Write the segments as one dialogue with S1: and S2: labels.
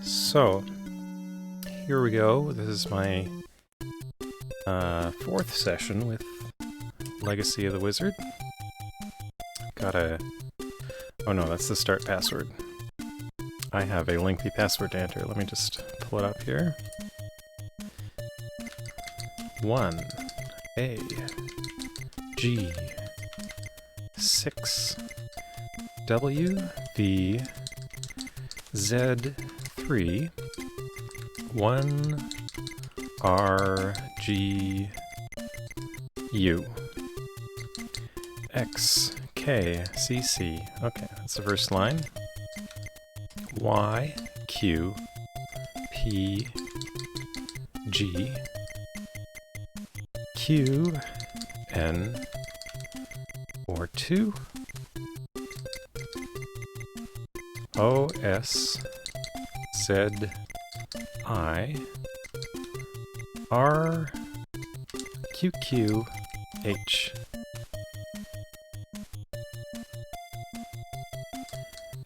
S1: So, here we go. This is my fourth session with Legacy of the Wizard. Oh no, that's the start password. I have a lengthy password to enter. Let me just pull it up here. 1 A G 6 W V Z 3 1 R G U X K C C. Okay, that's the first line. Y Q P G Q N or 2 O S Z I R Q Q H.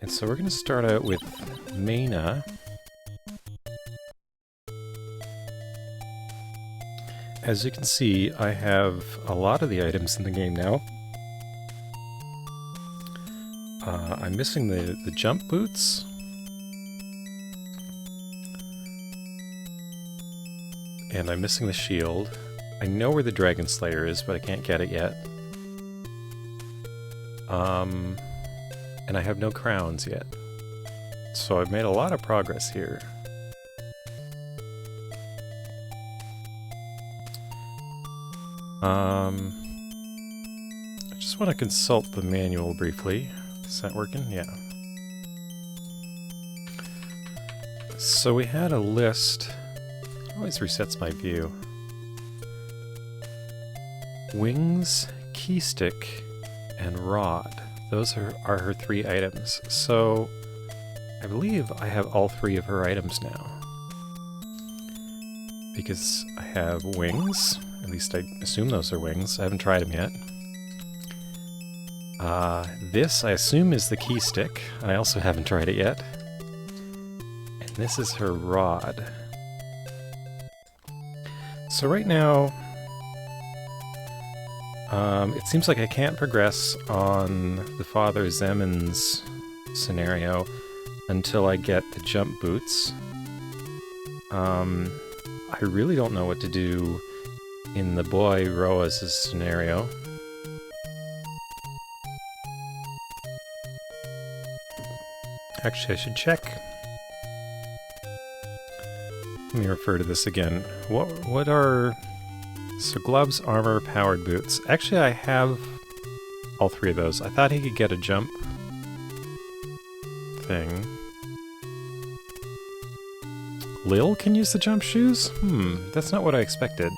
S1: And so we're going to start out with Meyna. As you can see, I have a lot of the items in the game now. I'm missing the jump boots. And I'm missing the shield. I know where the Dragon Slayer is, but I can't get it yet. And I have no crowns yet. So I've made a lot of progress here. I just want to consult the manual briefly. Is that working? Yeah. So we had a list. Always resets my view. Wings, key stick, and rod. Those are her 3 items. So I believe I have all 3 of her items now. Because I have wings. At least I assume those are wings. I haven't tried them yet. This, I assume, is the key stick. I also haven't tried it yet. And this is her rod. So right now, it seems like I can't progress on the Father Zemin's scenario until I get the jump boots. I really don't know what to do in the boy Roa's scenario. Actually, I should check. Let me refer to this again. What are... So gloves, armor, powered boots. Actually, I have all 3 of those. I thought he could get a jump thing. Lil can use the jump shoes? That's not what I expected.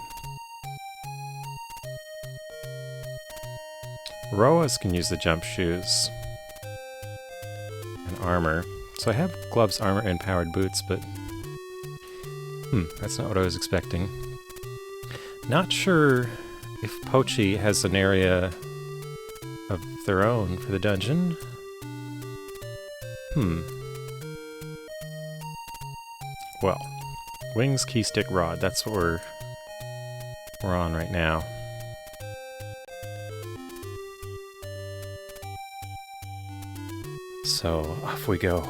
S1: Roas can use the jump shoes. And armor. So I have gloves, armor, and powered boots, but... that's not what I was expecting. Not sure if Pochi has an area of their own for the dungeon. Well, wings, key stick, rod. That's what we're on right now. So, off we go.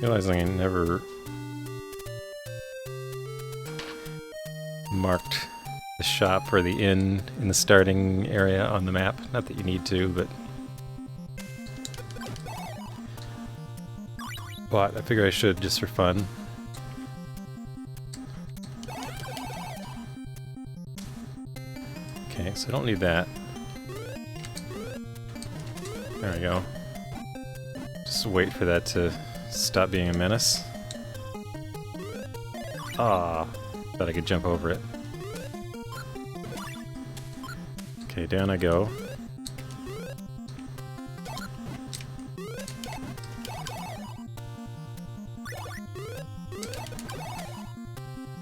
S1: Realizing I never marked the shop or the inn in the starting area on the map. Not that you need to, but I figure I should just for fun. Okay, so I don't need that. There we go. Just wait for that to stop being a menace. Ah, thought I could jump over it. Okay, down I go.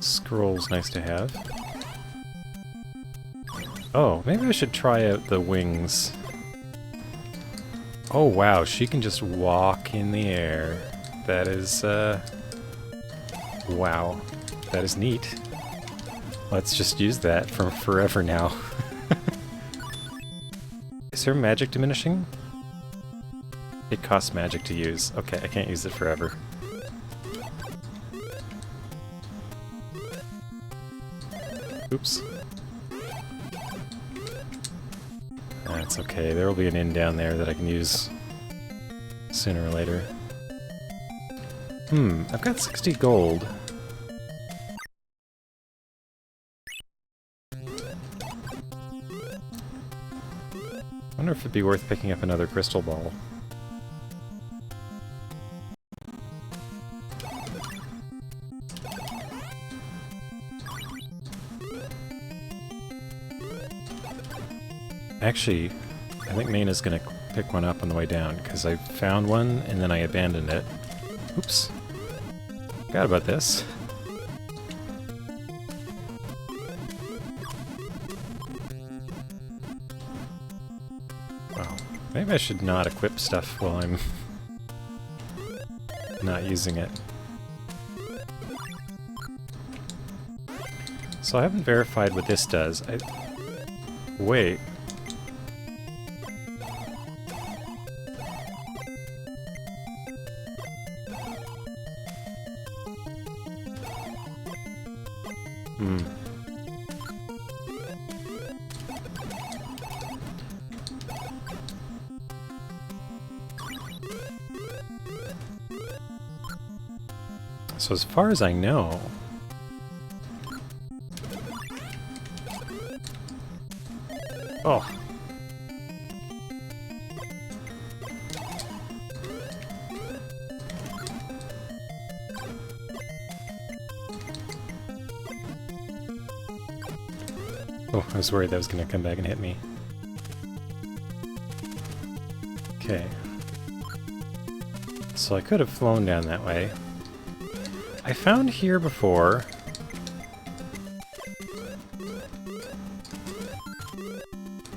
S1: Scroll's nice to have. Oh, maybe I should try out the wings Oh wow, she can just walk in the air. That is, wow. That is neat. Let's just use that for forever now. Is her magic diminishing? It costs magic to use. Okay, I can't use it forever. Oops. That's okay, there will be an inn down there that I can use sooner or later. I've got 60 gold. I wonder if it'd be worth picking up another crystal ball. Actually, I think Meyna's gonna pick one up on the way down, because I found one and then I abandoned it. Oops. Forgot about this. Wow. Maybe I should not equip stuff while I'm not using it. So I haven't verified what this does. Wait. So as far as I know... Oh! Oh, I was worried that was going to come back and hit me. Okay. So I could have flown down that way. I found here before...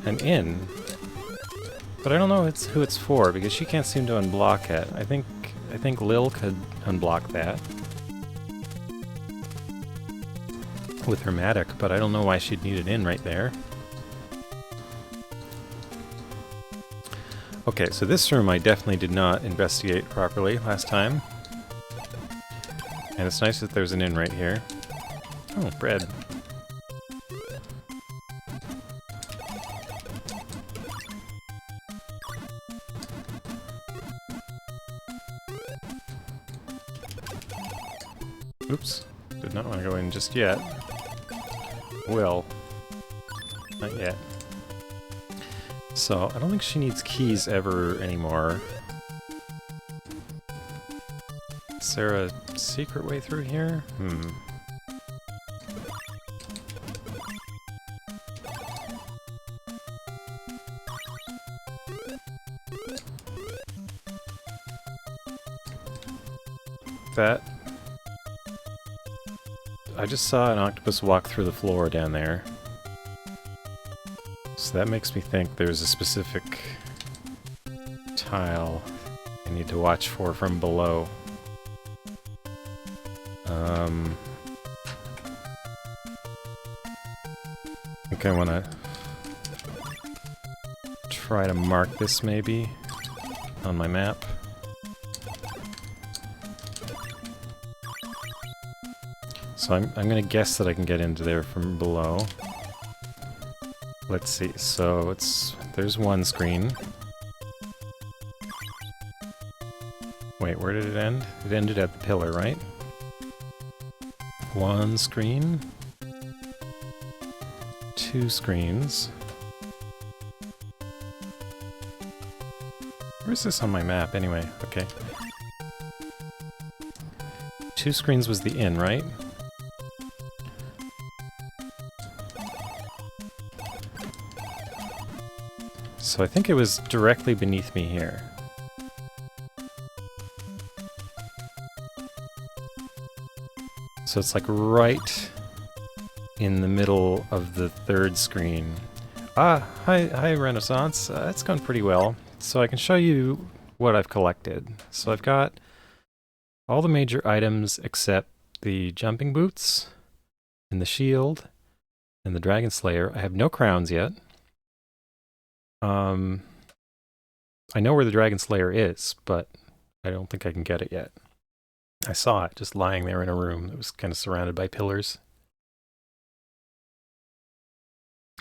S1: an inn. But I don't know who it's for, because she can't seem to unblock it. I think Lil could unblock that. With her Matic, but I don't know why she'd need an inn right there. Okay, so this room I definitely did not investigate properly last time. And it's nice that there's an inn right here. Oh, bread. Oops. Did not want to go in just yet. Will. Not yet. So, I don't think she needs keys ever anymore. Is there a secret way through here? That... I just saw an octopus walk through the floor down there. So that makes me think there's a specific tile I need to watch for from below. I think I want to try to mark this maybe on my map. So I'm gonna guess that I can get into there from below. Let's see, so there's one screen. Wait, where did it end? It ended at the pillar, right? One screen. Two screens. Where's this on my map anyway? Okay. Two screens was the inn, right? So I think it was directly beneath me here. So it's like right in the middle of the third screen. Ah, hi Renaissance. It's gone pretty well. So I can show you what I've collected. So I've got all the major items except the jumping boots and the shield and the Dragon Slayer. I have no crowns yet. I know where the Dragon Slayer is, but I don't think I can get it yet. I saw it just lying there in a room that was kind of surrounded by pillars.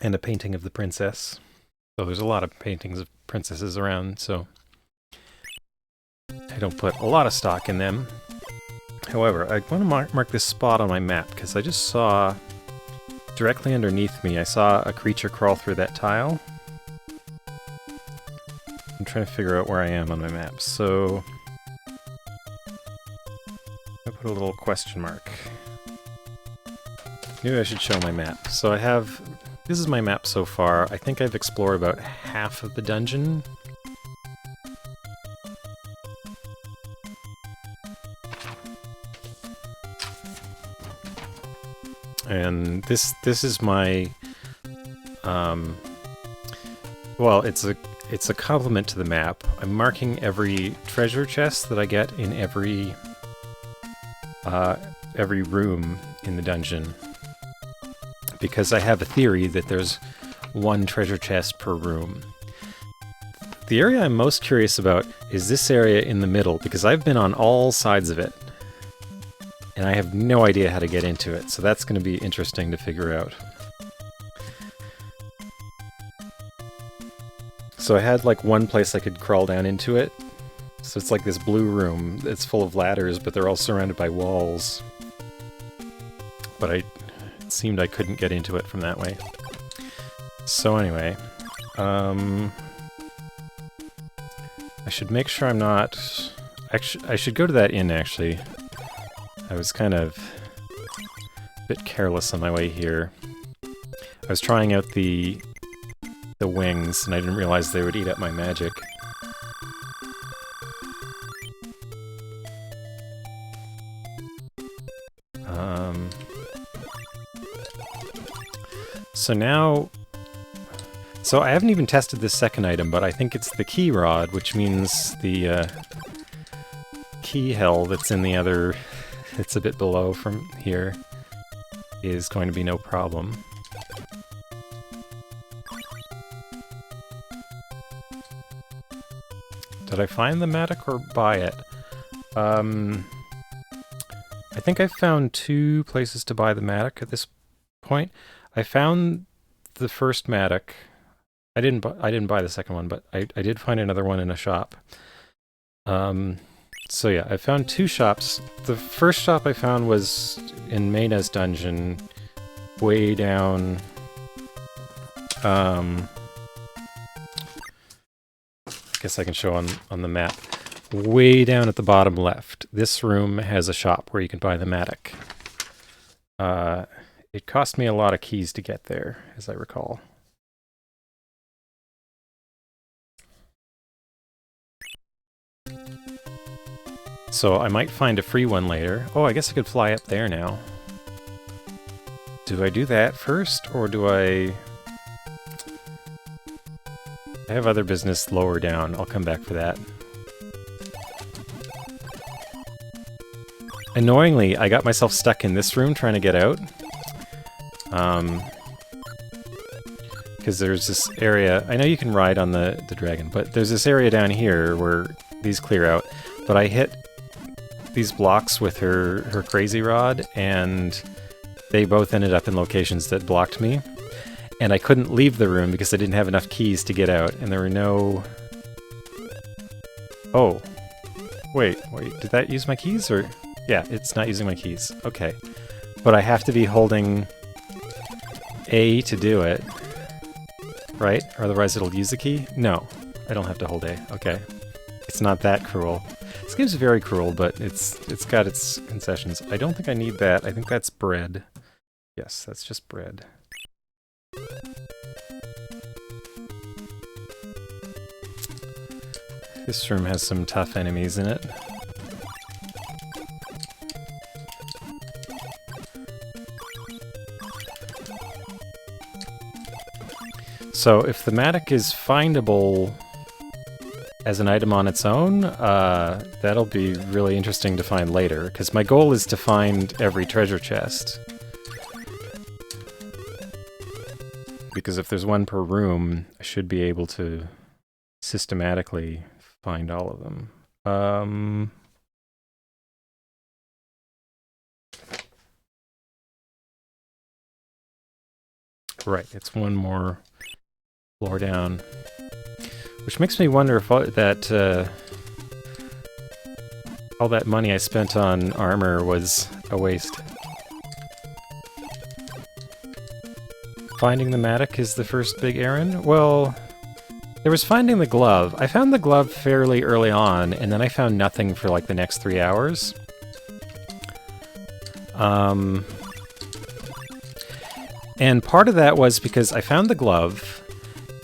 S1: And a painting of the princess. So there's a lot of paintings of princesses around, so I don't put a lot of stock in them. However, I want to mark this spot on my map, because I just saw, directly underneath me, I saw a creature crawl through that tile. I'm trying to figure out where I am on my map, so I put a little question mark. Maybe I should show my map. So I have, this is my map so far. I think I've explored about half of the dungeon. And this is my, well, it's a complement to the map. I'm marking every treasure chest that I get in every room in the dungeon, because I have a theory that there's one treasure chest per room. The area I'm most curious about is this area in the middle, because I've been on all sides of it, and I have no idea how to get into it, so that's going to be interesting to figure out. So I had like one place I could crawl down into it. So it's like this blue room. It's full of ladders, but they're all surrounded by walls. But it seemed I couldn't get into it from that way. So anyway, I should make sure I'm not... Actually, I should go to that inn, actually. I was kind of a bit careless on my way here. I was trying out the wings, and I didn't realize they would eat up my magic. So now... So I haven't even tested this second item, but I think it's the key rod, which means the key hell that's in the other... It's a bit below from here, is going to be no problem. Did I find the Matic or buy it? I think I found two places to buy the Matic at this point. I found the first Matic. I didn't buy the second one, but I did find another one in a shop. So yeah, I found two shops. The first shop I found was in Meyna's dungeon, way down... I guess I can show on the map. Way down at the bottom left. This room has a shop where you can buy the Matic. It cost me a lot of keys to get there, as I recall. So I might find a free one later. Oh, I guess I could fly up there now. Do I do that first, or do I have other business lower down. I'll come back for that. Annoyingly, I got myself stuck in this room trying to get out. Because there's this area... I know you can ride on the dragon, but there's this area down here where these clear out. But I hit these blocks with her crazy rod, and they both ended up in locations that blocked me. And I couldn't leave the room because I didn't have enough keys to get out, and there were no... Oh. Wait, did that use my keys, or... Yeah, it's not using my keys. Okay. But I have to be holding A to do it. Right? Or otherwise it'll use the key? No. I don't have to hold A. Okay. It's not that cruel. This game's very cruel, but it's got its concessions. I don't think I need that. I think that's bread. Yes, that's just bread. This room has some tough enemies in it. So if the Matic is findable as an item on its own, that'll be really interesting to find later, because my goal is to find every treasure chest. Because if there's one per room, I should be able to systematically find all of them. Right, it's one more floor down. Which makes me wonder if all that money I spent on armor was a waste. Finding the mattock is the first big errand? Well, there was finding the glove. I found the glove fairly early on, and then I found nothing for like the next 3 hours. And part of that was because I found the glove,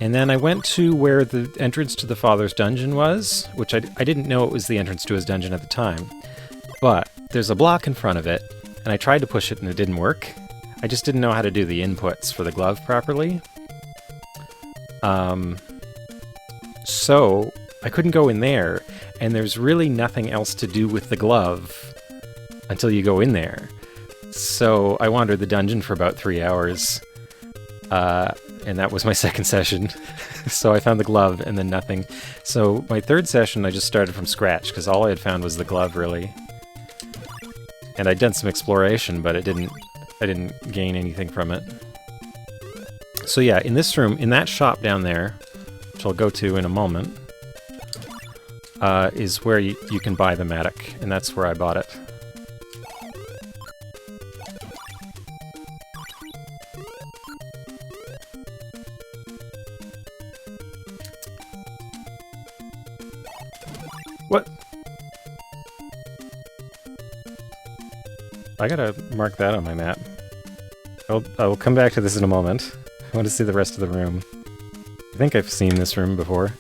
S1: and then I went to where the entrance to the Father's dungeon was, which I didn't know it was the entrance to his dungeon at the time. But there's a block in front of it, and I tried to push it and it didn't work. I just didn't know how to do the inputs for the glove properly. So I couldn't go in there, and there's really nothing else to do with the glove until you go in there. So I wandered the dungeon for about 3 hours, and that was my second session. So I found the glove and then nothing. So my third session I just started from scratch, because all I had found was the glove, really. And I'd done some exploration, but I didn't gain anything from it. So yeah, in this room, in that shop down there, which I'll go to in a moment, is where you can buy the mattock, and that's where I bought it. What? I gotta mark that on my map. I'll come back to this in a moment. I want to see the rest of the room. I think I've seen this room before.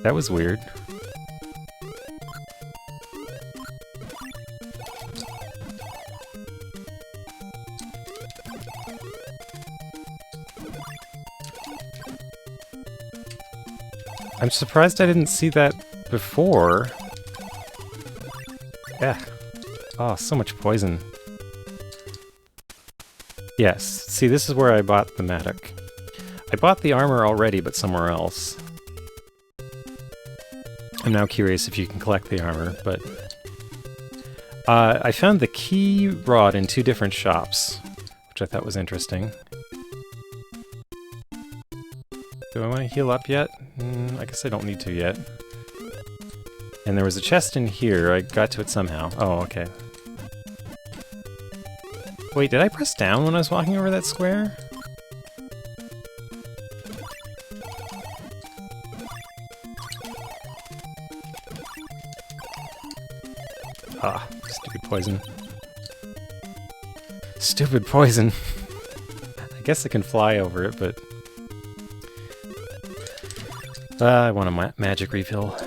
S1: That was weird. I'm surprised I didn't see that before. Yeah. Oh, so much poison. Yes, see, this is where I bought the mattock. I bought the armor already, but somewhere else. I'm now curious if you can collect the armor, but... I found the key rod in 2 different shops, which I thought was interesting. Do I want to heal up yet? I guess I don't need to yet. And there was a chest in here. I got to it somehow. Oh, okay. Wait, did I press down when I was walking over that square? Ah, stupid poison. Stupid poison. I guess I can fly over it, but... I want a magic refill.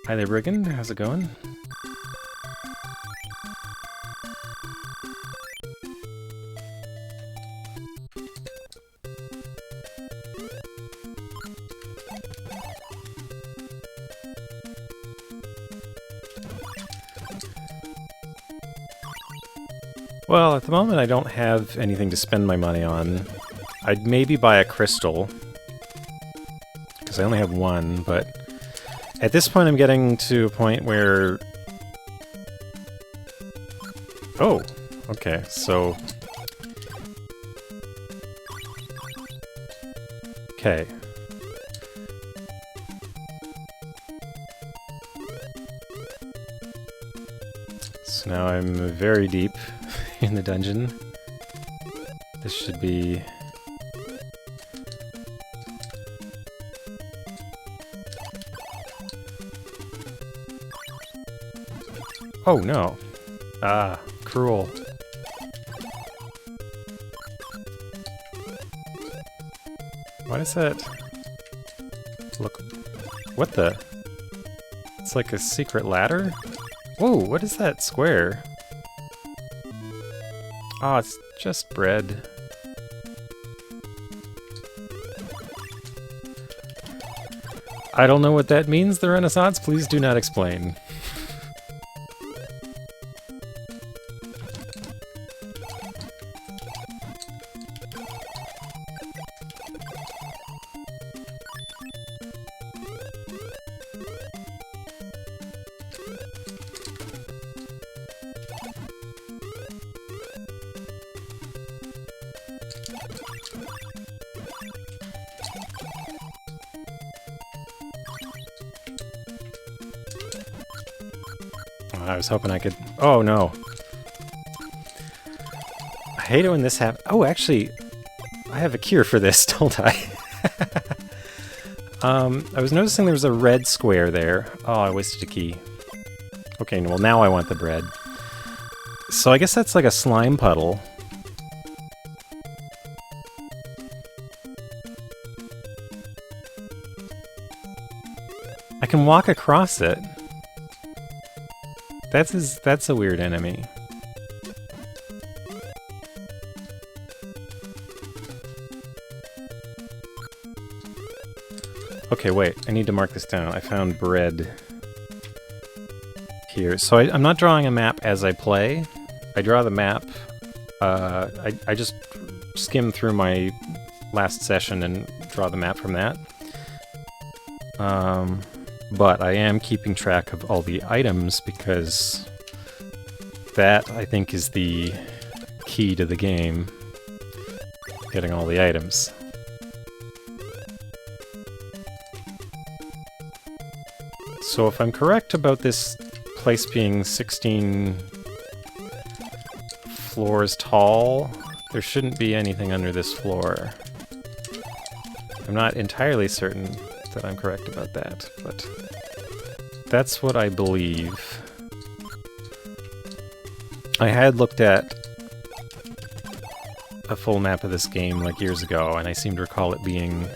S1: Hi there, Brigand. How's it going? Well, at the moment I don't have anything to spend my money on. I'd maybe buy a crystal, because I only have one, but at this point I'm getting to a point where... Oh, okay, so... Okay. So now I'm very deep in the dungeon. This should be... Oh no! Ah, cruel. Why does that look... What the? It's like a secret ladder? Whoa, what is that square? Oh, it's just bread. I don't know what that means, the Renaissance. Please do not explain. I was hoping I could... Oh, no. I hate it when this happens. Oh, actually, I have a cure for this, don't I? I was noticing there was a red square there. Oh, I wasted a key. Okay, well, now I want the bread. So I guess that's like a slime puddle. I can walk across it. That's a weird enemy. Okay, wait. I need to mark this down. I found bread here. So I'm not drawing a map as I play. I draw the map. I just skim through my last session and draw the map from that. But I am keeping track of all the items because that, I think, is the key to the game. Getting all the items. So if I'm correct about this place being 16 floors tall, there shouldn't be anything under this floor. I'm not entirely certain that I'm correct about that, but that's what I believe. I had looked at a full map of this game like years ago, and I seem to recall it being...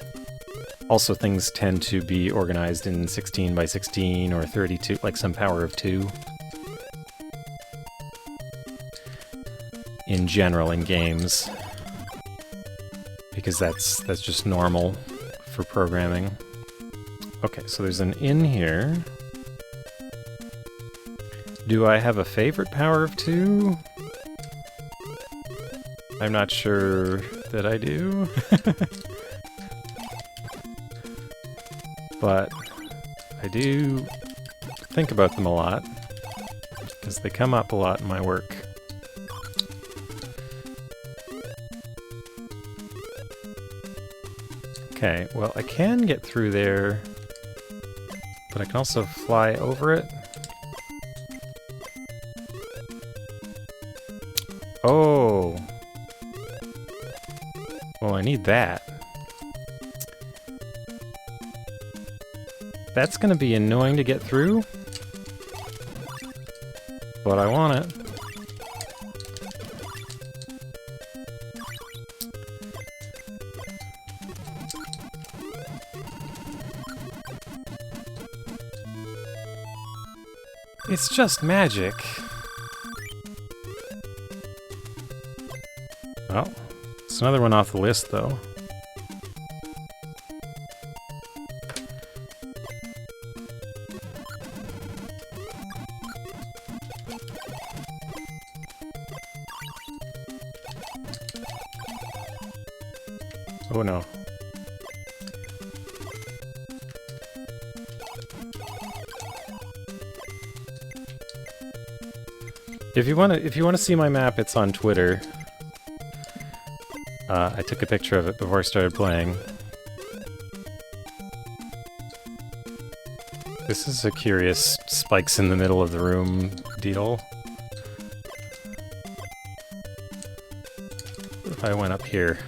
S1: Also, things tend to be organized in 16 by 16 or 32, like some power of 2. In general, in games. Because that's just normal for programming. Okay, so there's an inn here. Do I have a favorite power of 2? I'm not sure that I do. But I do think about them a lot, because they come up a lot in my work. Okay, well, I can get through there, but I can also fly over it. Oh! Well, I need that. That's gonna be annoying to get through, but I want it. It's just magic. Well, it's another one off the list, though. Oh no. If you want to see my map, it's on Twitter. I took a picture of it before I started playing. This is a curious spikes in the middle of the room deal. If I went up here.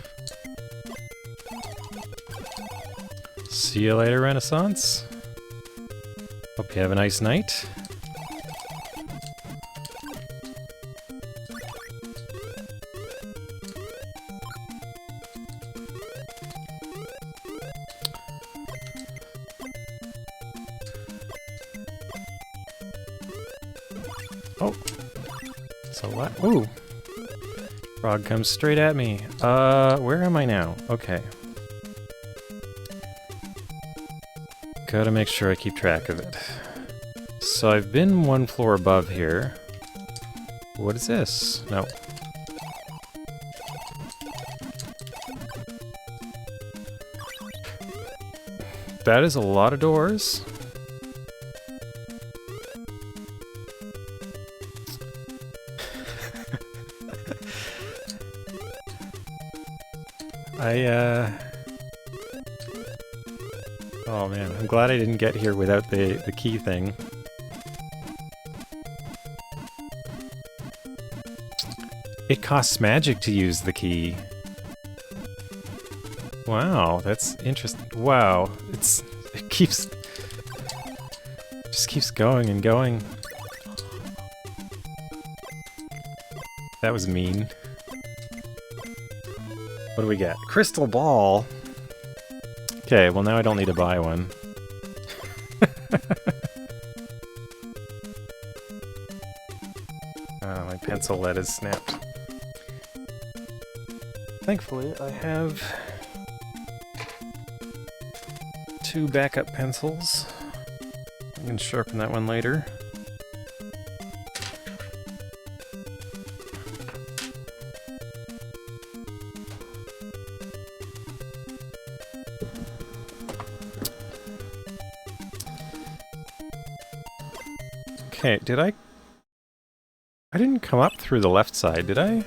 S1: See you later, Renaissance. Hope you have a nice night. Oh. So what? Ooh. Frog comes straight at me. Where am I now? Okay. Gotta make sure I keep track of it. So I've been one floor above here. What is this? No. That is a lot of doors. Oh man, I'm glad I didn't get here without the key thing. It costs magic to use the key. Wow, that's interesting. Wow, it just keeps going and going. That was mean. What do we get? Crystal ball! Okay, well now I don't need to buy one. My pencil lead is snapped. Thankfully, I have 2 backup pencils. I can sharpen that one later. Okay, did I didn't come up through the left side, did I?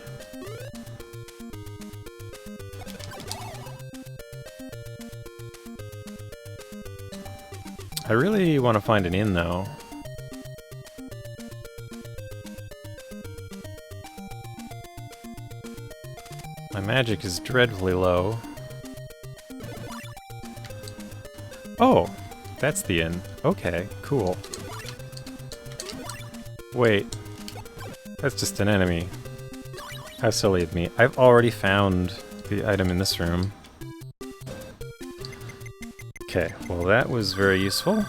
S1: I really want to find an inn, though. My magic is dreadfully low. Oh, that's the inn. Okay, cool. Wait, that's just an enemy. How silly of me. I've already found the item in this room. Okay, well that was very useful.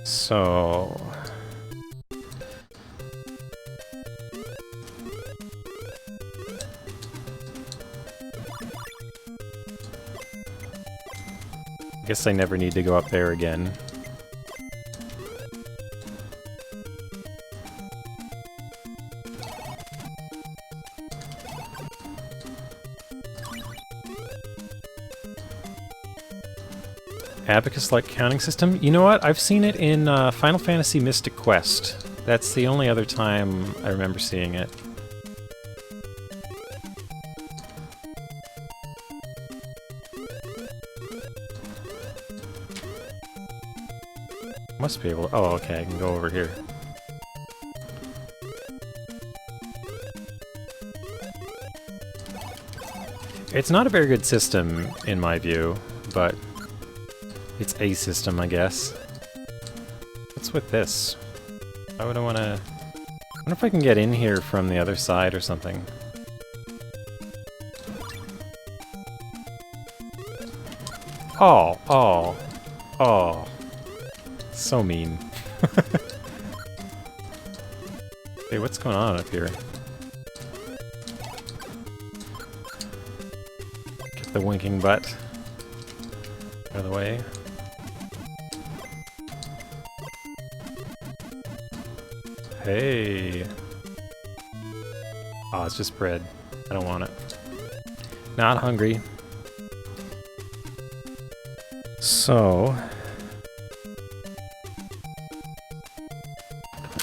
S1: So... I guess I never need to go up there again. Abacus-like counting system? You know what? I've seen it in Final Fantasy Mystic Quest. That's the only other time I remember seeing it. Must be able to... Oh, okay, I can go over here. It's not a very good system, in my view, but... it's a system, I guess. What's with this? Why would I want to... I wonder if I can get in here from the other side or something. Oh, oh, oh. So mean. Hey, what's going on up here? Get the winking butt out of the way. Hey! Oh, it's just bread. I don't want it. Not hungry. So...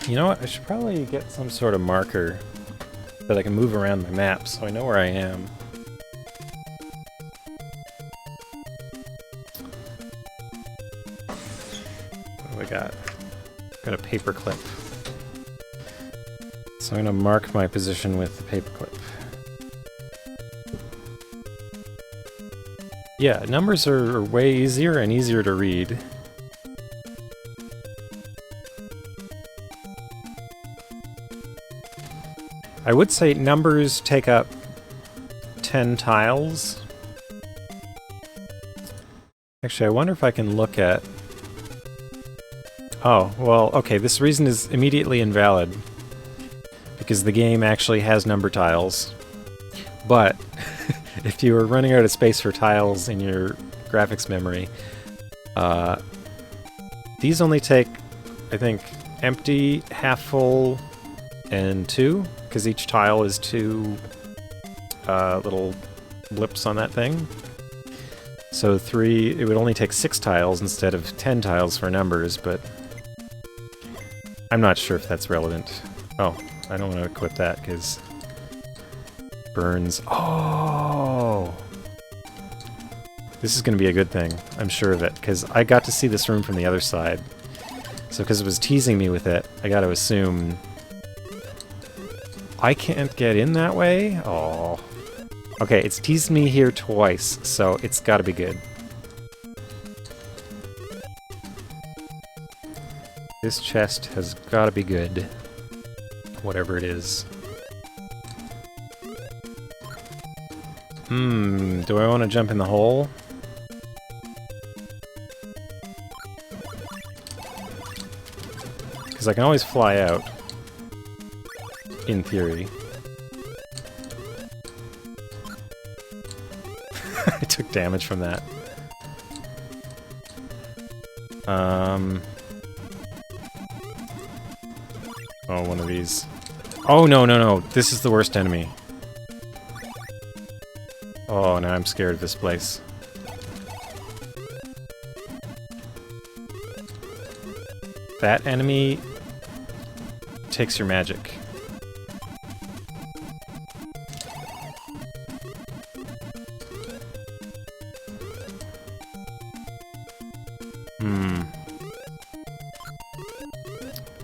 S1: you know what? I should probably get some sort of marker that I can move around my map so I know where I am. What do I got? Got a paperclip. So I'm gonna mark my position with the paperclip. Yeah, numbers are way easier and easier to read. I would say numbers take up 10 tiles. Actually, I wonder if I can look at... oh, well, okay, this reason is immediately invalid. Because the game actually has number tiles. But if you were running out of space for tiles in your graphics memory, these only take, I think, empty, half full, and 2, because each tile is 2 little blips on that thing. So 3, it would only take 6 tiles instead of 10 tiles for numbers, but I'm not sure if that's relevant. Oh, I don't want to equip that, because burns. Oh! This is going to be a good thing, I'm sure of it, because I got to see this room from the other side. So because it was teasing me with it, I got to assume I can't get in that way? Oh. Okay, it's teased me here twice, so it's got to be good. This chest has got to be good. Whatever it is. Do I want to jump in the hole? Because I can always fly out. In theory. I took damage from that. Oh, one of these. Oh, no, no, no. This is the worst enemy. Oh, now I'm scared of this place. That enemy takes your magic.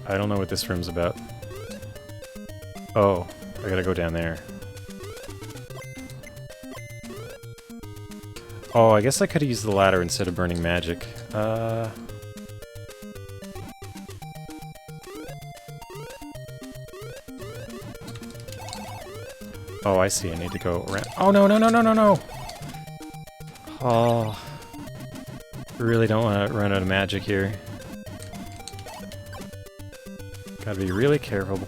S1: I don't know what this room's about. Oh, I gotta go down there. Oh, I guess I could have used the ladder instead of burning magic. Oh, I see. I need to go around. Oh, no, no, no, no, no, no! Oh. Really don't want to run out of magic here. Gotta be really careful.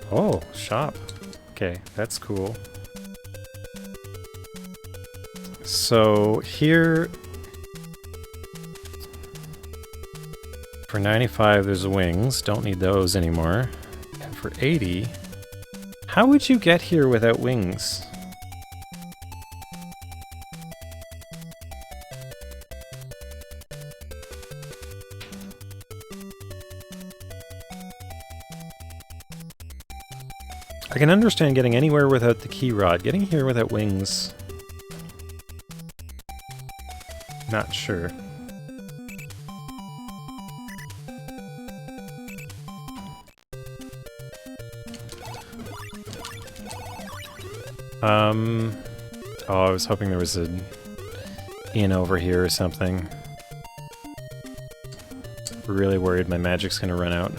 S1: Oh, shop. Okay, that's cool. So here, for 95 there's wings, don't need those anymore. And for 80, how would you get here without wings? I can understand getting anywhere without the key rod. Getting here without wings... Not sure. Oh, I was hoping there was an inn over here or something. Really worried my magic's gonna run out.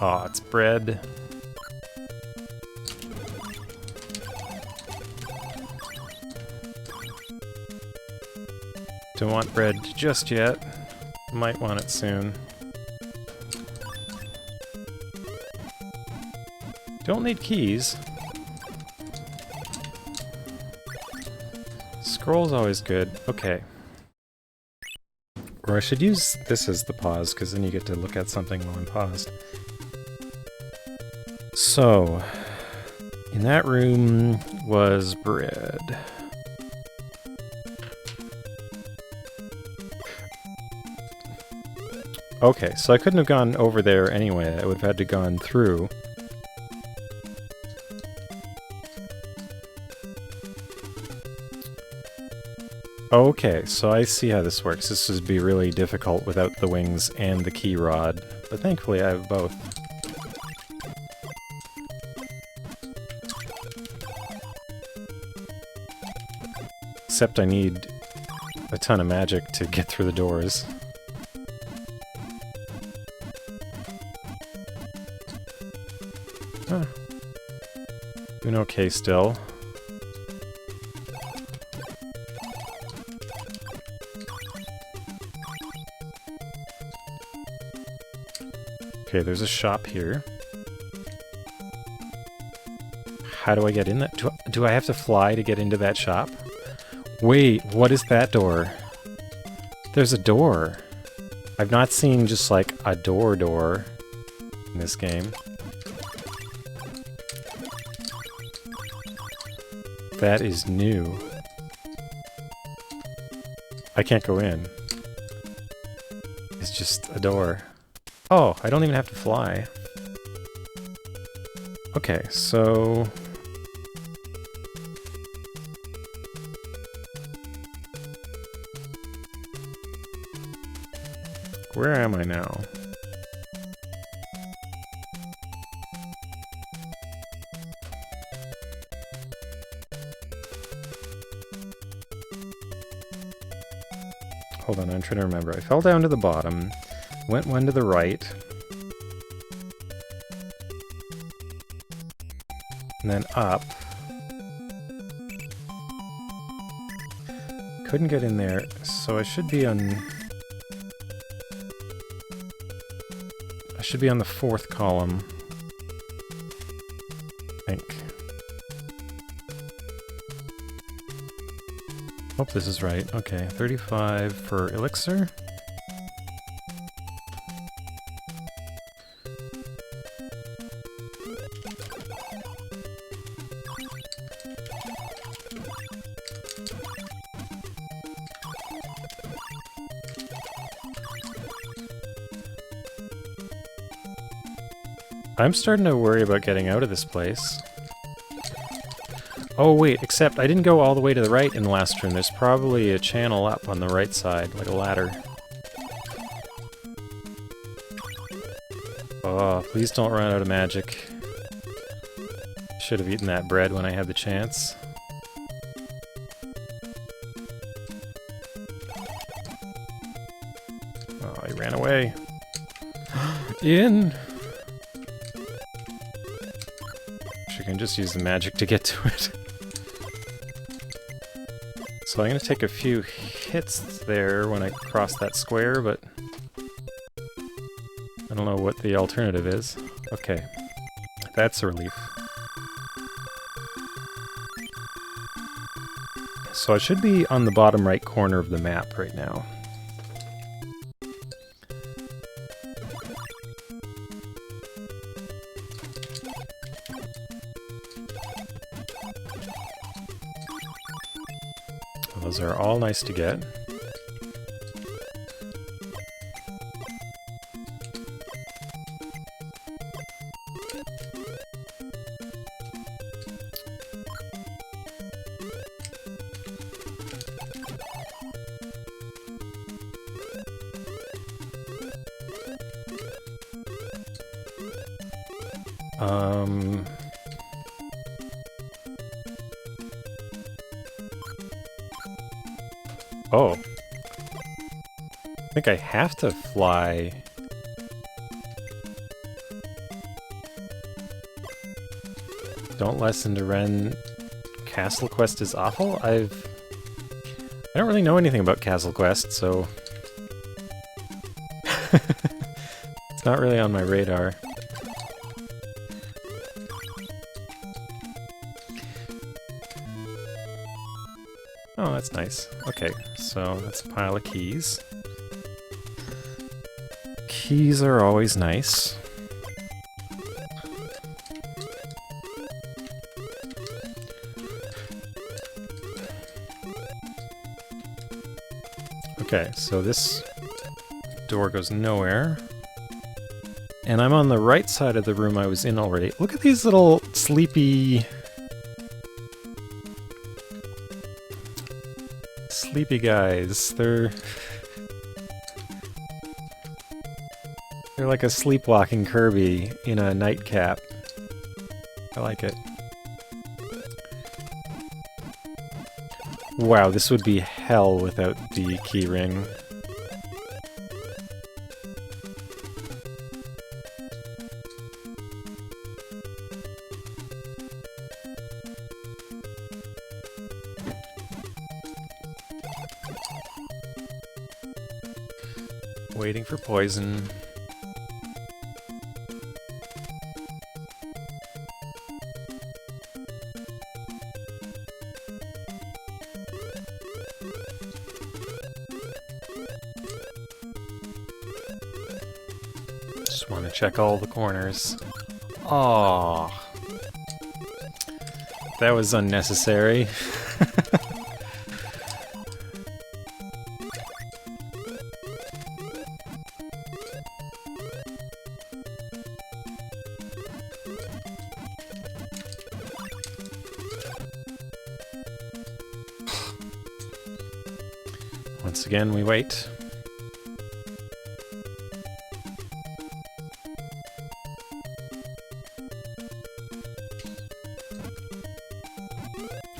S1: Oh, it's bread. Don't want bread just yet. Might want it soon. Don't need keys. Scroll's always good. Okay. Or I should use this as the pause, because then you get to look at something while I'm paused. So, in that room was bread. Okay, so I couldn't have gone over there anyway. I would have had to gone through. Okay, so I see how this works. This would be really difficult without the wings and the key rod, but thankfully I have both. Except I need a ton of magic to get through the doors. Huh. Doing okay still. Okay, there's a shop here. How do I get in that? Do I have to fly to get into that shop? Wait, what is that door? There's a door. I've not seen just like a door in this game. That is new. I can't go in. It's just a door. Oh, I don't even have to fly. Okay, so... where am I now? Hold on, I'm trying to remember. I fell down to the bottom, went one to the right, and then up. Couldn't get in there, so I should be on... I should be on the 4th column, I think. Hope this is right. Okay, 35 for elixir. I'm starting to worry about getting out of this place. Oh wait, except I didn't go all the way to the right in the last room. There's probably a channel up on the right side, like a ladder. Oh, please don't run out of magic. Should have eaten that bread when I had the chance. Oh, he ran away. In! I can just use the magic to get to it. So I'm going to take a few hits there when I cross that square, but I don't know what the alternative is. Okay, that's a relief. So I should be on the bottom right corner of the map right now. Those are all nice to get. Oh. I think I have to fly. Don't listen to Ren. Castle Quest is awful? I don't really know anything about Castle Quest, so... it's not really on my radar. Oh, that's nice. Okay, so that's a pile of keys. Keys are always nice. Okay, so this door goes nowhere. And I'm on the right side of the room I was in already. Look at these little sleepy guys. They're like a sleepwalking Kirby in a nightcap. I like it. Wow, this would be hell without the key ring. Waiting for poison. Just want to check all the corners. Aww. That was unnecessary. Once again, we wait.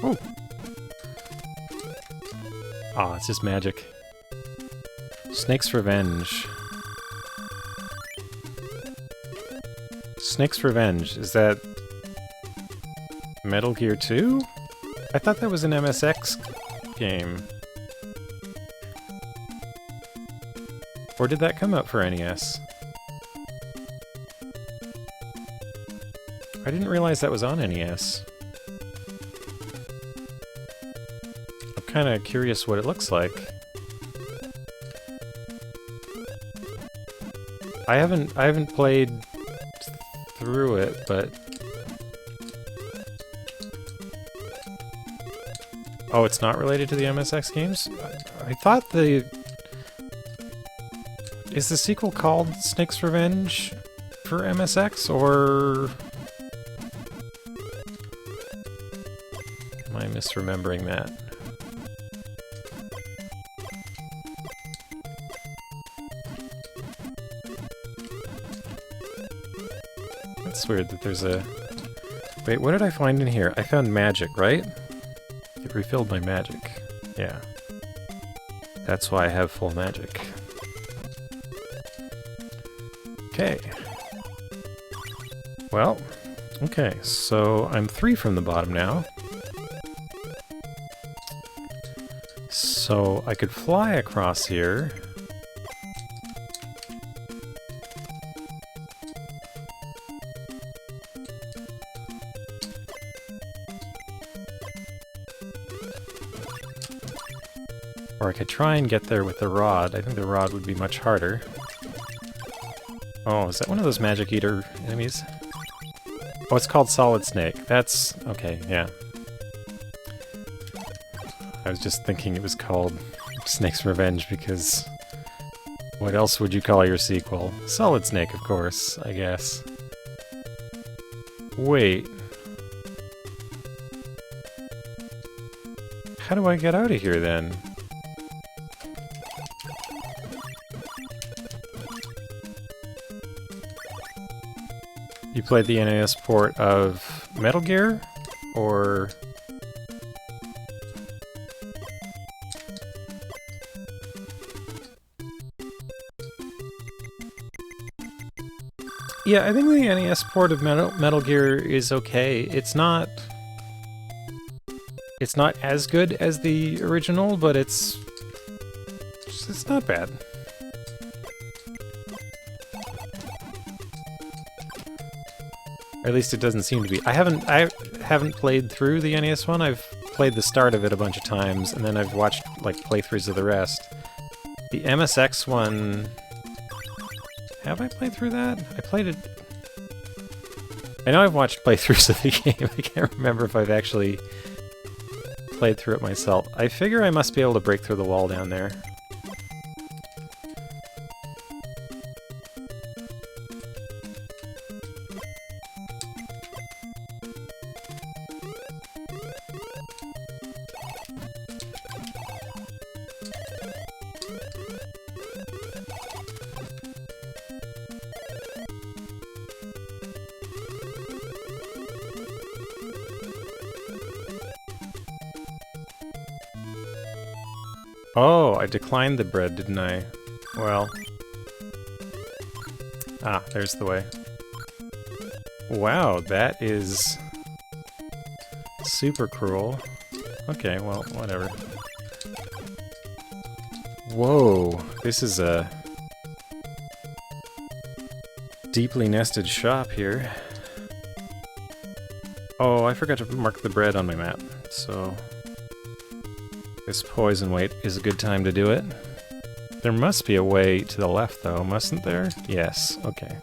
S1: Oh! Aw, it's just magic. Snake's Revenge. Snake's Revenge, is that Metal Gear 2? I thought that was an MSX game. Or did that come out for NES? I didn't realize that was on NES. I'm kind of curious what it looks like. I haven't played through it, but oh, it's not related to the MSX games? I thought the... Is the sequel called Snake's Revenge for MSX, or... Am I misremembering that? That's weird that there's a... Wait, what did I find in here? I found magic, right? It refilled my magic. Yeah. That's why I have full magic. Okay. Well, okay, so I'm 3 from the bottom now. So I could fly across here. Or I could try and get there with the rod. I think the rod would be much harder. Oh, is that one of those magic eater enemies? Oh, it's called Solid Snake. That's... okay, yeah. I was just thinking it was called Snake's Revenge because... what else would you call your sequel? Solid Snake, of course, I guess. Wait. How do I get out of here, then? You played the NES port of Metal Gear? Or... yeah, I think the NES port of Metal Gear is okay. It's not as good as the original, but it's not bad. Or at least it doesn't seem to be. I haven't played through the NES one. I've played the start of it a bunch of times, and then I've watched like playthroughs of the rest. The MSX one... have I played through that? I played it... I know I've watched playthroughs of the game. I can't remember if I've actually played through it myself. I figure I must be able to break through the wall down there. Oh, I declined the bread, didn't I? Well... ah, there's the way. Wow, that is... super cruel. Okay, well, whatever. Whoa, this is a... deeply nested shop here. Oh, I forgot to mark the bread on my map, so... this poison weight is a good time to do it. There must be a way to the left, though, mustn't there? Yes, okay.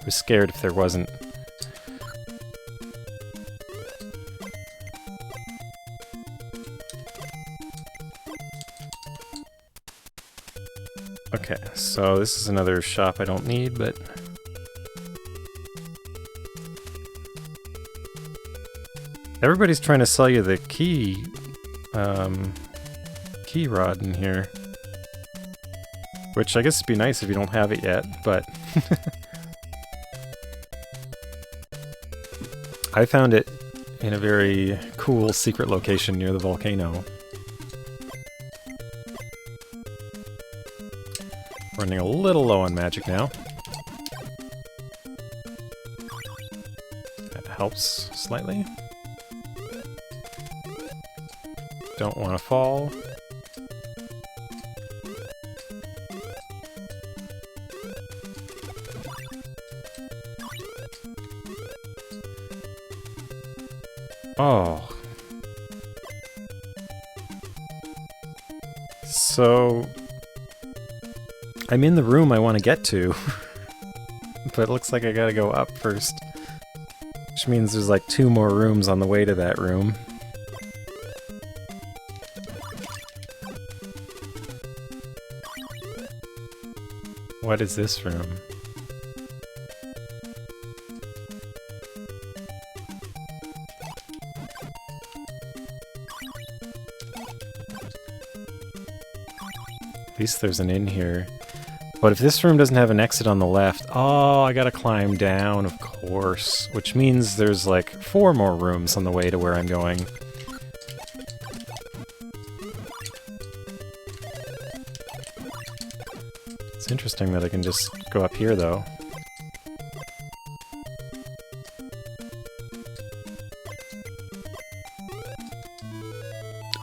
S1: was scared if there wasn't. Okay, so this is another shop I don't need, but... Everybody's trying to sell you the key rod in here. Which I guess would be nice if you don't have it yet, but... I found it in a very cool secret location near the volcano. Running a little low on magic now. That helps slightly. Don't want to fall. Oh. So... I'm in the room I want to get to. But it looks like I gotta go up first. Which means there's like 2 more rooms on the way to that room. What is this room? At least there's an inn here. But if this room doesn't have an exit on the left... Oh, I gotta climb down, of course. Which means there's like 4 more rooms on the way to where I'm going. It's interesting that I can just go up here, though.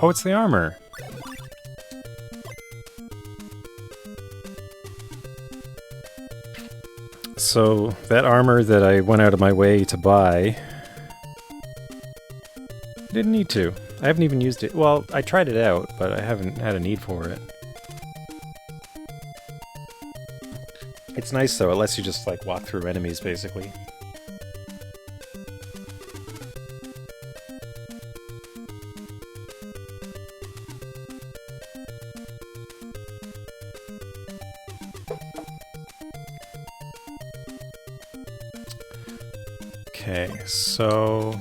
S1: Oh, it's the armor! So, that armor that I went out of my way to buy... Didn't need to. I haven't even used it. Well, I tried it out, but I haven't had a need for it. It's nice, though. It lets you just, like, walk through enemies, basically. Okay, so...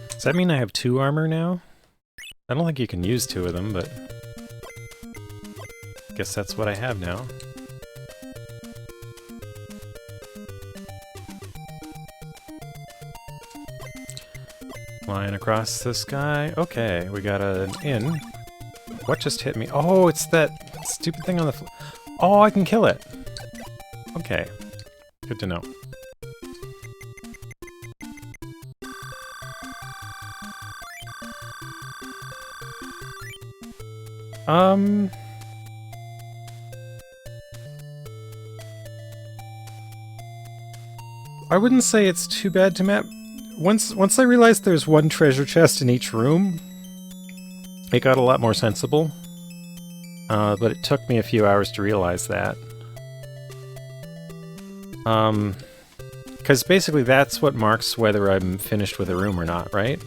S1: Does that mean I have 2 armor now? I don't think you can use 2 of them, but... Guess that's what I have now. Flying across the sky. Okay, we got an inn. What just hit me? Oh, it's that stupid thing on the Oh, I can kill it! Okay. Good to know. I wouldn't say it's too bad to map. Once I realized there's 1 treasure chest in each room, it got a lot more sensible. But it took me a few hours to realize that. Because basically that's what marks whether I'm finished with a room or not, right?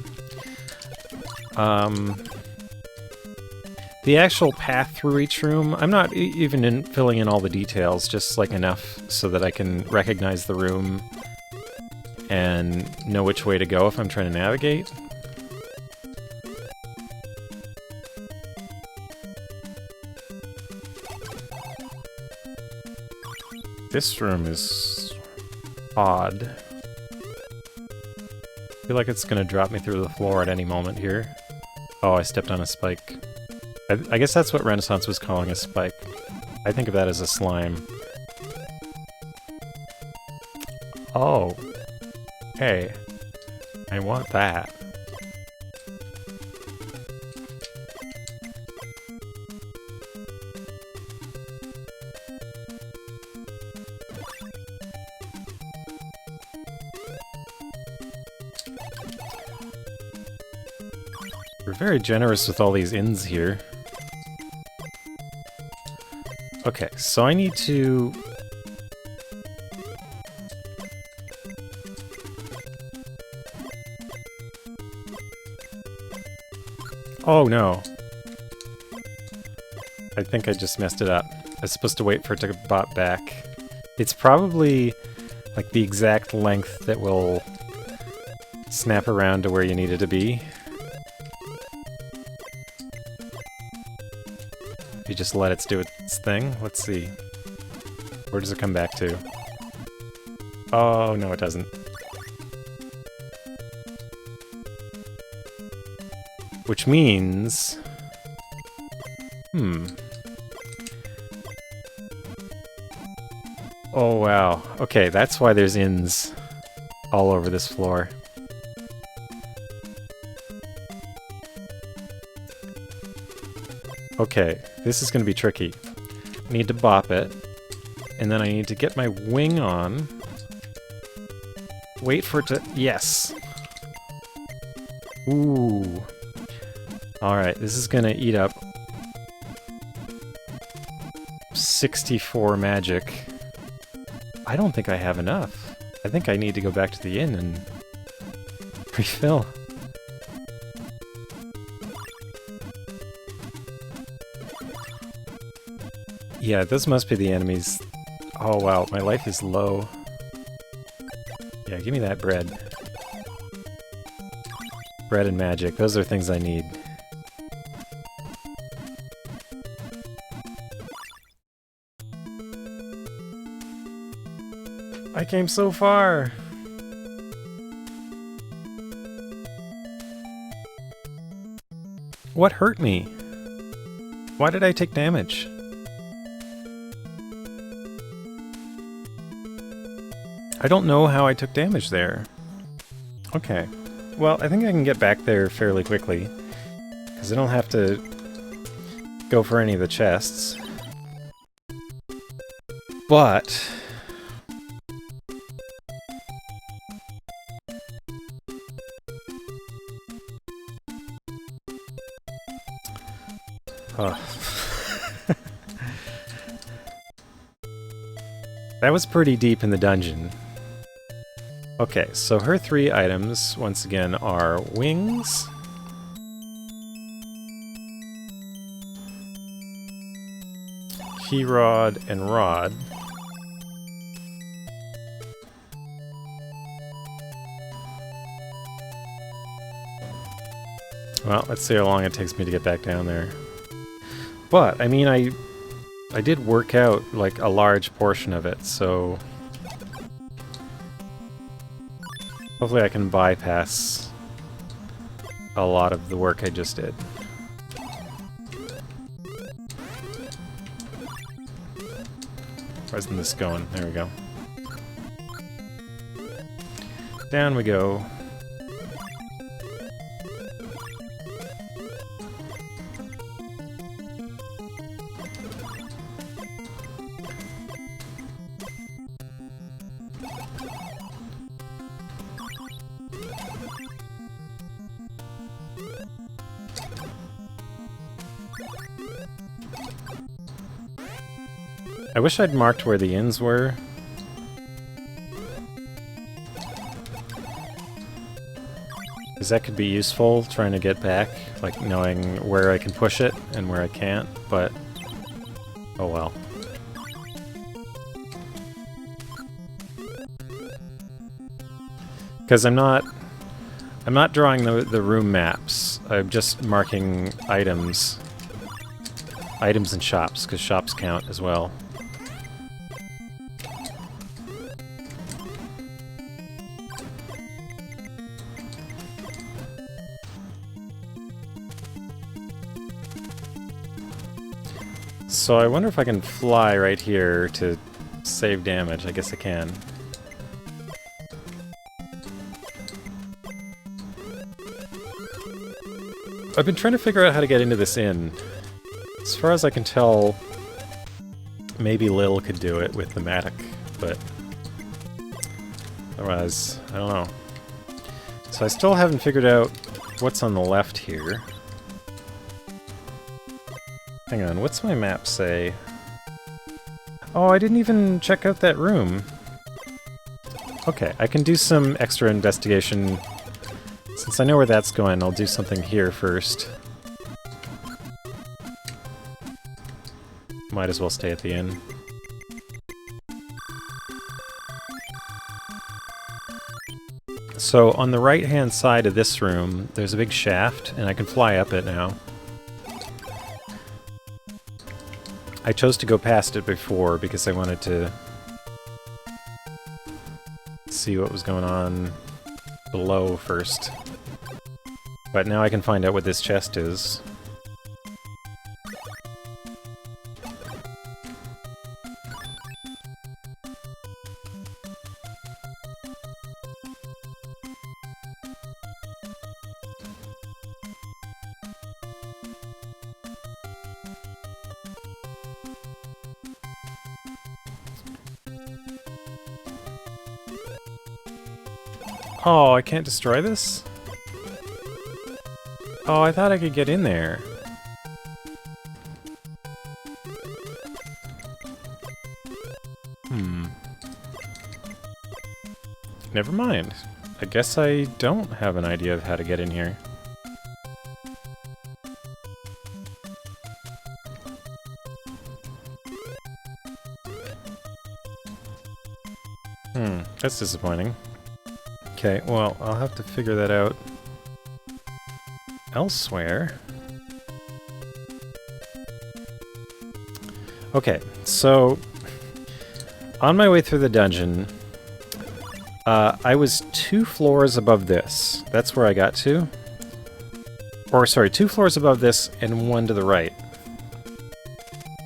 S1: The actual path through each room, I'm not even filling in all the details, just like enough so that I can recognize the room and know which way to go if I'm trying to navigate. This room is odd. I feel like it's gonna drop me through the floor at any moment here. Oh, I stepped on a spike. I guess that's what Renaissance was calling a spike. I think of that as a slime. Oh. Hey. I want that. We're very generous with all these inns here. Okay, so I need to... Oh no. I think I just messed it up. I was supposed to wait for it to bop back. It's probably like the exact length that will snap around to where you need it to be. If you just let it do its thing. Let's see. Where does it come back to? Oh, no it doesn't. Which means... Oh wow. Okay, that's why there's inns all over this floor. Okay, this is gonna be tricky. I need to bop it, and then I need to get my wing on. Wait for it to... Yes! Ooh. Alright, this is gonna eat up 64 magic. I don't think I have enough. I think I need to go back to the inn and refill. Yeah, those must be the enemies. Oh wow, my life is low. Yeah, give me that bread. Bread and magic, those are things I need. I came so far! What hurt me? Why did I take damage? I don't know how I took damage there. Okay. Well, I think I can get back there fairly quickly, because I don't have to go for any of the chests. But... That was pretty deep in the dungeon. Okay, so her 3 items, once again, are wings, key rod, and rod. Well, let's see how long it takes me to get back down there. But, I mean, I did work out, like, a large portion of it, so... Hopefully I can bypass a lot of the work I just did. Why isn't this going? There we go. Down we go. I wish I'd marked where the inns were. Because that could be useful, trying to get back, like knowing where I can push it and where I can't, but oh well. Because I'm not drawing the room maps. I'm just marking items and shops, because shops count as well. So I wonder if I can fly right here to save damage. I guess I can. I've been trying to figure out how to get into this inn. As far as I can tell, maybe Lil could do it with the Matic, but otherwise, I don't know. So I still haven't figured out what's on the left here. Hang on, what's my map say? Oh, I didn't even check out that room. Okay, I can do some extra investigation. Since I know where that's going, I'll do something here first. Might as well stay at the inn. So, on the right-hand side of this room, there's a big shaft, and I can fly up it now. I chose to go past it before because I wanted to see what was going on below first. But now I can find out what this chest is. Oh, I can't destroy this? Oh, I thought I could get in there. Never mind. I guess I don't have an idea of how to get in here. That's disappointing. Okay, well, I'll have to figure that out elsewhere. Okay, so on my way through the dungeon, I was 2 floors above this. That's where I got to. Or, sorry, 2 floors above this and 1 to the right.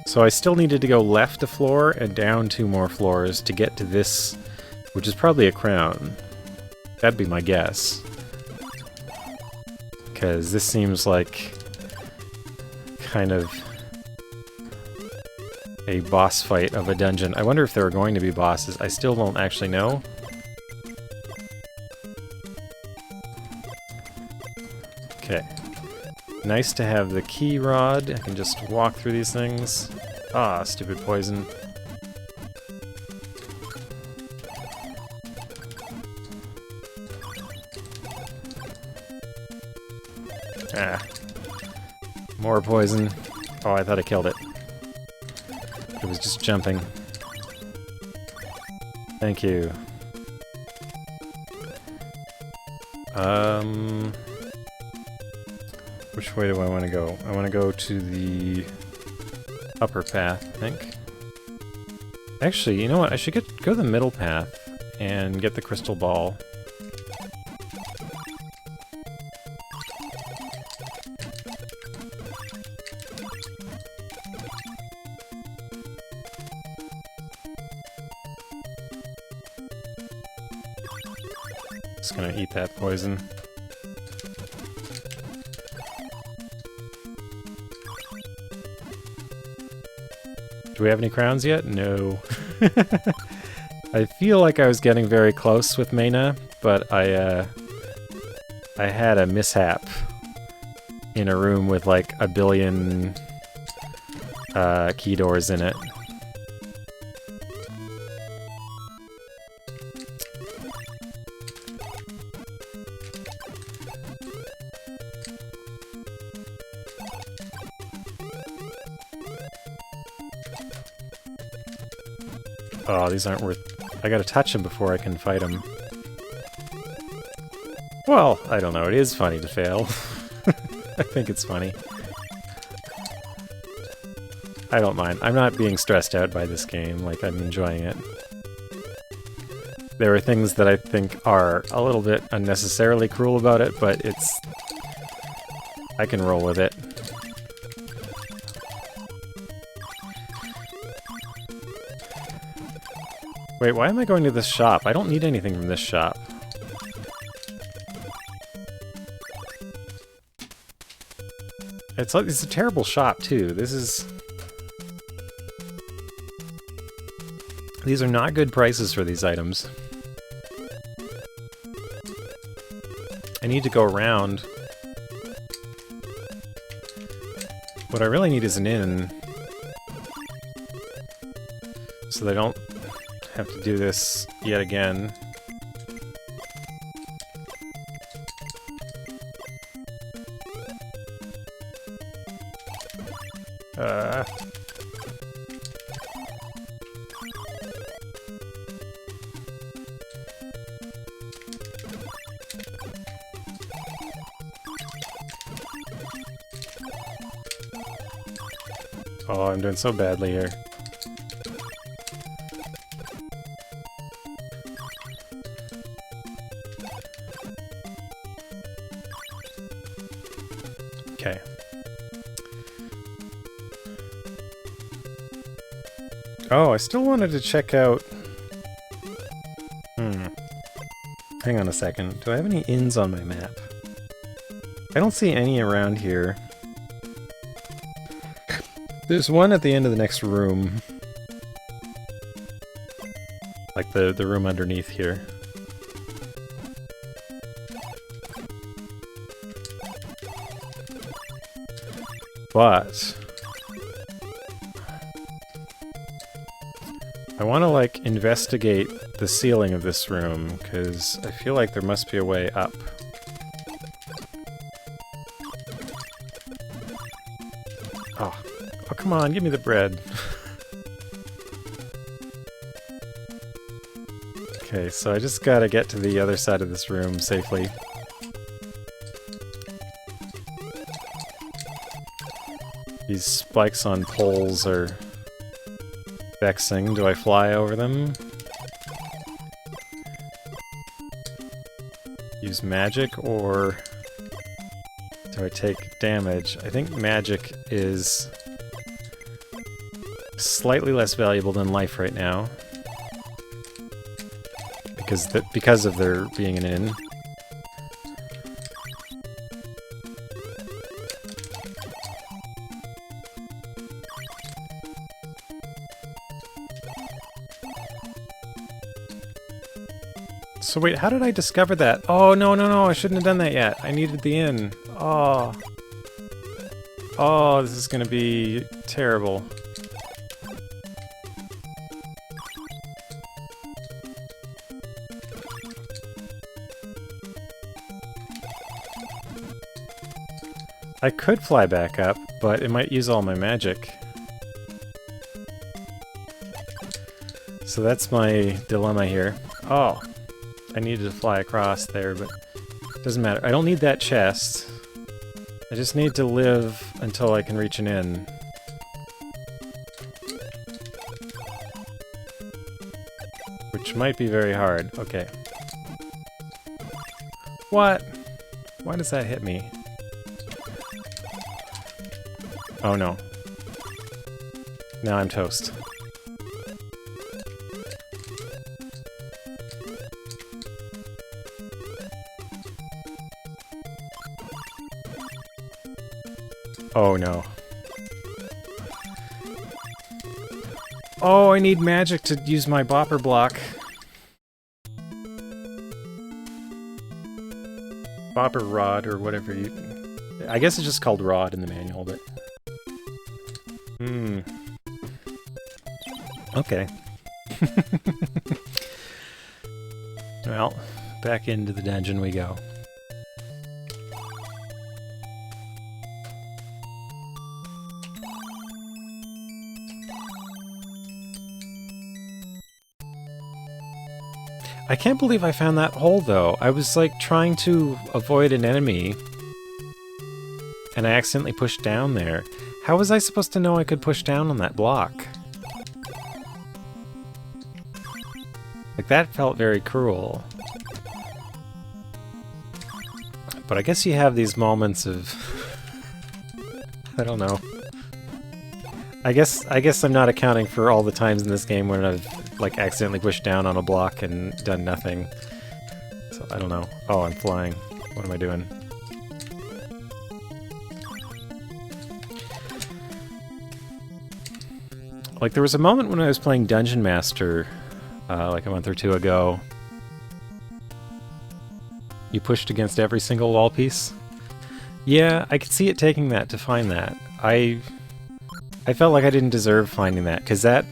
S1: So I still needed to go left a floor and down 2 more floors to get to this, which is probably a crown. That'd be my guess. Because this seems like kind of a boss fight of a dungeon. I wonder if there are going to be bosses. I still don't actually know. Okay. Nice to have the key rod. I can just walk through these things. Ah, stupid poison. Ah. More poison. Oh, I thought I killed it. It was just jumping. Thank you. Which way do I want to go? I want to go to the upper path, I think. Actually, you know what? I should go the middle path and get the crystal ball. Just gonna eat that poison. Do we have any crowns yet? No. I feel like I was getting very close with Meyna, but I had a mishap in a room with like a billion key doors in it. Oh, these aren't worth... I gotta touch them before I can fight them. Well, I don't know. It is funny to fail. I think it's funny. I don't mind. I'm not being stressed out by this game. Like, I'm enjoying it. There are things that I think are a little bit unnecessarily cruel about it, but it's... I can roll with it. Wait, why am I going to this shop? I don't need anything from this shop. It's a terrible shop, too. These are not good prices for these items. I need to go around. What I really need is an inn. so they don't have to do this yet again. Oh, I'm doing so badly here. Okay. Oh, I still wanted to check out... Hang on a second. Do I have any inns on my map? I don't see any around here. There's one at the end of the next room. Like the room underneath here. But... I want to, like, investigate the ceiling of this room, because I feel like there must be a way up. Oh, come on, give me the bread. Okay, so I just gotta get to the other side of this room safely. These spikes on poles are vexing. Do I fly over them? Use magic, or do I take damage? I think magic is slightly less valuable than life right now. Because of there being an inn. So wait, how did I discover that? Oh, no, I shouldn't have done that yet. I needed the inn. Oh. Oh, this is gonna be terrible. I could fly back up, but it might use all my magic. So that's my dilemma here. Oh. I needed to fly across there, but it doesn't matter. I don't need that chest. I just need to live until I can reach an inn. Which might be very hard. Okay. What? Why does that hit me? Oh no. Now I'm toast. Oh no. Oh, I need magic to use my bopper block. Bopper rod, or whatever you... I guess it's just called rod in the manual, but... Okay. Well, back into the dungeon we go. I can't believe I found that hole, though. I was, like, trying to avoid an enemy, and I accidentally pushed down there. How was I supposed to know I could push down on that block? Like, that felt very cruel. But I guess you have these moments of... I don't know. I guess I'm not accounting for all the times in this game when I've, like, accidentally pushed down on a block and done nothing. So, I don't know. Oh, I'm flying. What am I doing? Like, there was a moment when I was playing Dungeon Master, like a month or two ago. You pushed against every single wall piece? Yeah, I could see it taking that to find that. I felt like I didn't deserve finding that, because that...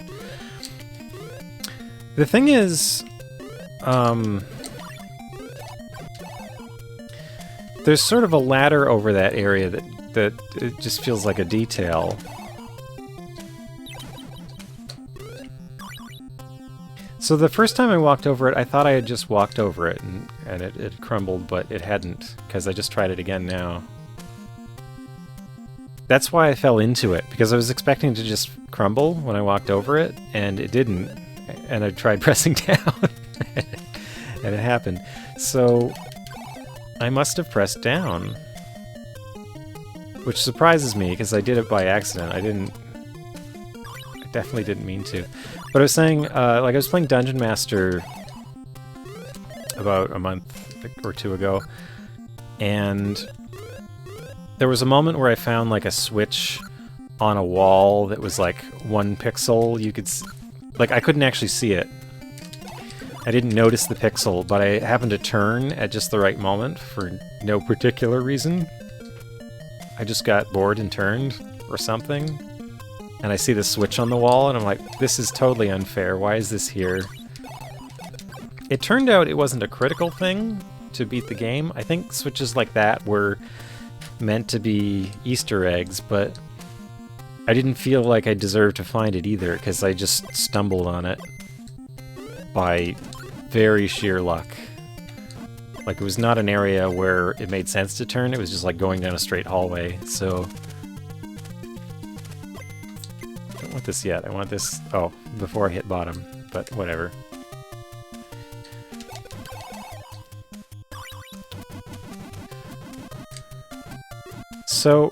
S1: The thing is, there's sort of a ladder over that area that it just feels like a detail. So the first time I walked over it, I thought I had just walked over it and it crumbled, but it hadn't, because I just tried it again now. That's why I fell into it, because I was expecting to just crumble when I walked over it, and it didn't. And I tried pressing down, and it happened. So I must have pressed down, which surprises me, because I did it by accident. I definitely didn't mean to. But I was saying, like I was playing Dungeon Master about a month or two ago, and there was a moment where I found like a switch on a wall that was like 1 pixel. You could like, I couldn't actually see it. I didn't notice the pixel, but I happened to turn at just the right moment for no particular reason. I just got bored and turned or something. And I see the switch on the wall, and I'm like, this is totally unfair. Why is this here? It turned out it wasn't a critical thing to beat the game. I think switches like that were meant to be Easter eggs, but I didn't feel like I deserved to find it either, because I just stumbled on it by very sheer luck. Like, it was not an area where it made sense to turn, it was just like going down a straight hallway, so... I don't want this yet, I want this... oh, before I hit bottom, but whatever. So...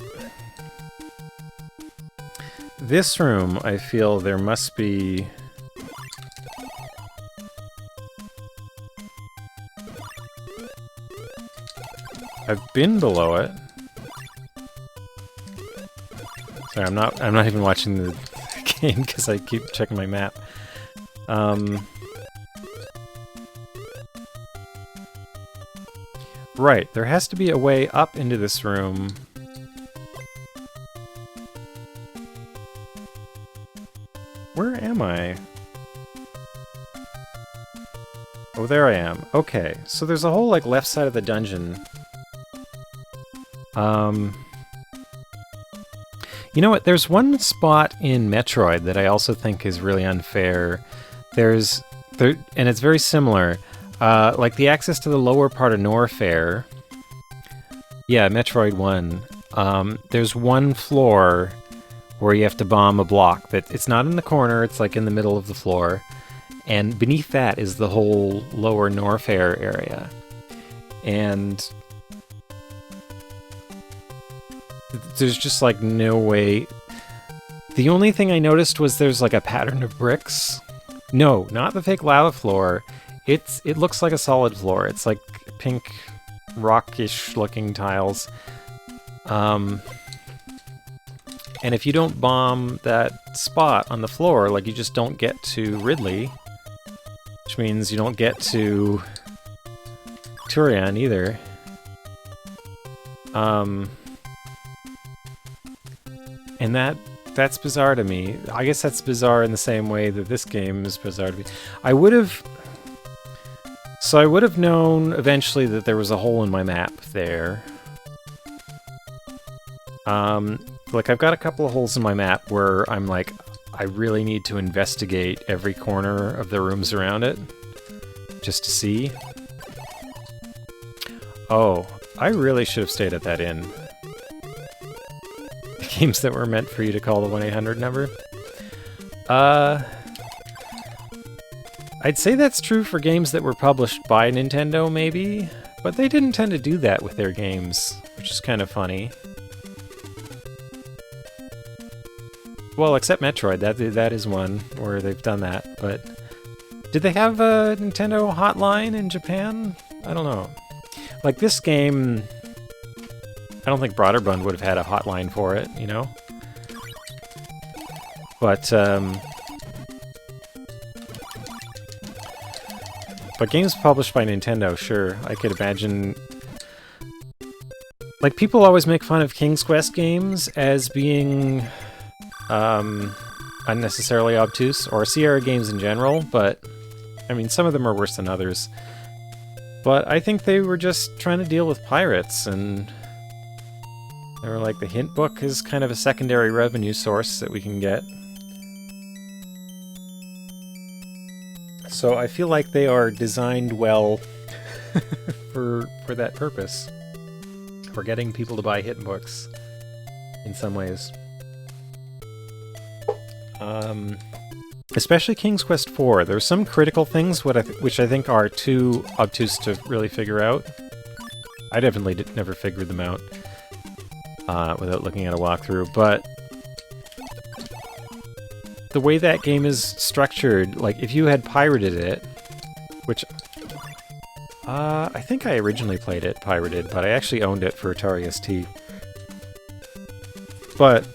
S1: this room, I feel there must be... I've been below it. Sorry, I'm not even watching the game because I keep checking my map. Right, there has to be a way up into this room. Where am I? Oh, there I am. Okay, so there's a whole, like, left side of the dungeon. You know what? There's one spot in Metroid that I also think is really unfair. And it's very similar. Like, the access to the lower part of Norfair. Yeah, Metroid 1. There's one floor where you have to bomb a block that it's not in the corner, it's like in the middle of the floor. And beneath that is the whole lower Norfair area. And there's just like no way. The only thing I noticed was there's like a pattern of bricks. No, not the fake lava floor. It looks like a solid floor. It's like pink, rockish looking tiles. And if you don't bomb that spot on the floor, like, you just don't get to Ridley, which means you don't get to Turian either. And that's bizarre to me. I guess that's bizarre in the same way that this game is bizarre to me. I would have known eventually that there was a hole in my map there. Like, I've got a couple of holes in my map where I'm like, I really need to investigate every corner of the rooms around it, just to see. Oh, I really should have stayed at that inn. The games that were meant for you to call the 1-800 number. I'd say that's true for games that were published by Nintendo, maybe, but they didn't tend to do that with their games, which is kind of funny. Well, except Metroid, that is one where they've done that, but... Did they have a Nintendo hotline in Japan? I don't know. Like, this game... I don't think Broderbund would have had a hotline for it, you know? But games published by Nintendo, sure. I could imagine... Like, people always make fun of King's Quest games as being... unnecessarily obtuse, or Sierra games in general, but I mean, some of them are worse than others. But I think they were just trying to deal with pirates, and they were like, the hint book is kind of a secondary revenue source that we can get. So I feel like they are designed well for that purpose. For getting people to buy hint books in some ways. Especially King's Quest IV. There's some critical things which I think are too obtuse to really figure out. I definitely never figured them out without looking at a walkthrough, but the way that game is structured, like if you had pirated it, which I think I originally played it pirated, but I actually owned it for Atari ST. But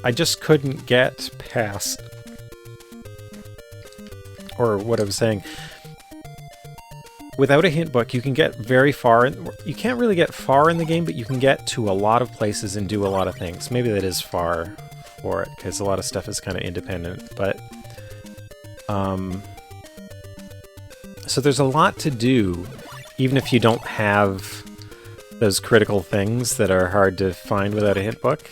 S1: I just couldn't get past, or what I was saying, without a hint book you can get very far, you can't really get far in the game, but you can get to a lot of places and do a lot of things. Maybe that is far for it, because a lot of stuff is kind of independent, but so there's a lot to do, even if you don't have those critical things that are hard to find without a hint book.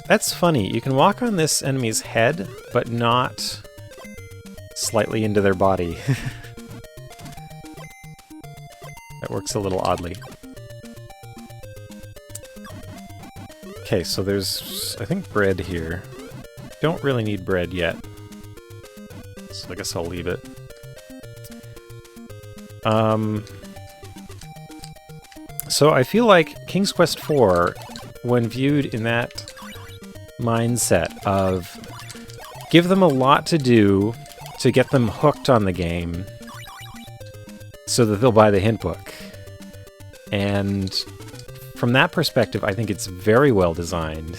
S1: That's funny, you can walk on this enemy's head, but not slightly into their body. That works a little oddly. Okay, so there's, I think, bread here. Don't really need bread yet, so I guess I'll leave it. So I feel like King's Quest IV, when viewed in that mindset of give them a lot to do to get them hooked on the game so that they'll buy the hint book. And from that perspective, I think it's very well designed.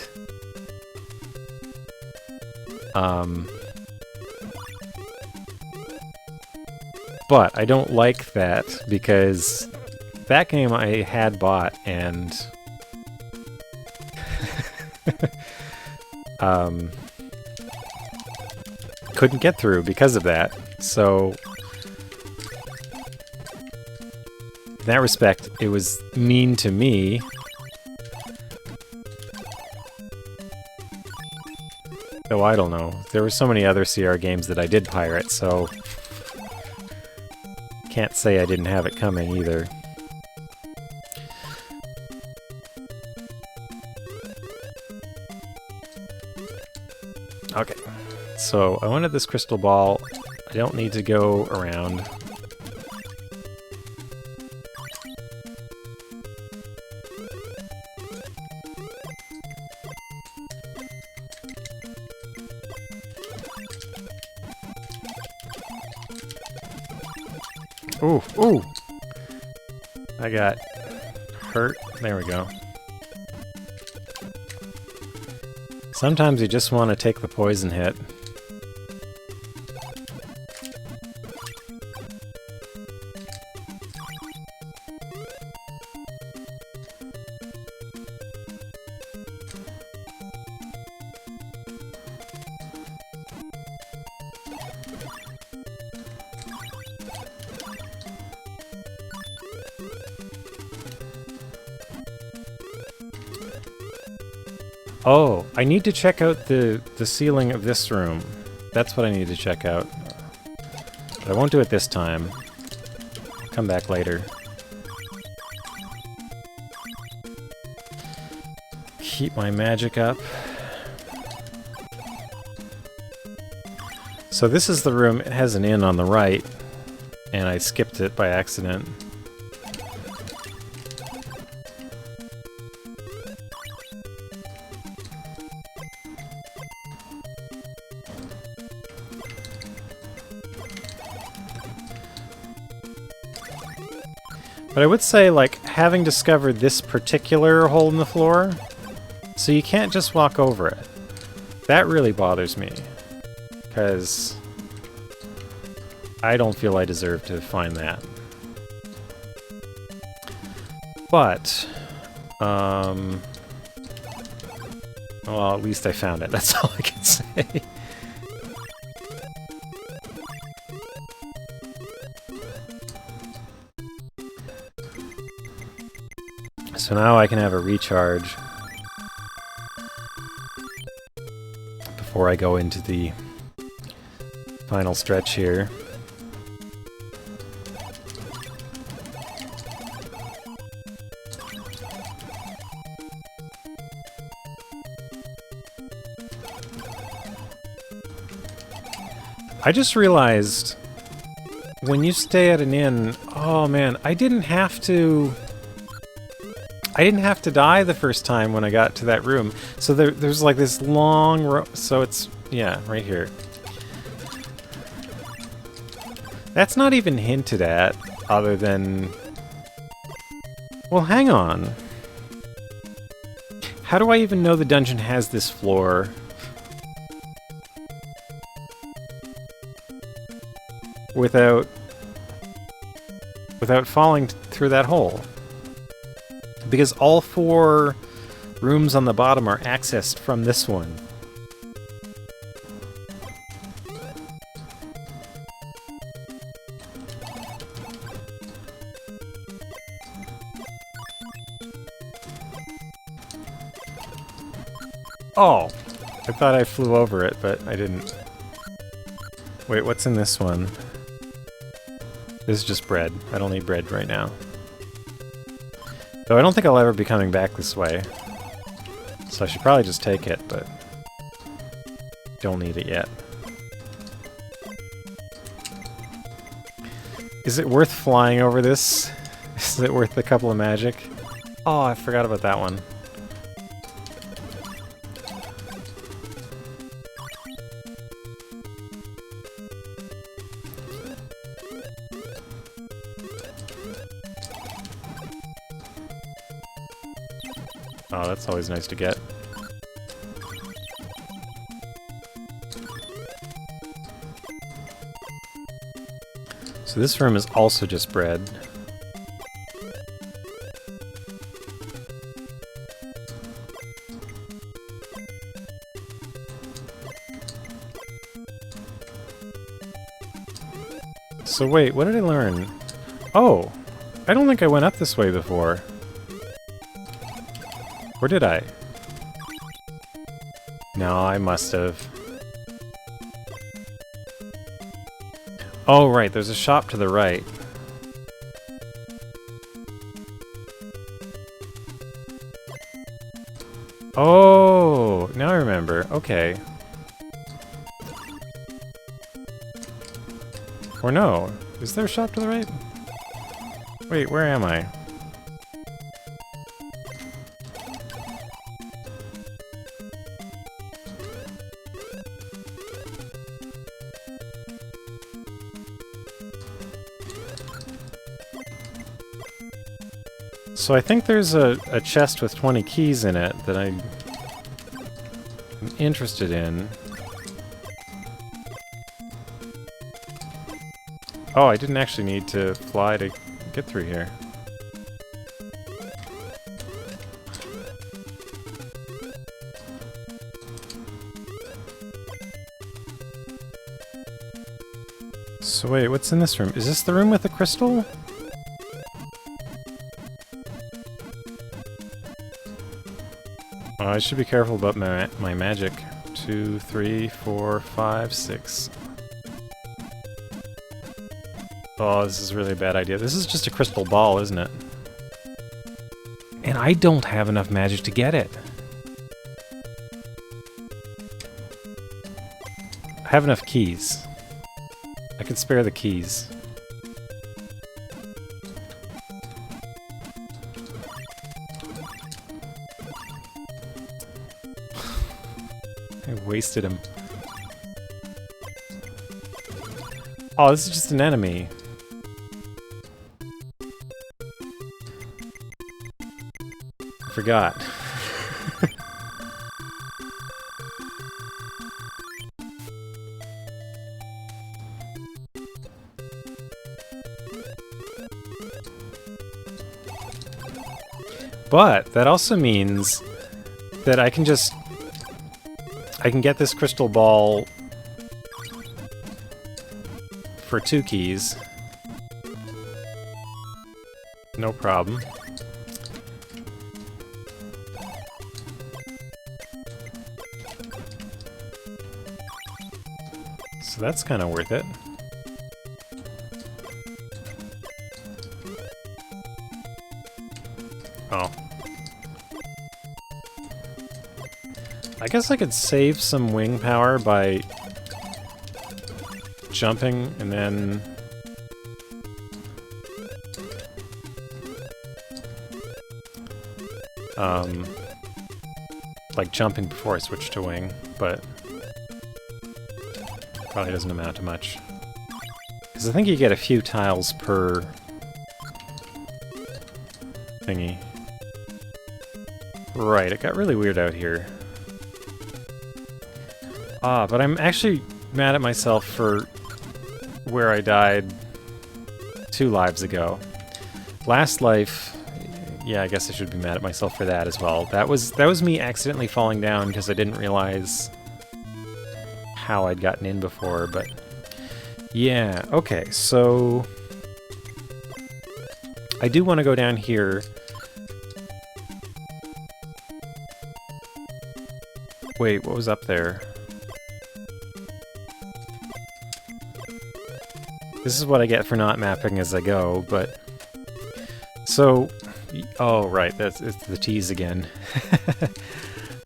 S1: But I don't like that, because that game I had bought and couldn't get through because of that. So in that respect, it was mean to me. Though I don't know. There were so many other CR games that I did pirate, so can't say I didn't have it coming either. Okay, so I wanted this crystal ball. I don't need to go around. Ooh, ooh! I got hurt. There we go. Sometimes you just want to take the poison hit. Oh, I need to check out the ceiling of this room. That's what I need to check out. But I won't do it this time. I'll come back later. Keep my magic up. So this is the room. It has an inn on the right, and I skipped it by accident. But I would say, like, having discovered this particular hole in the floor, so you can't just walk over it. That really bothers me, because I don't feel I deserve to find that. But, Well, at least I found it. That's all I can say. So now I can have a recharge before I go into the final stretch here. I just realized when you stay at an inn, oh man, I didn't have to die the first time when I got to that room. So there's like this long row, so it's, yeah, right here. That's not even hinted at, other than... Well, hang on. How do I even know the dungeon has this floor? Without falling through that hole. Because all 4 rooms on the bottom are accessed from this one. Oh! I thought I flew over it, but I didn't. Wait, what's in this one? This is just bread. I don't need bread right now. Though I don't think I'll ever be coming back this way. So I should probably just take it, but... don't need it yet. Is it worth flying over this? Is it worth a couple of magic? Oh, I forgot about that one. Oh, that's always nice to get. So this room is also just bread. So wait, what did I learn? Oh! I don't think I went up this way before. Or did I? No, I must have. Oh, right, there's a shop to the right. Oh, now I remember. Okay. Or no. Is there a shop to the right? Wait, where am I? So I think there's a chest with 20 keys in it that I'm interested in. Oh, I didn't actually need to fly to get through here. So wait, what's in this room? Is this the room with the crystal? Oh, I should be careful about my magic. 2, 3, 4, 5, 6. Oh, this is really a bad idea. This is just a crystal ball, isn't it? And I don't have enough magic to get it. I have enough keys. I can spare the keys. I wasted him. Oh, this is just an enemy. I forgot. But that also means that I can just I can get this crystal ball for 2 keys. No problem. So that's kind of worth it. Oh. I guess I could save some wing power by jumping and then... like jumping before I switch to wing, but probably doesn't amount to much. Because I think you get a few tiles per thingy. Right, it got really weird out here. Ah, but I'm actually mad at myself for where I died 2 lives ago. Last life, yeah, I guess I should be mad at myself for that as well. That was me accidentally falling down because I didn't realize how I'd gotten in before, but yeah, okay, so I do want to go down here. Wait, what was up there? This is what I get for not mapping as I go, but... So... Oh, right, it's the tease again.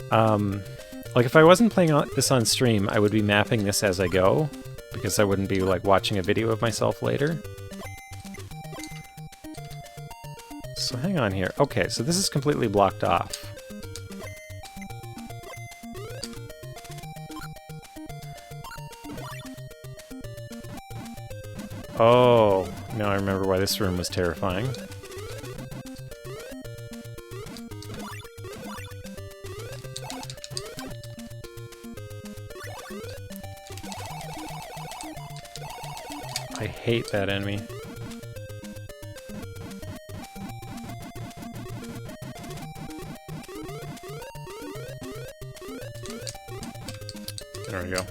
S1: Like, if I wasn't playing this on stream, I would be mapping this as I go, because I wouldn't be, like, watching a video of myself later. So hang on here. Okay, so this is completely blocked off. Oh, now I remember why this room was terrifying. I hate that enemy. There we go.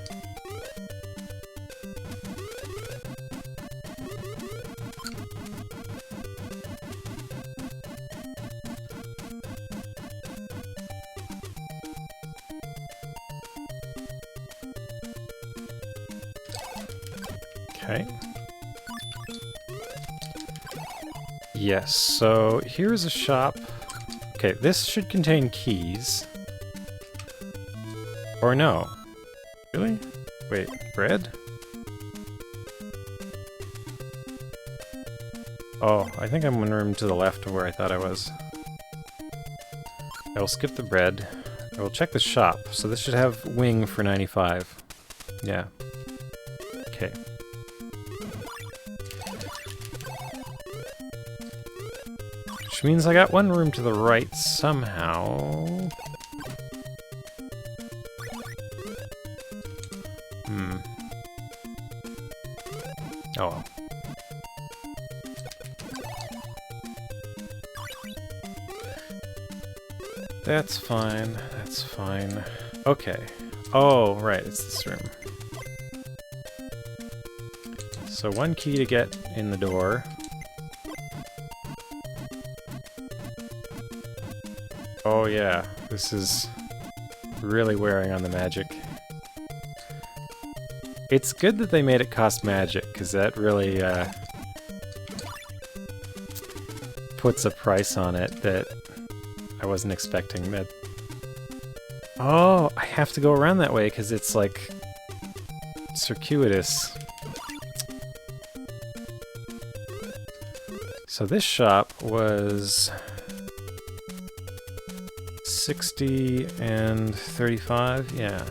S1: Okay. Yes, so here's a shop. Okay, this should contain keys. Or no. Really? Wait, bread? Oh, I think I'm one room to the left of where I thought I was. I will skip the bread. I will check the shop. So this should have wing for 95. Yeah. Okay. Which means I got one room to the right somehow. Oh well. That's fine, that's fine. Okay. Oh, right, it's this room. So 1 key to get in the door. Oh yeah, this is really wearing on the magic. It's good that they made it cost magic, because that really puts a price on it that I wasn't expecting. That. Oh, I have to go around that way because it's like circuitous. So this shop was 60 and 35, yeah.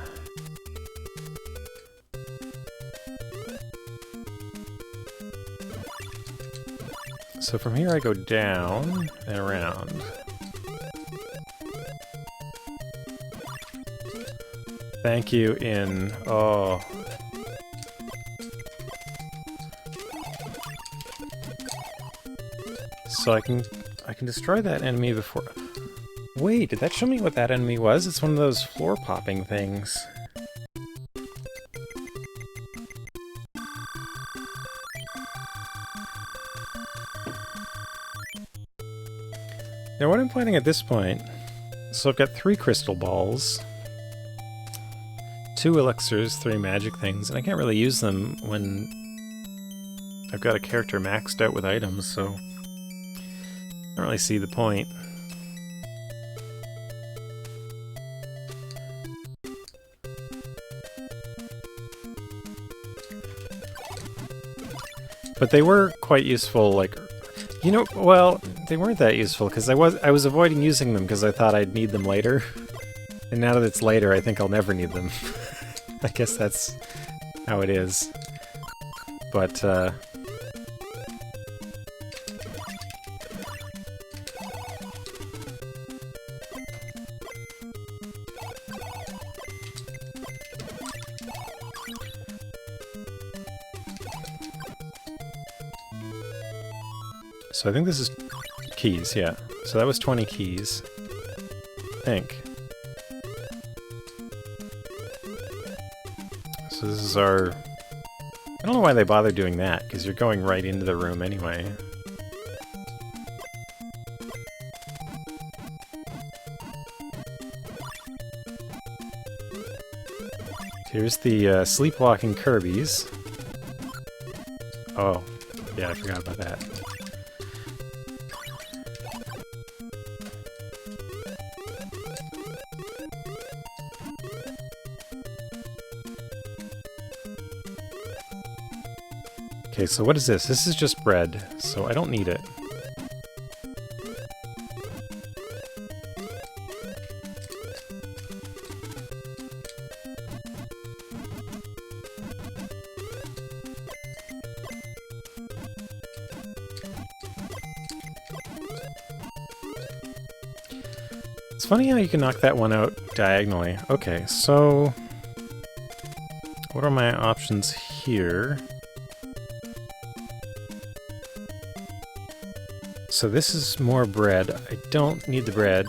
S1: So from here I go down and around. Thank you, in. Oh. So I can destroy that enemy before. Wait, did that show me what that enemy was? It's one of those floor popping things. Now what I'm planning at this point, so I've got 3 crystal balls, 2 elixirs, 3 magic things, and I can't really use them when I've got a character maxed out with items, so I don't really see the point. But they were quite useful, like, you know, well, they weren't that useful, because I was avoiding using them because I thought I'd need them later. And now that it's later, I think I'll never need them. I guess that's how it is. But, so I think this is keys, yeah. So that was 20 keys, I think. So this is our... I don't know why they bother doing that, because you're going right into the room anyway. Here's the sleepwalking Kirby's. Oh, yeah, I forgot about that. Okay, so what is this? This is just bread, so I don't need it. It's funny how you can knock that one out diagonally. Okay, so what are my options here? So this is more bread. I don't need the bread.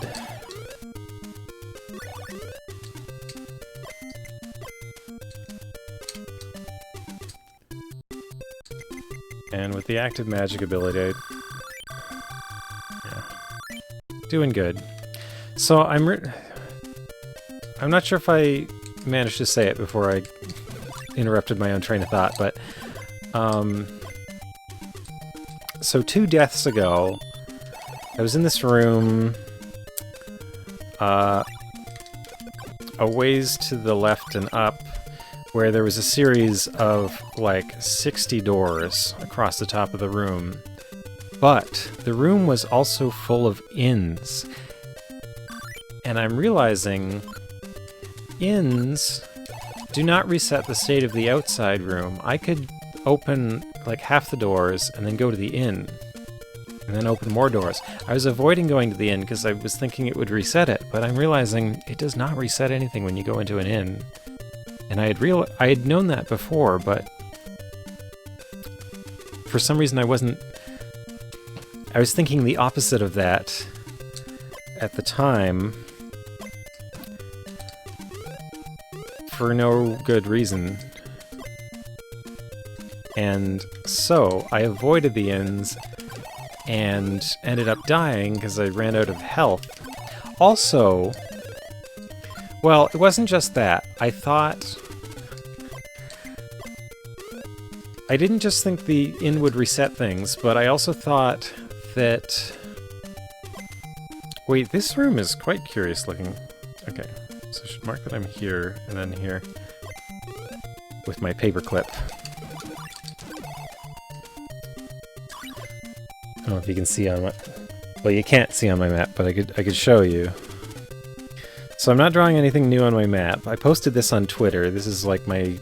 S1: And with the active magic ability, yeah, doing good. So I'm not sure if I managed to say it before I interrupted my own train of thought, but so 2 deaths ago, I was in this room a ways to the left and up, where there was a series of like 60 doors across the top of the room. But the room was also full of inns. And I'm realizing inns do not reset the state of the outside room. I could open like half the doors and then go to the inn. And then open more doors. I was avoiding going to the inn because I was thinking it would reset it, but I'm realizing it does not reset anything when you go into an inn. And I had known that before, but for some reason I was thinking the opposite of that at the time for no good reason. And so I avoided the inns and ended up dying because I ran out of health. Also, well, it wasn't just that. I didn't just think the inn would reset things, but I also thought that... Wait, this room is quite curious looking. Okay, so I should mark that I'm here, and then here, with my paperclip. I don't know if you can see on my... Well, you can't see on my map, but I could show you. So I'm not drawing anything new on my map. I posted this on Twitter. This is like my...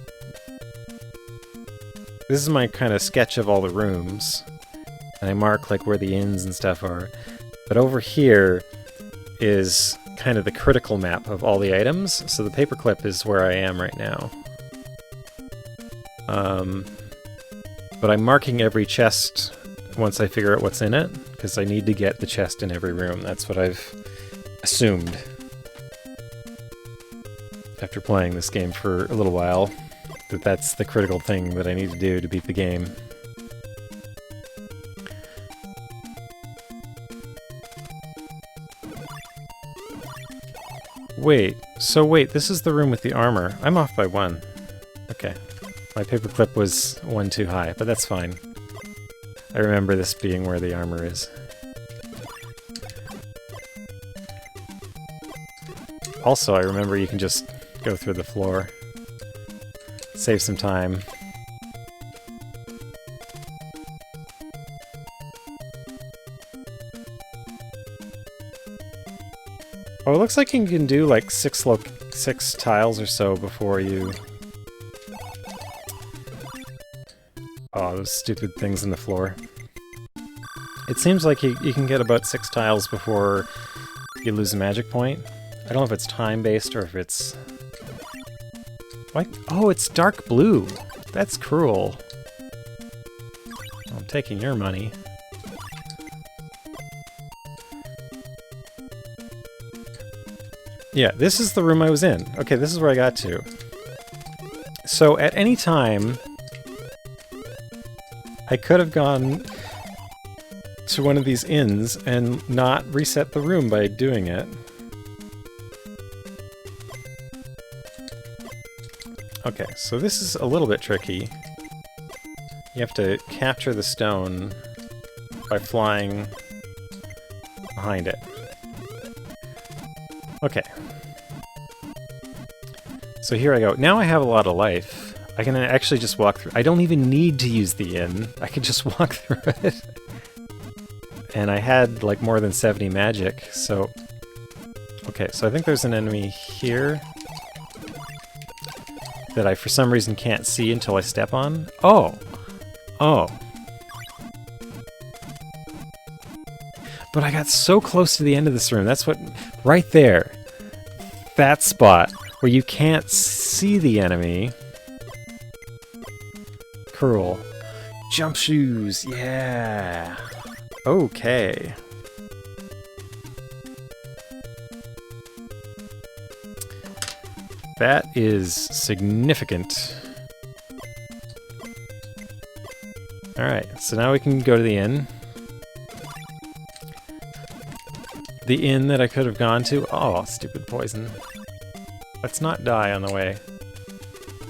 S1: This is my kind of sketch of all the rooms. And I mark like where the inns and stuff are. But over here is kind of the critical map of all the items. So the paperclip is where I am right now. But I'm marking every chest once I figure out what's in it, because I need to get the chest in every room. That's what I've assumed after playing this game for a little while, that's the critical thing that I need to do to beat the game. Wait, so wait, this is the room with the armor. I'm off by 1. Okay. My paperclip was 1 too high, but that's fine. I remember this being where the armor is. Also, I remember you can just go through the floor. Save some time. Oh, it looks like you can do like 6 tiles or so before you... Oh, those stupid things in the floor. It seems like you can get about 6 tiles before you lose a magic point. I don't know if it's time-based or if it's... What? Oh, it's dark blue! That's cruel. I'm taking your money. Yeah, this is the room I was in. Okay, this is where I got to. So, at any time, I could have gone to one of these inns and not reset the room by doing it. Okay, so this is a little bit tricky. You have to capture the stone by flying behind it. Okay. So here I go. Now I have a lot of life. I can actually just walk through. I don't even need to use the inn. I can just walk through it. And I had like more than 70 magic, so... Okay, so I think there's an enemy here that I for some reason can't see until I step on. Oh! Oh. But I got so close to the end of this room. That's what... Right there. That spot where you can't see the enemy. Curl. Jump shoes. Yeah. Okay. That is significant. Alright, so now we can go to the inn. The inn that I could have gone to. Oh, stupid poison. Let's not die on the way.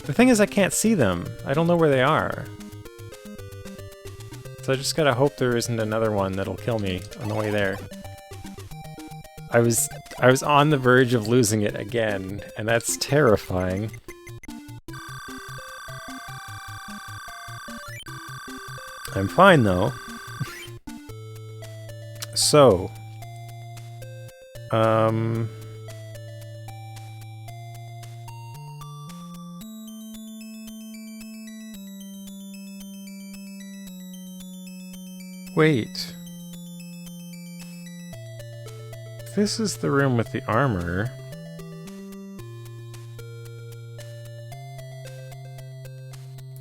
S1: The thing is, I can't see them. I don't know where they are. So I just gotta hope there isn't another one that'll kill me on the way there. I was on the verge of losing it again, and that's terrifying. I'm fine though. So, wait. This is the room with the armor.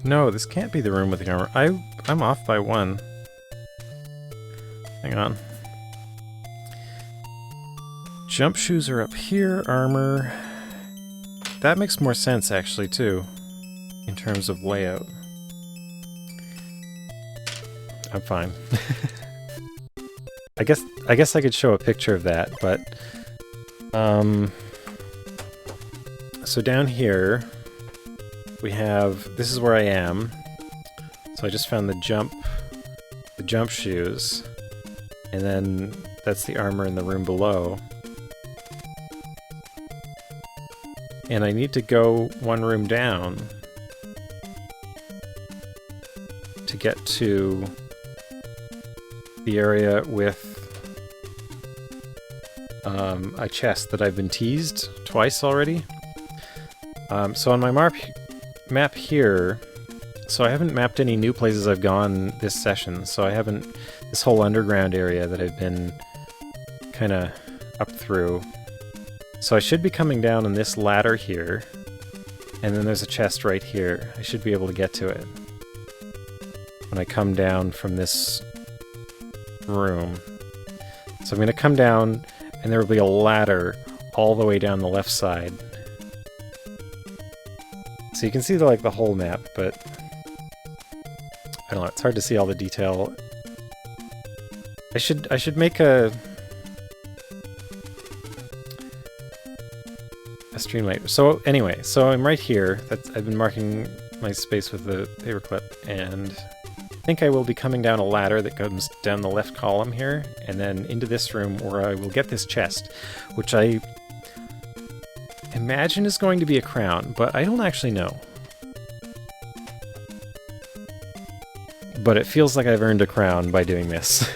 S1: No, this can't be the room with the armor. I'm off by 1. Hang on. Jump shoes are up here, armor. That makes more sense actually too, in terms of layout. I'm fine. I guess I could show a picture of that, but so down here we have, this is where I am. So I just found the jump shoes, and then that's the armor in the room below. And I need to go 1 room down to get to the area with a chest that I've been teased twice already. So on my map here, so I haven't mapped any new places I've gone this session, so I haven't, this whole underground area that I've been kind of up through. So I should be coming down on this ladder here, and then there's a chest right here. I should be able to get to it when I come down from this room. So I'm going to come down, and there will be a ladder all the way down the left side. So you can see the whole map, but I don't know, it's hard to see all the detail. I should make a... Streamlight. So anyway, so I'm right here. I've been marking my space with the paperclip, and I think I will be coming down a ladder that comes down the left column here, and then into this room where I will get this chest, which I imagine is going to be a crown, but I don't actually know. But it feels like I've earned a crown by doing this.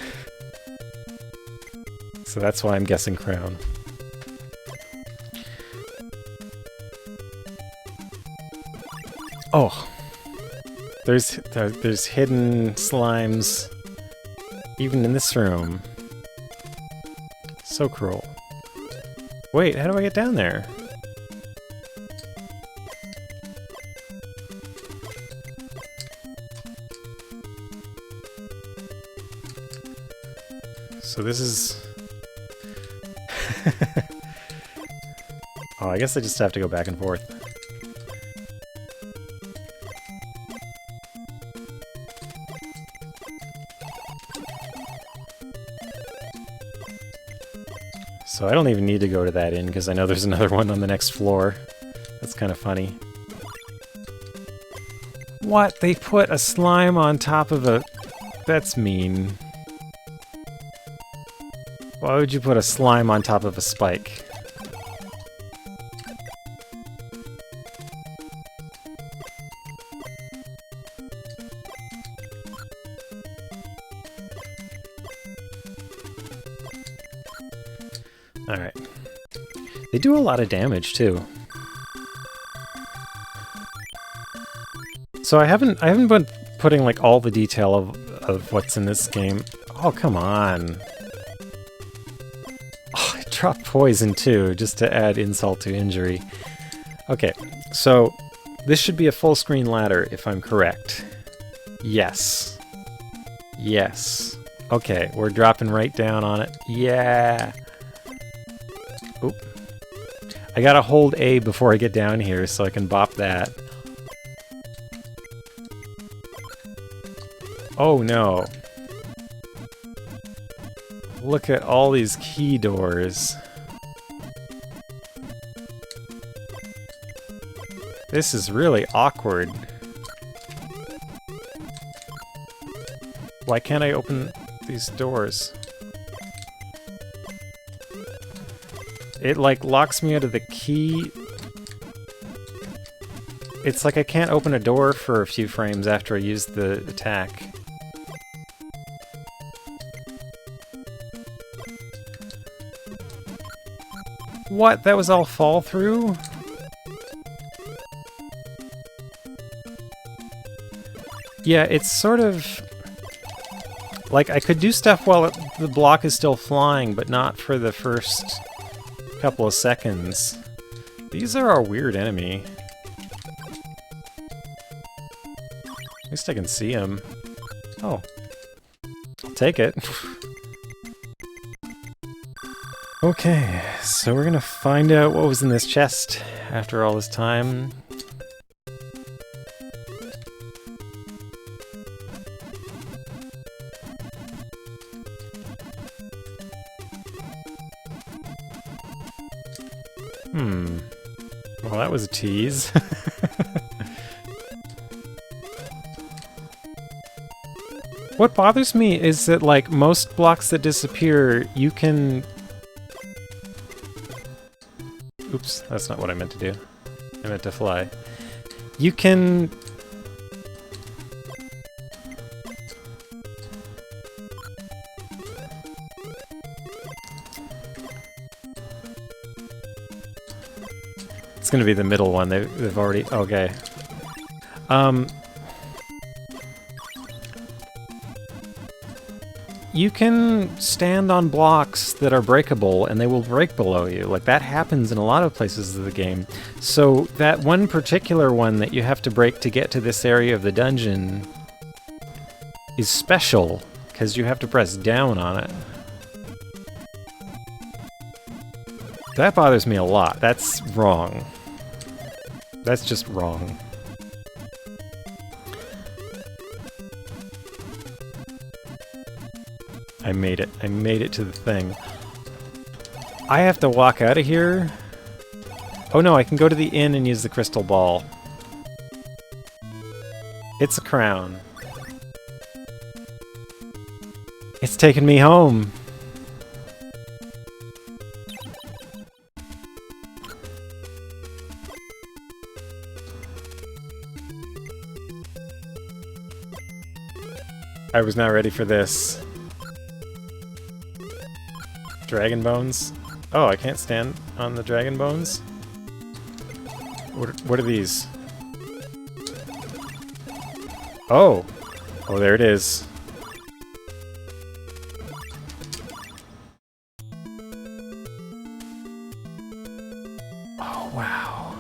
S1: So that's why I'm guessing crown. Oh! There's hidden slimes even in this room. So cruel. Wait, how do I get down there? So this is... Oh, I guess I just have to go back and forth. So I don't even need to go to that inn, because I know there's another one on the next floor. That's kind of funny. What? They put a slime on top of a... That's mean. Why would you put a slime on top of a spike? Alright. They do a lot of damage, too. So I haven't been putting, like, all the detail of what's in this game. Oh, come on. Oh, I dropped poison, too, just to add insult to injury. Okay, so this should be a full-screen ladder, if I'm correct. Yes. Yes. Okay, we're dropping right down on it. Yeah! Oop. I gotta hold A before I get down here so I can bop that. Oh no. Look at all these key doors. This is really awkward. Why can't I open these doors? It, like, locks me out of the key. It's like I can't open a door for a few frames after I use the attack. What? That was all fall through? Yeah, it's sort of... Like, I could do stuff while the block is still flying, but not for the first couple of seconds. These are our weird enemy. At least I can see him. Oh. I'll take it. Okay, so we're gonna find out what was in this chest after all this time. Well, that was a tease. What bothers me is that, like, most blocks that disappear, you can... Oops, that's not what I meant to do. I meant to fly. You can... It's gonna be the middle one. They've already... Okay. You can stand on blocks that are breakable, and they will break below you. Like, that happens in a lot of places of the game. So, that one particular one that you have to break to get to this area of the dungeon is special, because you have to press down on it. That bothers me a lot. That's wrong. That's just wrong. I made it. I made it to the thing. I have to walk out of here? Oh no, I can go to the inn and use the crystal ball. It's a crown. It's taken me home. I was not ready for this. Dragon bones? Oh, I can't stand on the dragon bones? What are these? Oh! Oh, there it is. Oh, wow.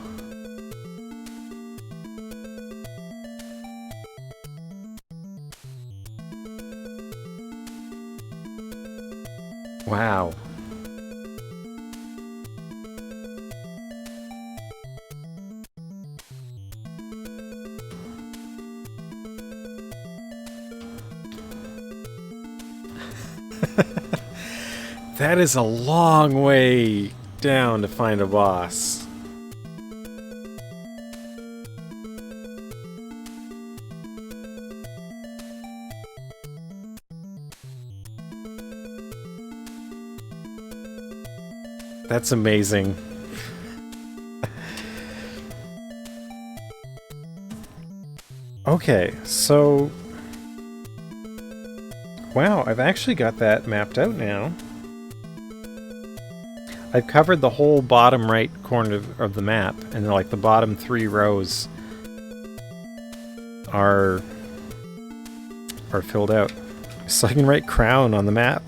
S1: Wow. That is a long way down to find a boss. That's amazing. Okay, so... Wow, I've actually got that mapped out now. I've covered the whole bottom right corner of the map, and like the bottom 3 rows are filled out. So I can write crown on the map.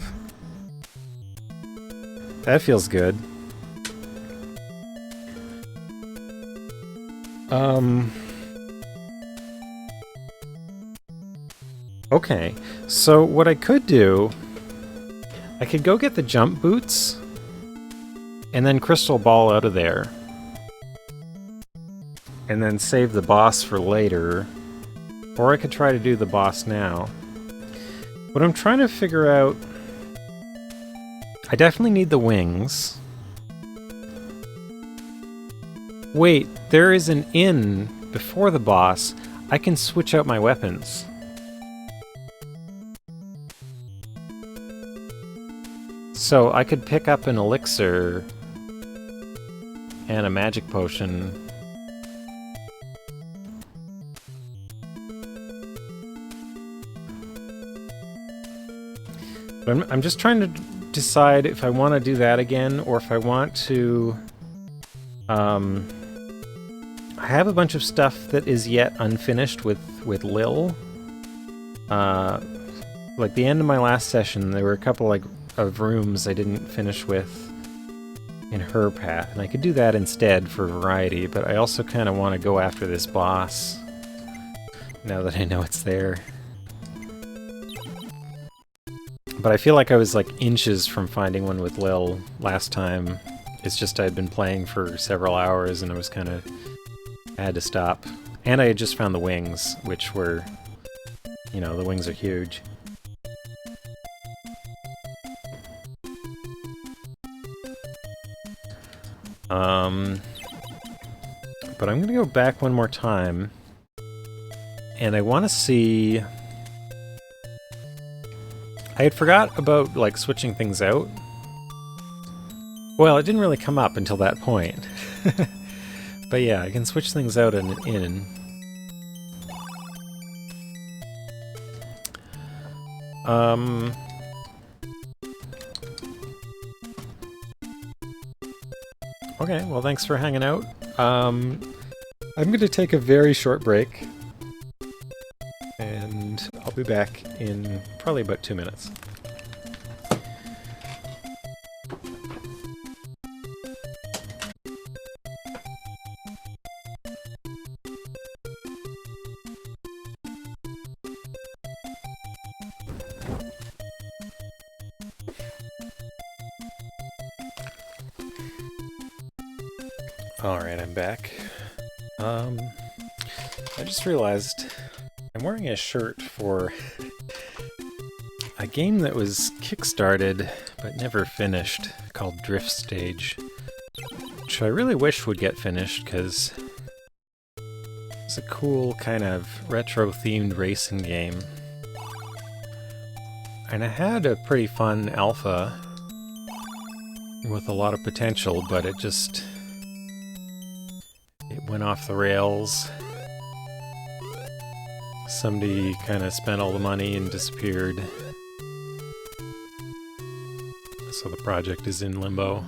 S1: That feels good. Okay, so what I could do, I could go get the jump boots and then crystal ball out of there. And then save the boss for later. Or I could try to do the boss now. What I'm trying to figure out... I definitely need the wings. Wait, there is an inn before the boss. I can switch out my weapons. So I could pick up an elixir and a magic potion. But I'm just trying to decide if I want to do that again or if I want to... I have a bunch of stuff that is yet unfinished with Lil. Like the end of my last session, there were a couple of rooms I didn't finish with in her path, and I could do that instead for variety, but I also kind of want to go after this boss now that I know it's there. But I feel like I was like inches from finding one with Lil last time. It's just I'd been playing for several hours and I was kind of... I had to stop. And I had just found the wings, which were... You know, the wings are huge. But I'm gonna go back one more time, and I want to see... I had forgot about, like, switching things out. Well, it didn't really come up until that point. But yeah, I can switch things out in an inn. Okay, well thanks for hanging out. I'm going to take a very short break, and I'll be back in probably about 2 minutes. Alright, I'm back. I just realized I'm wearing a shirt for a game that was kickstarted but never finished, called Drift Stage. which I really wish would get finished, because it's a cool kind of retro-themed racing game. And it had a pretty fun alpha with a lot of potential, but it went off the rails. Somebody kind of spent all the money and disappeared. So the project is in limbo.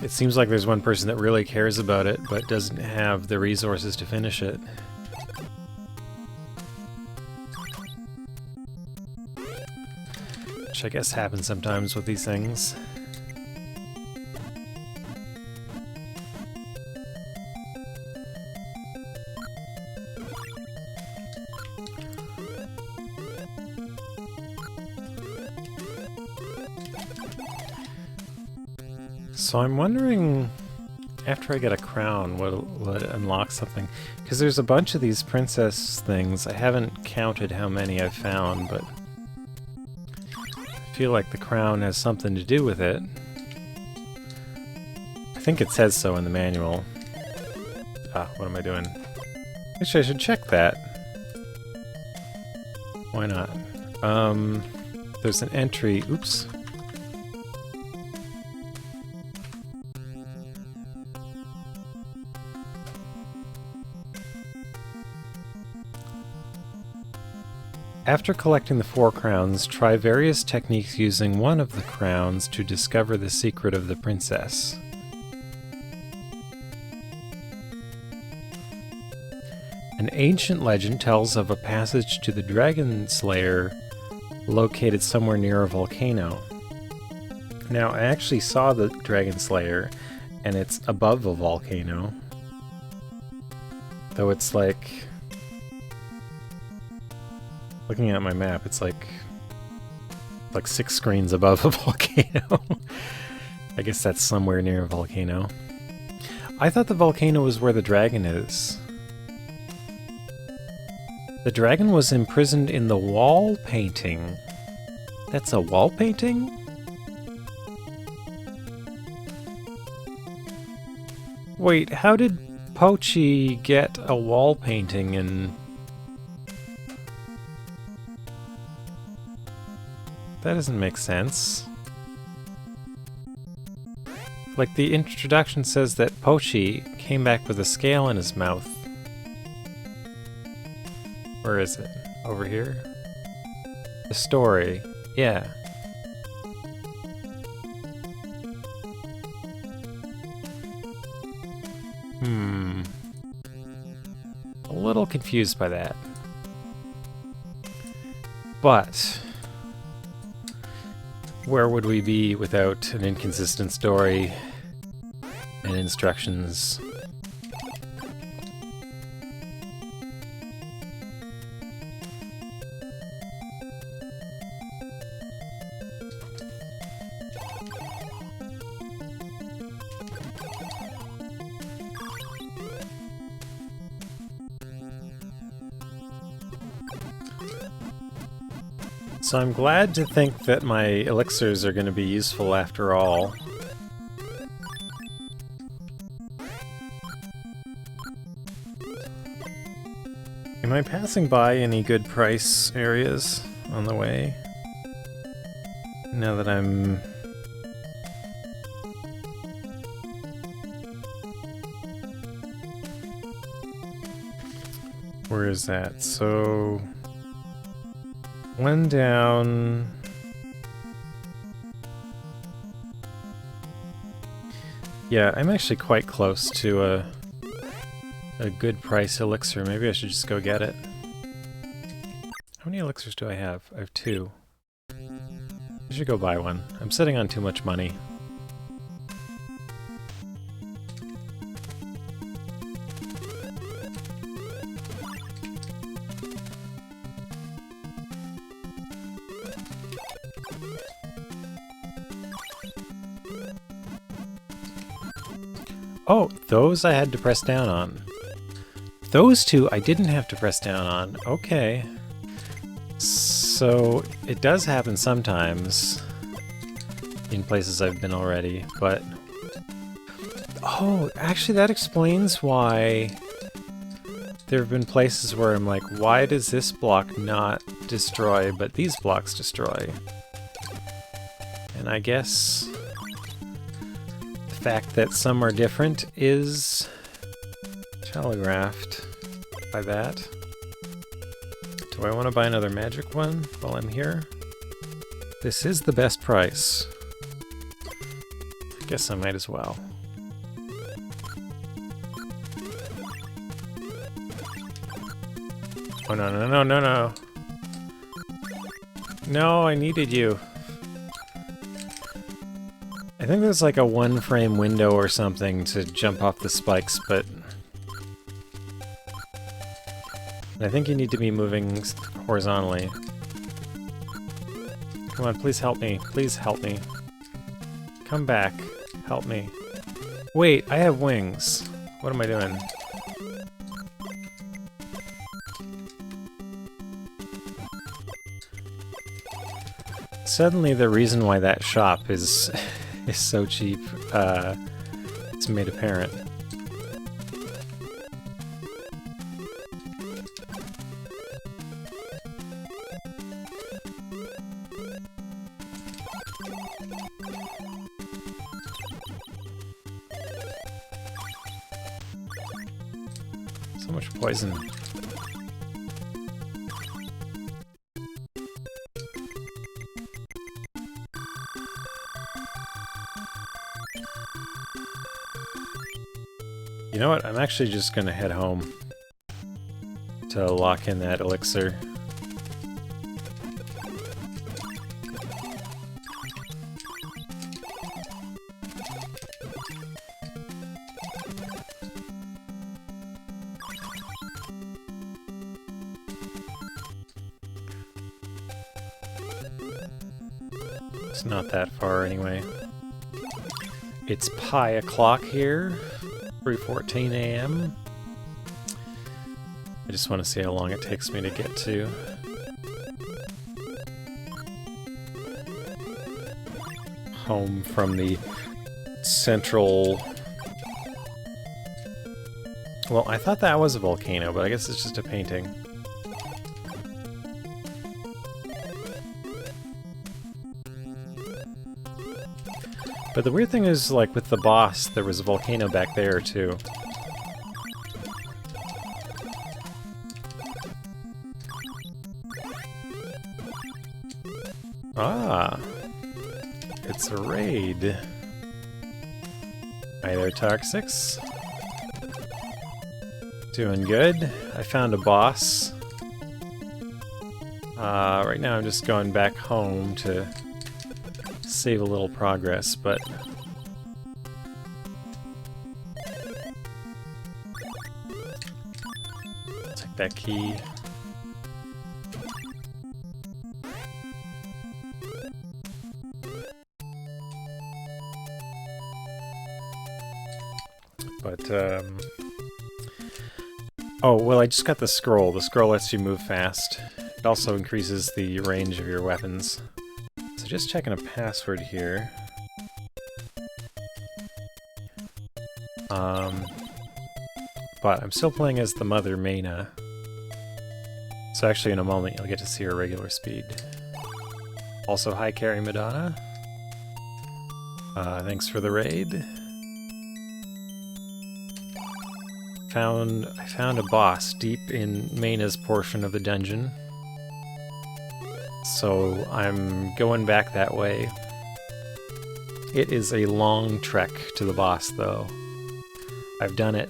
S1: It seems like there's one person that really cares about it, but doesn't have the resources to finish it. Which I guess happens sometimes with these things. So I'm wondering, after I get a crown, will it unlock something? Because there's a bunch of these princess things. I haven't counted how many I've found, but I feel like the crown has something to do with it. I think it says so in the manual. Ah, what am I doing? Actually, I should check that. Why not? There's an entry. Oops. After collecting the 4 crowns, try various techniques using one of the crowns to discover the secret of the princess. An ancient legend tells of a passage to the Dragon Slayer located somewhere near a volcano. Now, I actually saw the Dragon Slayer, and it's above a volcano. Though it's like... Looking at my map, it's like 6 screens above a volcano. I guess that's somewhere near a volcano. I thought the volcano was where the dragon is. The dragon was imprisoned in the wall painting. That's a wall painting? Wait, how did Pochi get a wall painting in... That doesn't make sense. Like, the introduction says that Pochi came back with a scale in his mouth. Where is it? Over here? The story. Yeah. A little confused by that. But... where would we be without an inconsistent story and instructions? So I'm glad to think that my elixirs are going to be useful after all. Am I passing by any good price areas on the way? Now that I'm... Where is that? So... one down... Yeah, I'm actually quite close to a good price elixir. Maybe I should just go get it. How many elixirs do I have? I have 2. I should go buy one. I'm sitting on too much money. Oh, those I had to press down on. Those 2 I didn't have to press down on. Okay. So, it does happen sometimes in places I've been already, but Oh, actually that explains why there have been places where I'm like, why does this block not destroy, but these blocks destroy? And I guess the fact that some are different is telegraphed by that. Do I want to buy another magic one while I'm here? This is the best price. I guess I might as well. Oh no, no, no, no, no. No, I needed you. I think there's like a 1-frame window or something to jump off the spikes, but I think you need to be moving horizontally. Come on, please help me. Please help me. Come back. Help me. Wait, I have wings. What am I doing? Suddenly the reason why that shop is so cheap it's made apparent. So much poison. You know what? I'm actually just gonna head home to lock in that elixir. It's not that far anyway. It's pi o'clock here. 3:14 a.m. I just want to see how long it takes me to get to home from the central... Well, I thought that was a volcano, but I guess it's just a painting. But the weird thing is, like, with the boss, there was a volcano back there, too. Ah! It's a raid. Hi there, Toxics. Doing good. I found a boss. Right now I'm just going back home to save a little progress, but take that key. But oh, well, I just got the scroll. The scroll lets you move fast. It also increases the range of your weapons. So just checking a password here. But I'm still playing as the mother, Meyna. So actually in a moment you'll get to see her regular speed. Also, hi Carrie Madonna. Thanks for the raid. I found a boss deep in Meyna's portion of the dungeon. So I'm going back that way. It is a long trek to the boss, though. I've done it.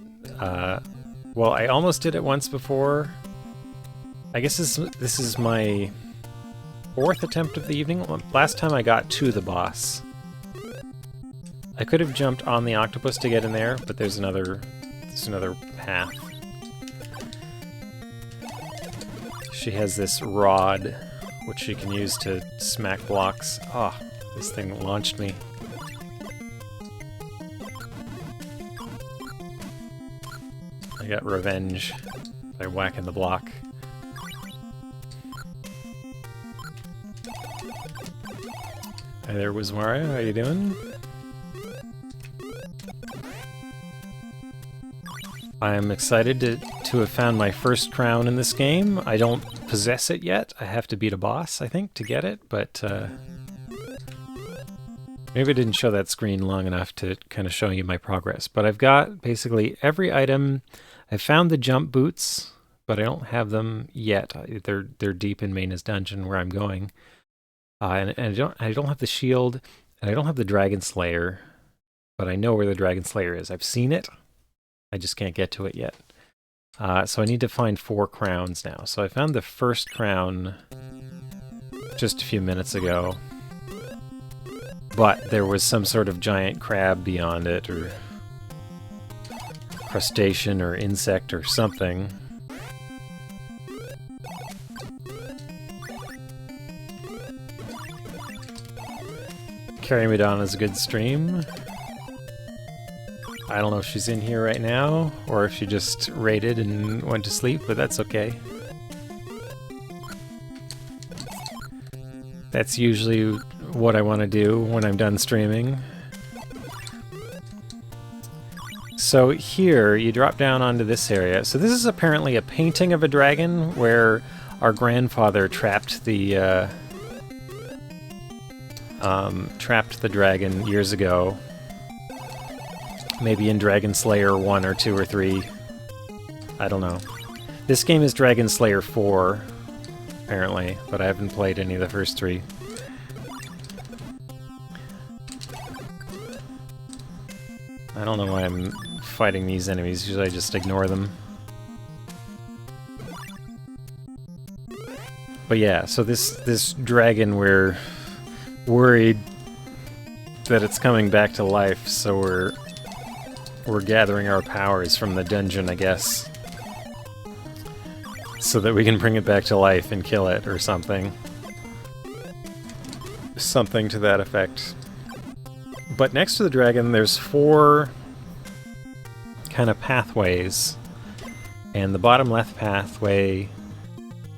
S1: Well, I almost did it once before. I guess this is my 4th attempt of the evening. Last time I got to the boss. I could have jumped on the octopus to get in there, but there's another path. She has this rod, which she can use to smack blocks. Ah, oh, this thing launched me. I got revenge by whacking the block. Hi there, Wizmaria. How you doing? I'm excited to have found my first crown in this game. I don't possess it yet. I have to beat a boss, I think, to get it, but maybe I didn't show that screen long enough to kind of show you my progress. But I've got basically every item. I found the jump boots, but I don't have them yet. They're deep in Meyna's dungeon where I'm going. And I don't have the shield, and I don't have the Dragon Slayer, but I know where the Dragon Slayer is. I've seen it. I just can't get to it yet. So I need to find 4 crowns now. So I found the first crown just a few minutes ago, but there was some sort of giant crab beyond it, or crustacean or insect or something. Carry Me Down is a good stream. I don't know if she's in here right now, or if she just raided and went to sleep, but that's okay. That's usually what I want to do when I'm done streaming. So here, you drop down onto this area. So this is apparently a painting of a dragon, where our grandfather trapped the dragon years ago. Maybe in Dragon Slayer 1 or 2 or 3. I don't know. This game is Dragon Slayer 4, apparently, but I haven't played any of the first 3. I don't know why I'm fighting these enemies, usually I just ignore them. But yeah, so this dragon, we're worried that it's coming back to life, so we're gathering our powers from the dungeon, I guess, so that we can bring it back to life and kill it, or something. Something to that effect. But next to the dragon, there's 4 kind of pathways, and the bottom left pathway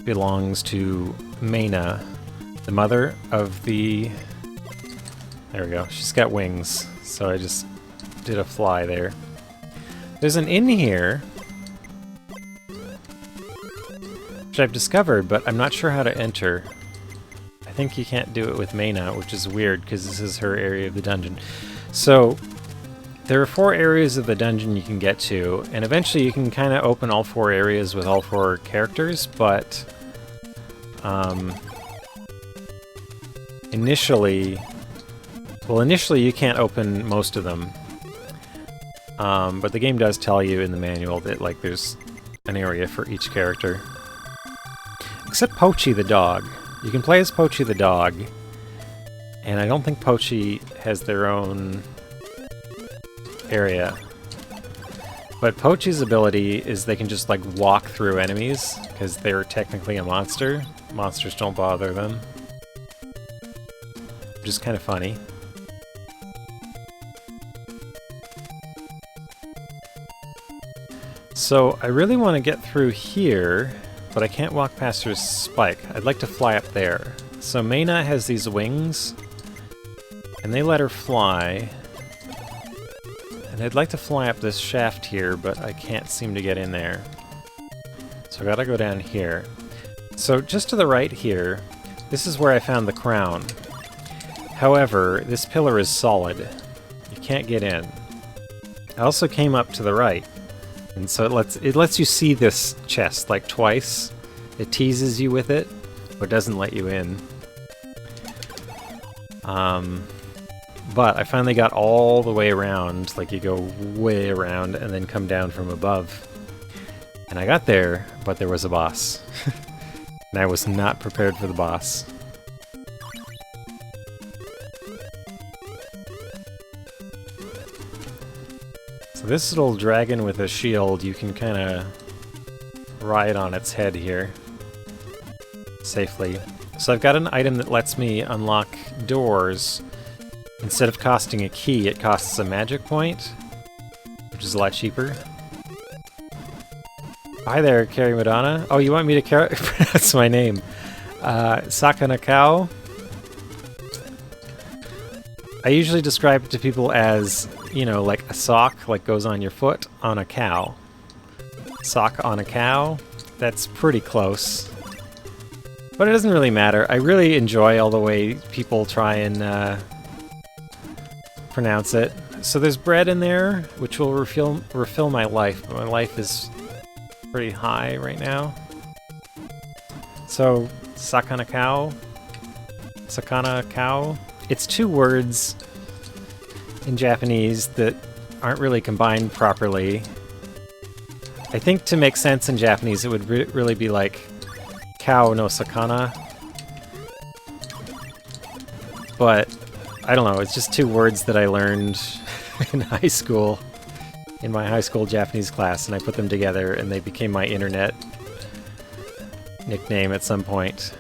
S1: belongs to Meyna, the mother of the... There we go, she's got wings, so I just did a fly there. There's an inn here, which I've discovered, but I'm not sure how to enter. I think you can't do it with Meyna, which is weird, because this is her area of the dungeon. So, there are 4 areas of the dungeon you can get to, and eventually you can kind of open all 4 areas with all 4 characters, but initially you can't open most of them. But the game does tell you in the manual that, like, there's an area for each character. Except Pochi the dog. You can play as Pochi the dog, and I don't think Pochi has their own area. But Pochi's ability is they can just, like, walk through enemies, because they're technically a monster. Monsters don't bother them. Which is kind of funny. So, I really want to get through here, but I can't walk past her spike. I'd like to fly up there. So Meyna has these wings, and they let her fly. And I'd like to fly up this shaft here, but I can't seem to get in there. So I gotta go down here. So just to the right here, this is where I found the crown. However, this pillar is solid. You can't get in. I also came up to the right. And so it lets you see this chest, like, twice. It teases you with it, but doesn't let you in. But I finally got all the way around, like you go way around and then come down from above. And I got there, but there was a boss. And I was not prepared for the boss. So this little dragon with a shield, you can kind of ride on its head here safely. So I've got an item that lets me unlock doors. Instead of costing a key, it costs a magic point, which is a lot cheaper. Hi there, Carrie Madonna. Oh, you want me to pronounce my name? Sakanakao. I usually describe it to people as, you know, like a sock, like goes on your foot, on a cow. Sock on a cow. That's pretty close. But it doesn't really matter. I really enjoy all the way people try and pronounce it. So there's bread in there, which will refill my life, but my life is pretty high right now. So, sakana cow. Sakana cow. It's two words in Japanese that aren't really combined properly. I think to make sense in Japanese it would really be like cow no sakana. But I don't know, it's just two words that I learned in high school, in my high school Japanese class, and I put them together and they became my internet nickname at some point.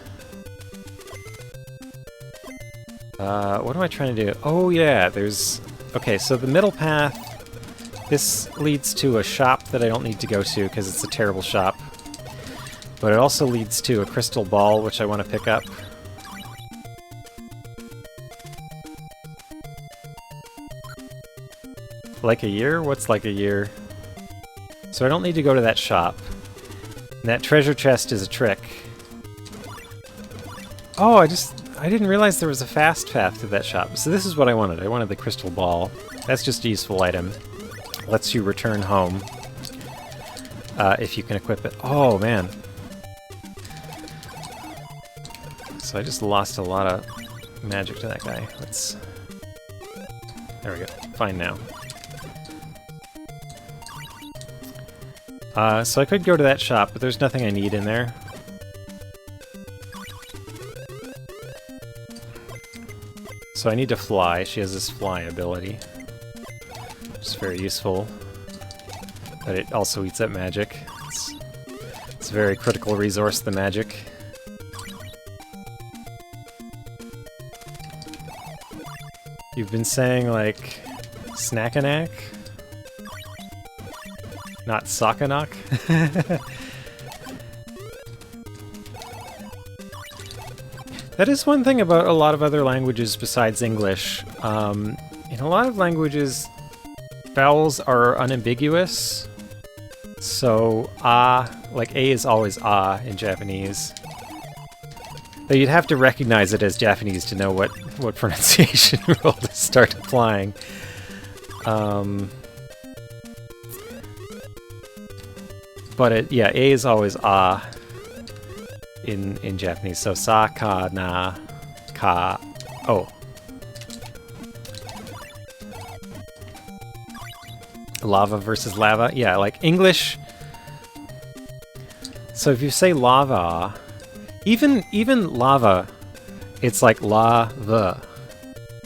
S1: What am I trying to do? Oh yeah, there's... Okay, so the middle path, this leads to a shop that I don't need to go to because it's a terrible shop. But it also leads to a crystal ball, which I want to pick up. Like a year? What's like a year? So I don't need to go to that shop. And that treasure chest is a trick. Oh, I didn't realize there was a fast path to that shop. So this is what I wanted. I wanted the crystal ball. That's just a useful item. Lets you return home. If you can equip it. Oh, man. So I just lost a lot of magic to that guy. Let's... There we go. Fine now. So I could go to that shop, but there's nothing I need in there. So I need to fly. She has this fly ability, which is very useful. But it also eats up magic. It's a very critical resource, the magic. You've been saying, like, snack-a-knack? Not Sakanak? That is one thing about a lot of other languages besides English. In a lot of languages, vowels are unambiguous. So, like A is always in Japanese. Though you'd have to recognize it as Japanese to know what pronunciation rule to start applying. But yeah, A is always in Japanese. So sa, ka, na, ka, o. Lava versus lava. Yeah, like English. So if you say lava, even lava, it's like la-va.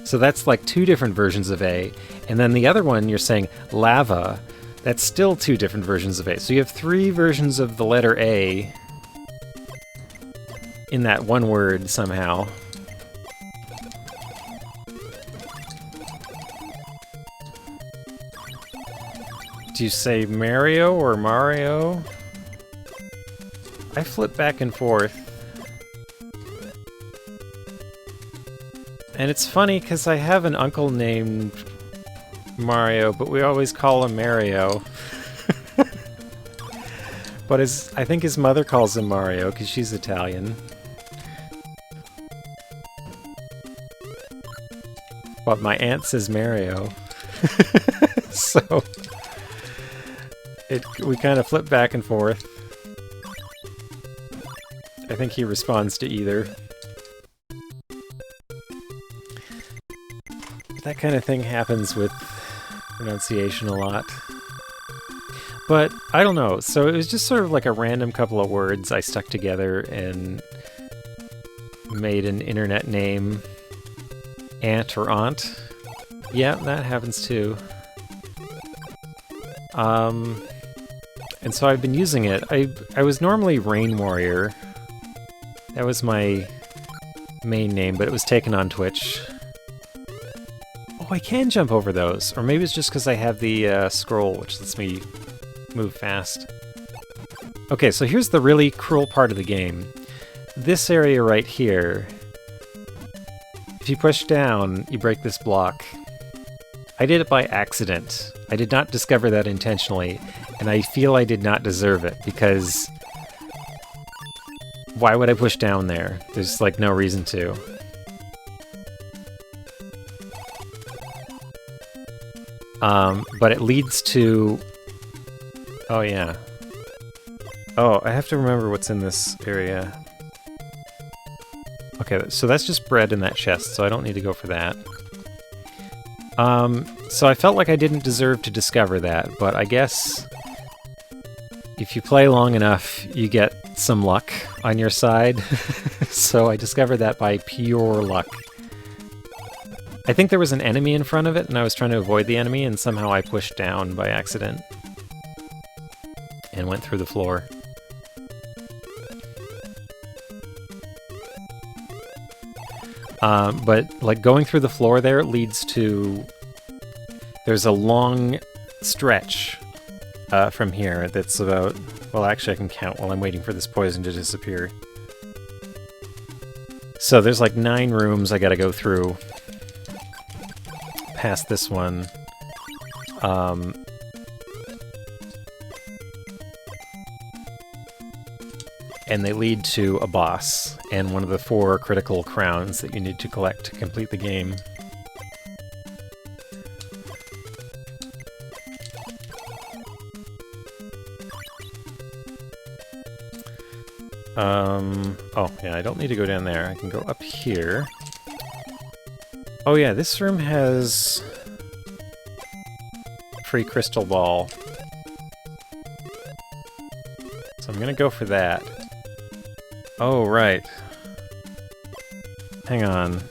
S1: So that's like two different versions of A. And then the other one, you're saying lava. That's still two different versions of A. So you have three versions of the letter A in that one word somehow. Do you say Mario or Mario? I flip back and forth. And it's funny because I have an uncle named Mario, but we always call him Mario. But I think his mother calls him Mario because she's Italian. But my aunt says Mario. So we kind of flip back and forth. I think he responds to either. That kind of thing happens with pronunciation a lot. But, I don't know, so it was just sort of like a random couple of words I stuck together and made an internet name. Aunt or aunt. Yeah, that happens too. And so I've been using it. I was normally Rain Warrior. That was my main name, but it was taken on Twitch. Oh, I can jump over those. Or maybe it's just because I have the scroll, which lets me move fast. Okay, so here's the really cruel part of the game. This area right here, if you push down, you break this block. I did it by accident. I did not discover that intentionally, and I feel I did not deserve it, because why would I push down there? There's, like, no reason to. But it leads to... Oh, yeah. Oh, I have to remember what's in this area. Okay, so that's just bread in that chest, so I don't need to go for that. So I felt like I didn't deserve to discover that, but I guess if you play long enough, you get some luck on your side. So I discovered that by pure luck. I think there was an enemy in front of it, and I was trying to avoid the enemy, and somehow I pushed down by accident and went through the floor. But, like, going through the floor there leads to... There's a long stretch from here that's about... Well, actually I can count while I'm waiting for this poison to disappear. So there's like 9 rooms I gotta go through. Past this one. And they lead to a boss, and one of the 4 critical crowns that you need to collect to complete the game. Oh, yeah, I don't need to go down there. I can go up here. Oh yeah, this room has... free crystal ball. So I'm gonna go for that. Oh, right. Hang on.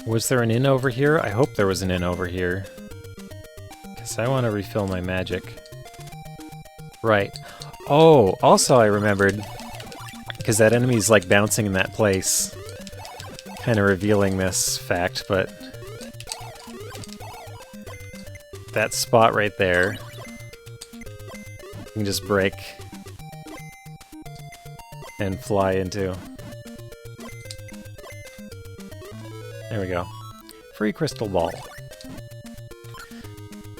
S1: Was there an inn over here? I hope there was an inn over here. Because I want to refill my magic. Right. Oh, also I remembered, because that enemy's like bouncing in that place. Kind of revealing this fact, but... that spot right there, you can just break and fly into. There we go. Free crystal ball.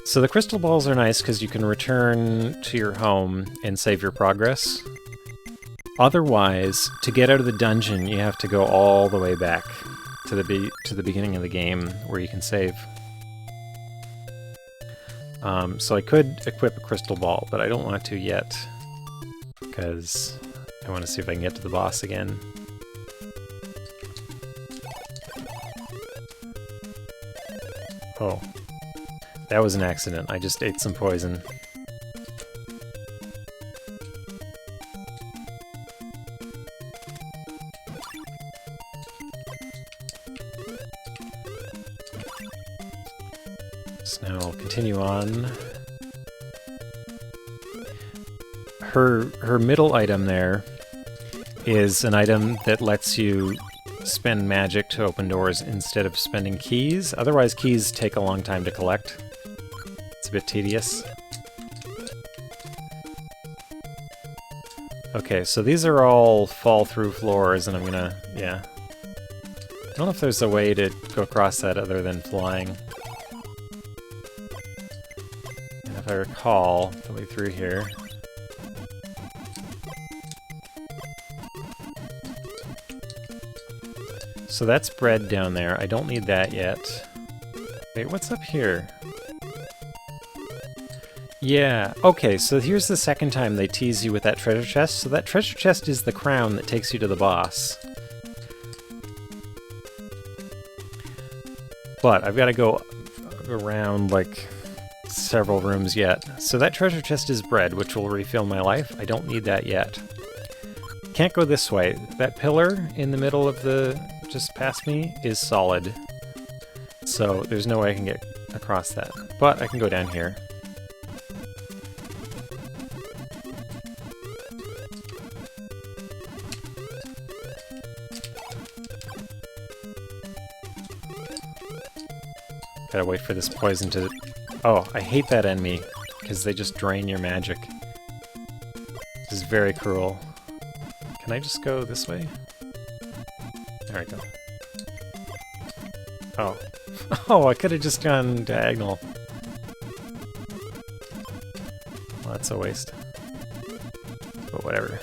S1: So the crystal balls are nice because you can return to your home and save your progress. Otherwise, to get out of the dungeon, you have to go all the way back to the beginning of the game where you can save. So I could equip a crystal ball, but I don't want to yet, because I want to see if I can get to the boss again. Oh, that was an accident. I just ate some poison. So now I'll continue on. Her middle item there is an item that lets you spend magic to open doors instead of spending keys. Otherwise, keys take a long time to collect. It's a bit tedious. Okay, so these are all fall-through floors, and I'm gonna... yeah. I don't know if there's a way to go across that other than flying. And if I recall, the way through here... So that's bread down there. I don't need that yet. Wait, what's up here? Yeah, okay, so here's the second time they tease you with that treasure chest. So that treasure chest is the crown that takes you to the boss. But I've got to go around, like, several rooms yet. So that treasure chest is bread, which will refill my life. I don't need that yet. Can't go this way. That pillar in the middle of the... just past me is solid. So there's no way I can get across that. But I can go down here. Gotta wait for this poison to... Oh, I hate that enemy, because they just drain your magic. This is very cruel. Can I just go this way? There we go. Oh. Oh, I could have just gone diagonal. Well, that's a waste. But whatever.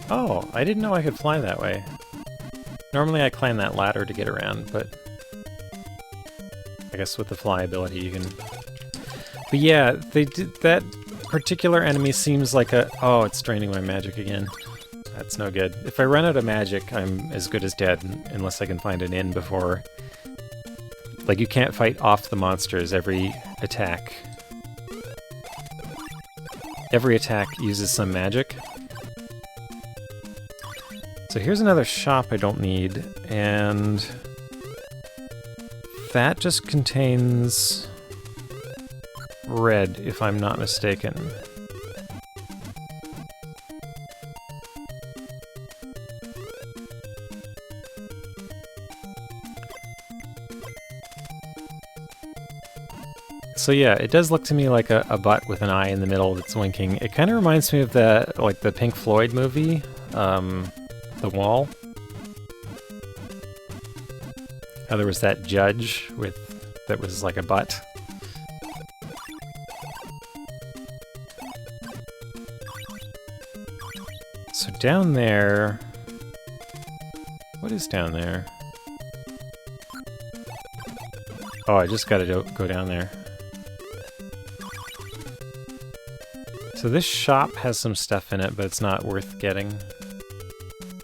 S1: Oh, I didn't know I could fly that way. Normally I climb that ladder to get around, but I guess with the fly ability you can... But yeah, they did that particular enemy seems like a... Oh, it's draining my magic again. That's no good. If I run out of magic, I'm as good as dead, unless I can find an inn before... Like, you can't fight off the monsters every attack. Every attack uses some magic. So here's another shop I don't need, and that just contains red, if I'm not mistaken. So yeah, it does look to me like a butt with an eye in the middle that's winking. It kind of reminds me of the Pink Floyd movie, The Wall. How there was that judge that was like a butt. So down there... What is down there? Oh, I just gotta go down there. So this shop has some stuff in it, but it's not worth getting.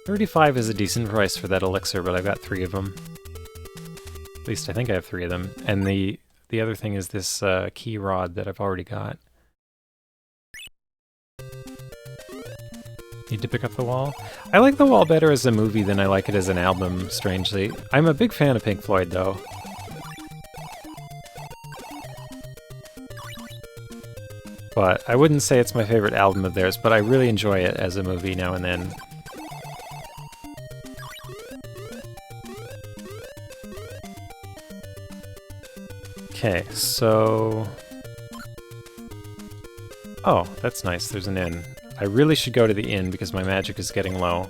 S1: 35 is a decent price for that elixir, but I've got 3 of them. At least I think I have 3 of them. And the other thing is this key rod that I've already got. Need to pick up The Wall? I like The Wall better as a movie than I like it as an album, strangely. I'm a big fan of Pink Floyd, though. But I wouldn't say it's my favorite album of theirs, but I really enjoy it as a movie now and then. Okay, so... Oh, that's nice, there's an inn. I really should go to the inn because my magic is getting low.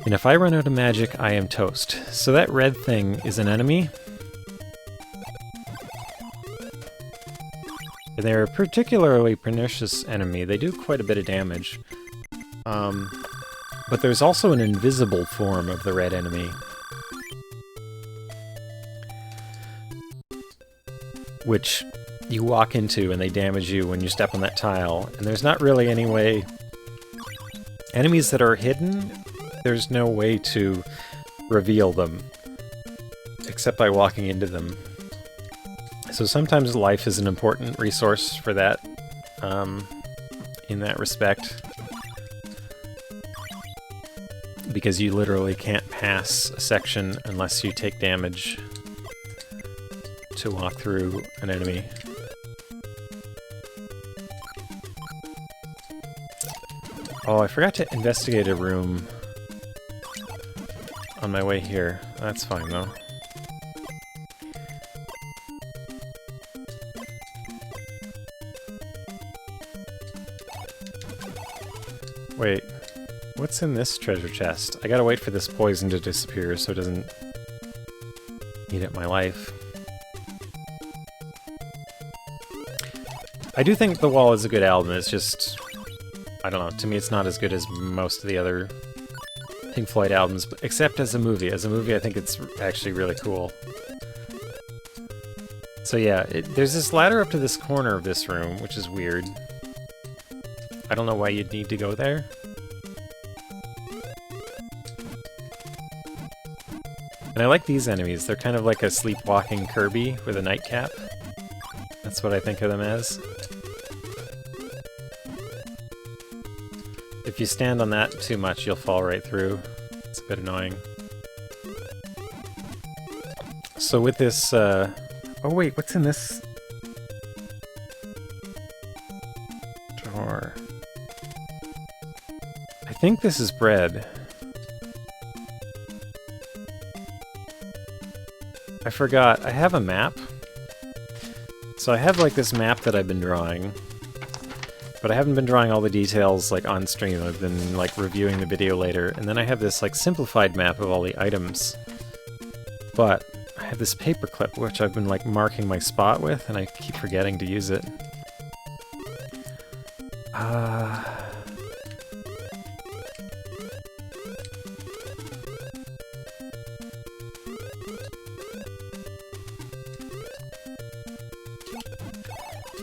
S1: And if I run out of magic, I am toast. So that red thing is an enemy. And they're a particularly pernicious enemy. They do quite a bit of damage. But there's also an invisible form of the red enemy. Which you walk into and they damage you when you step on that tile. And there's not really any way... Enemies that are hidden, there's no way to reveal them. Except by walking into them. So sometimes life is an important resource for that, in that respect. Because you literally can't pass a section unless you take damage to walk through an enemy. Oh, I forgot to investigate a room on my way here. That's fine, though. Wait, what's in this treasure chest? I gotta wait for this poison to disappear so it doesn't eat up my life. I do think The Wall is a good album, it's just... I don't know, to me it's not as good as most of the other Pink Floyd albums, except as a movie. As a movie I think it's actually really cool. So yeah, there's this ladder up to this corner of this room, which is weird. I don't know why you'd need to go there. And I like these enemies. They're kind of like a sleepwalking Kirby with a nightcap. That's what I think of them as. If you stand on that too much, you'll fall right through. It's a bit annoying. So with this... Oh wait, what's in this? Drawer. I think this is bread. I forgot, I have a map. So I have like this map that I've been drawing, but I haven't been drawing all the details like on stream. I've been like reviewing the video later, and then I have this like simplified map of all the items. But I have this paperclip which I've been like marking my spot with, and I keep forgetting to use it.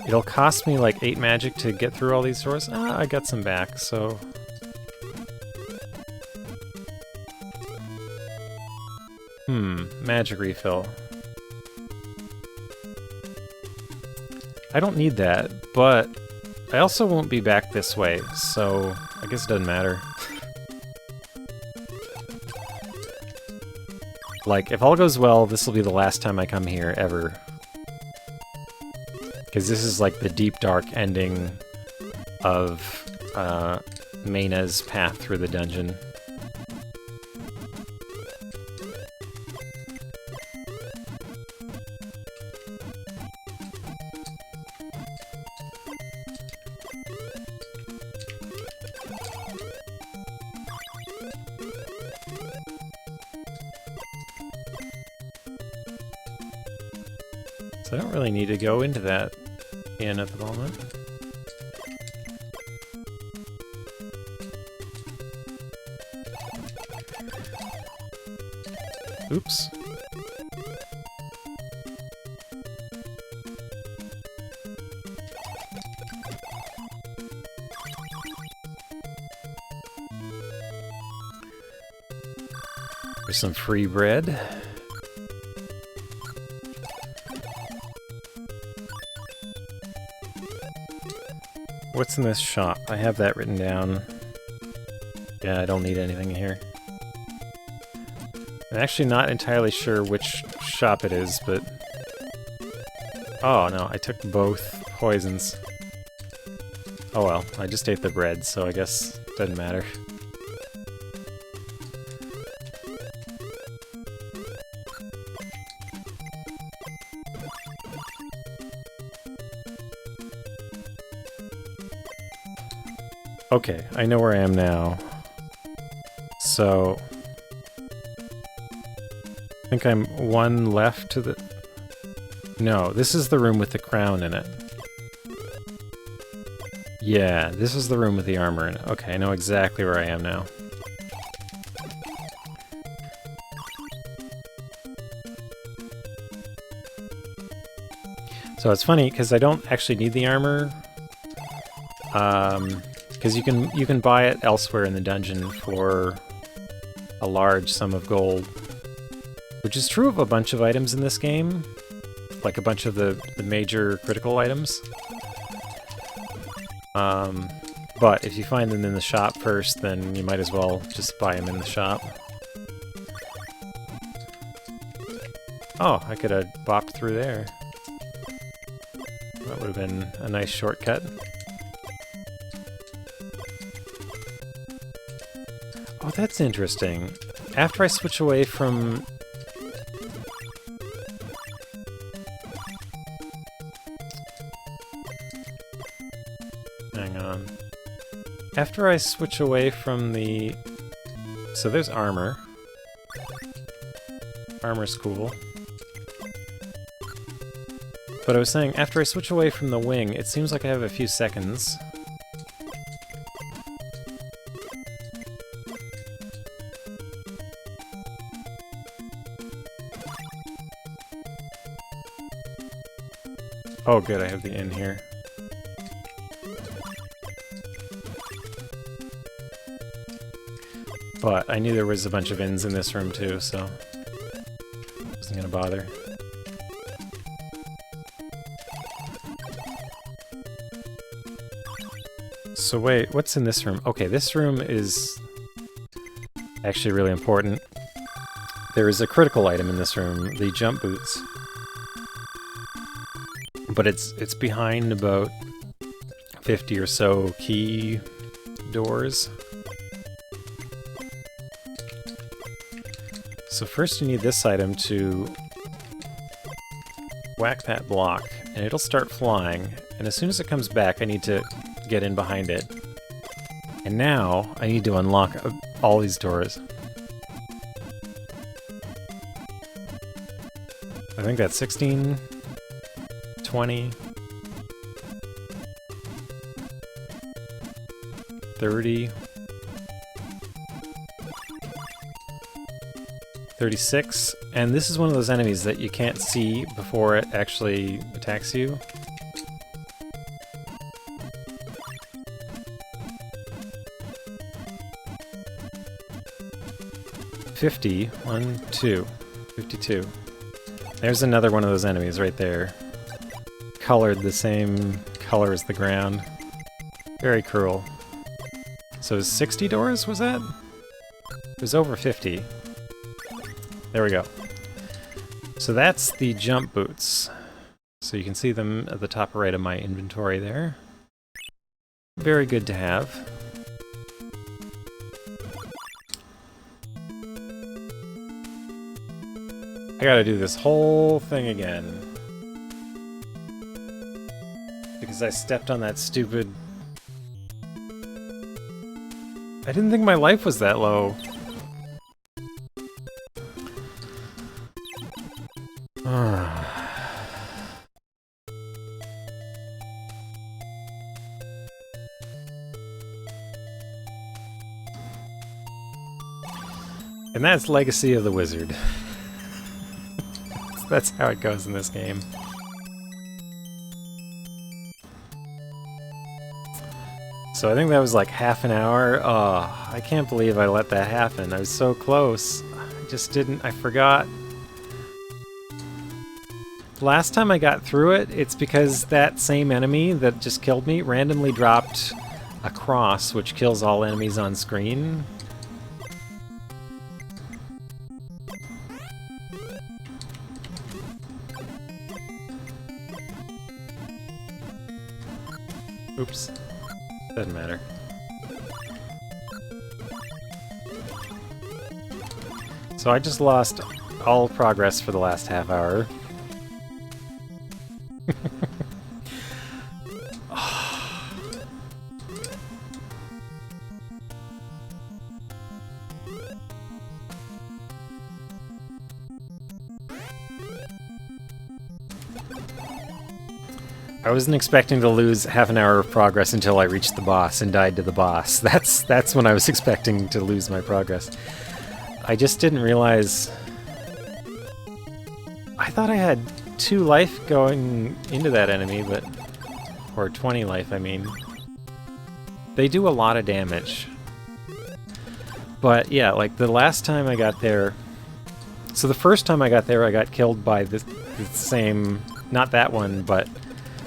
S1: It'll cost me like 8 magic to get through all these doors. I got some back, so... magic refill. I don't need that, but I also won't be back this way, so I guess it doesn't matter. Like, if all goes well, this will be the last time I come here, ever. Because this is like the deep dark ending of Meyna's path through the dungeon. So I don't really need to go into that inn at the moment. Oops. There's some free bread. What's in this shop? I have that written down. Yeah, I don't need anything here. I'm actually not entirely sure which shop it is, but... Oh, no, I took both poisons. Oh well, I just ate the bread, so I guess it doesn't matter. Okay, I know where I am now. So... I think I'm one left to the... No, this is the room with the crown in it. Yeah, this is the room with the armor in it. Okay, I know exactly where I am now. So it's funny, because I don't actually need the armor. Because you can buy it elsewhere in the dungeon for a large sum of gold. Which is true of a bunch of items in this game. Like a bunch of the major critical items. But if you find them in the shop first, then you might as well just buy them in the shop. Oh, I could have bopped through there. That would have been a nice shortcut. Oh, that's interesting. After I switch away from... Hang on. After I switch away from the... So there's armor. Armor's cool. But I was saying, after I switch away from the wing, it seems like I have a few seconds. Oh good, I have the inn here. But I knew there was a bunch of inns in this room too, so I wasn't gonna bother. So wait, what's in this room? Okay, this room is actually really important. There is a critical item in this room, the jump boots. But it's behind about 50 or so key doors. So first you need this item to whack that block, and it'll start flying, and as soon as it comes back, I need to get in behind it. And now, I need to unlock all these doors. I think that's 16, 20, 30, 36, and this is one of those enemies that you can't see before it actually attacks you. One, 2, 52. There's another one of those enemies right there. Colored the same color as the ground. Very cruel. So 60 doors, was that? It was over 50. There we go. So that's the jump boots. So you can see them at the top right of my inventory there. Very good to have. I gotta do this whole thing again. Because I stepped on that stupid... I didn't think my life was that low. And that's Legacy of the Wizard. That's how it goes in this game. So I think that was like half an hour. Oh, I can't believe I let that happen. I was so close. I just didn't, I forgot. Last time I got through it, it's because that same enemy that just killed me randomly dropped a cross, which kills all enemies on screen. Oops. Doesn't matter. So I just lost all progress for the last half hour. I wasn't expecting to lose half an hour of progress until I reached the boss and died to the boss. That's when I was expecting to lose my progress. I just didn't realize... I thought I had 2 life going into that enemy, but... Or 20 life, I mean. They do a lot of damage. But yeah, like the last time I got there... So the first time I got there, I got killed by the same... Not that one, but...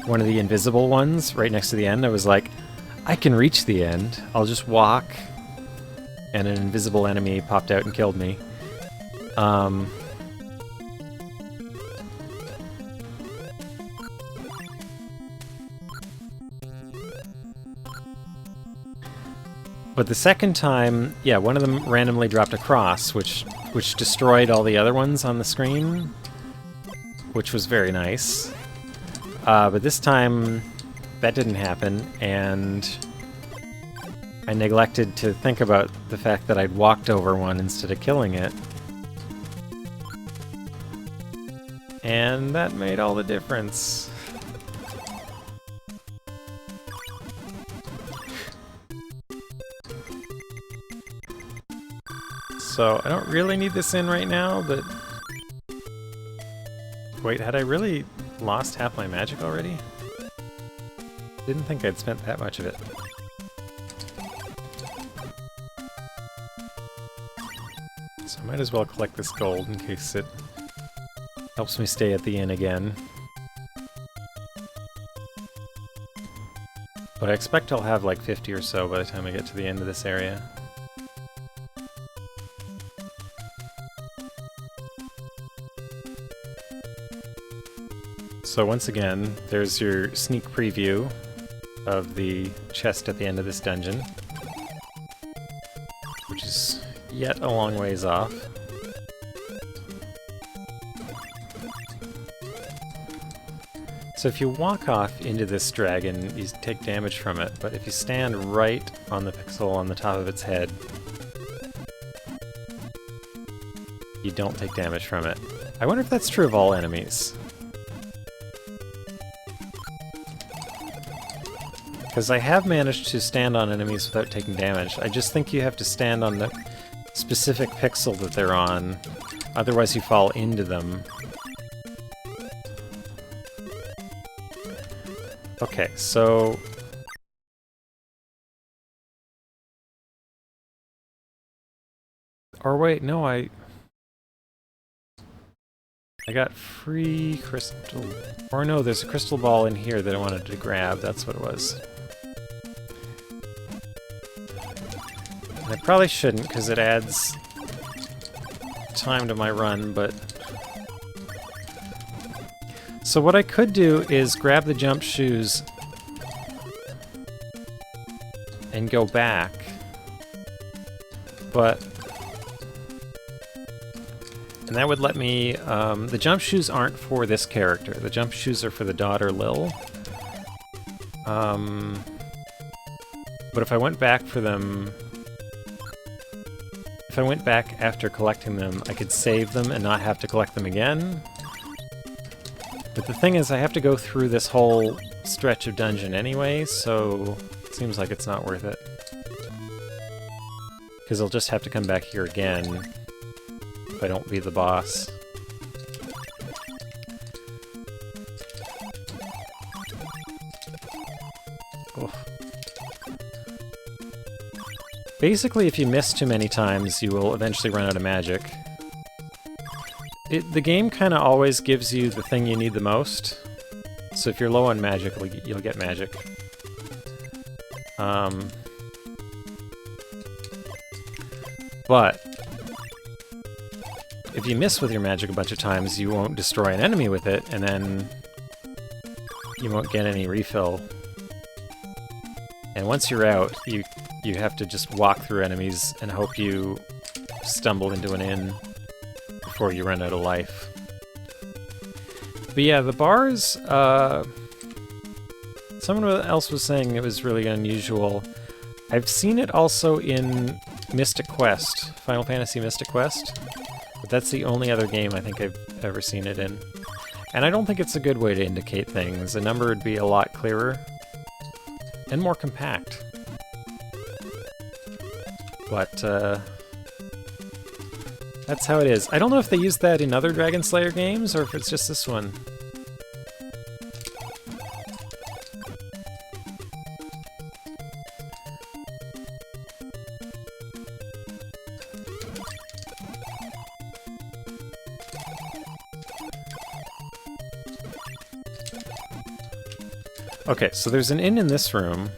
S1: one of the invisible ones right next to the end. I was like, I can reach the end. I'll just walk. And an invisible enemy popped out and killed me. But the second time, yeah, one of them randomly dropped a cross, which destroyed all the other ones on the screen, which was very nice. But this time, that didn't happen, and I neglected to think about the fact that I'd walked over one instead of killing it. And that made all the difference. So, I don't really need this in right now, but... Wait, had I really lost half my magic already? Didn't think I'd spent that much of it. So I might as well collect this gold in case it helps me stay at the inn again. But I expect I'll have like 50 or so by the time I get to the end of this area. So once again, there's your sneak preview of the chest at the end of this dungeon, which is yet a long ways off. So if you walk off into this dragon, you take damage from it, but if you stand right on the pixel on the top of its head, you don't take damage from it. I wonder if that's true of all enemies. Because I have managed to stand on enemies without taking damage. I just think you have to stand on the specific pixel that they're on, otherwise you fall into them. Okay, so... Or wait, no, I got free crystal... Or no, there's a crystal ball in here that I wanted to grab, that's what it was. And I probably shouldn't, because it adds time to my run, but... So what I could do is grab the jump shoes and go back, but... And that would let me... the jump shoes aren't for this character. The jump shoes are for the daughter, Lil. But if I went back for them... If I went back after collecting them, I could save them and not have to collect them again. But the thing is, I have to go through this whole stretch of dungeon anyway, so it seems like it's not worth it. Because I'll just have to come back here again if I don't beat the boss. Oh. Basically, if you miss too many times, you will eventually run out of magic. The game kind of always gives you the thing you need the most. So if you're low on magic, you'll get magic. But if you miss with your magic a bunch of times, you won't destroy an enemy with it, and then you won't get any refill. And once you're out, you have to just walk through enemies and hope you stumble into an inn before you run out of life. But yeah, the bars, someone else was saying it was really unusual. I've seen it also in Mystic Quest, Final Fantasy Mystic Quest, but that's the only other game I think I've ever seen it in. And I don't think it's a good way to indicate things. A number would be a lot clearer and more compact. But, that's how it is. I don't know if they use that in other Dragon Slayer games, or if it's just this one. Okay, so there's an inn in this room.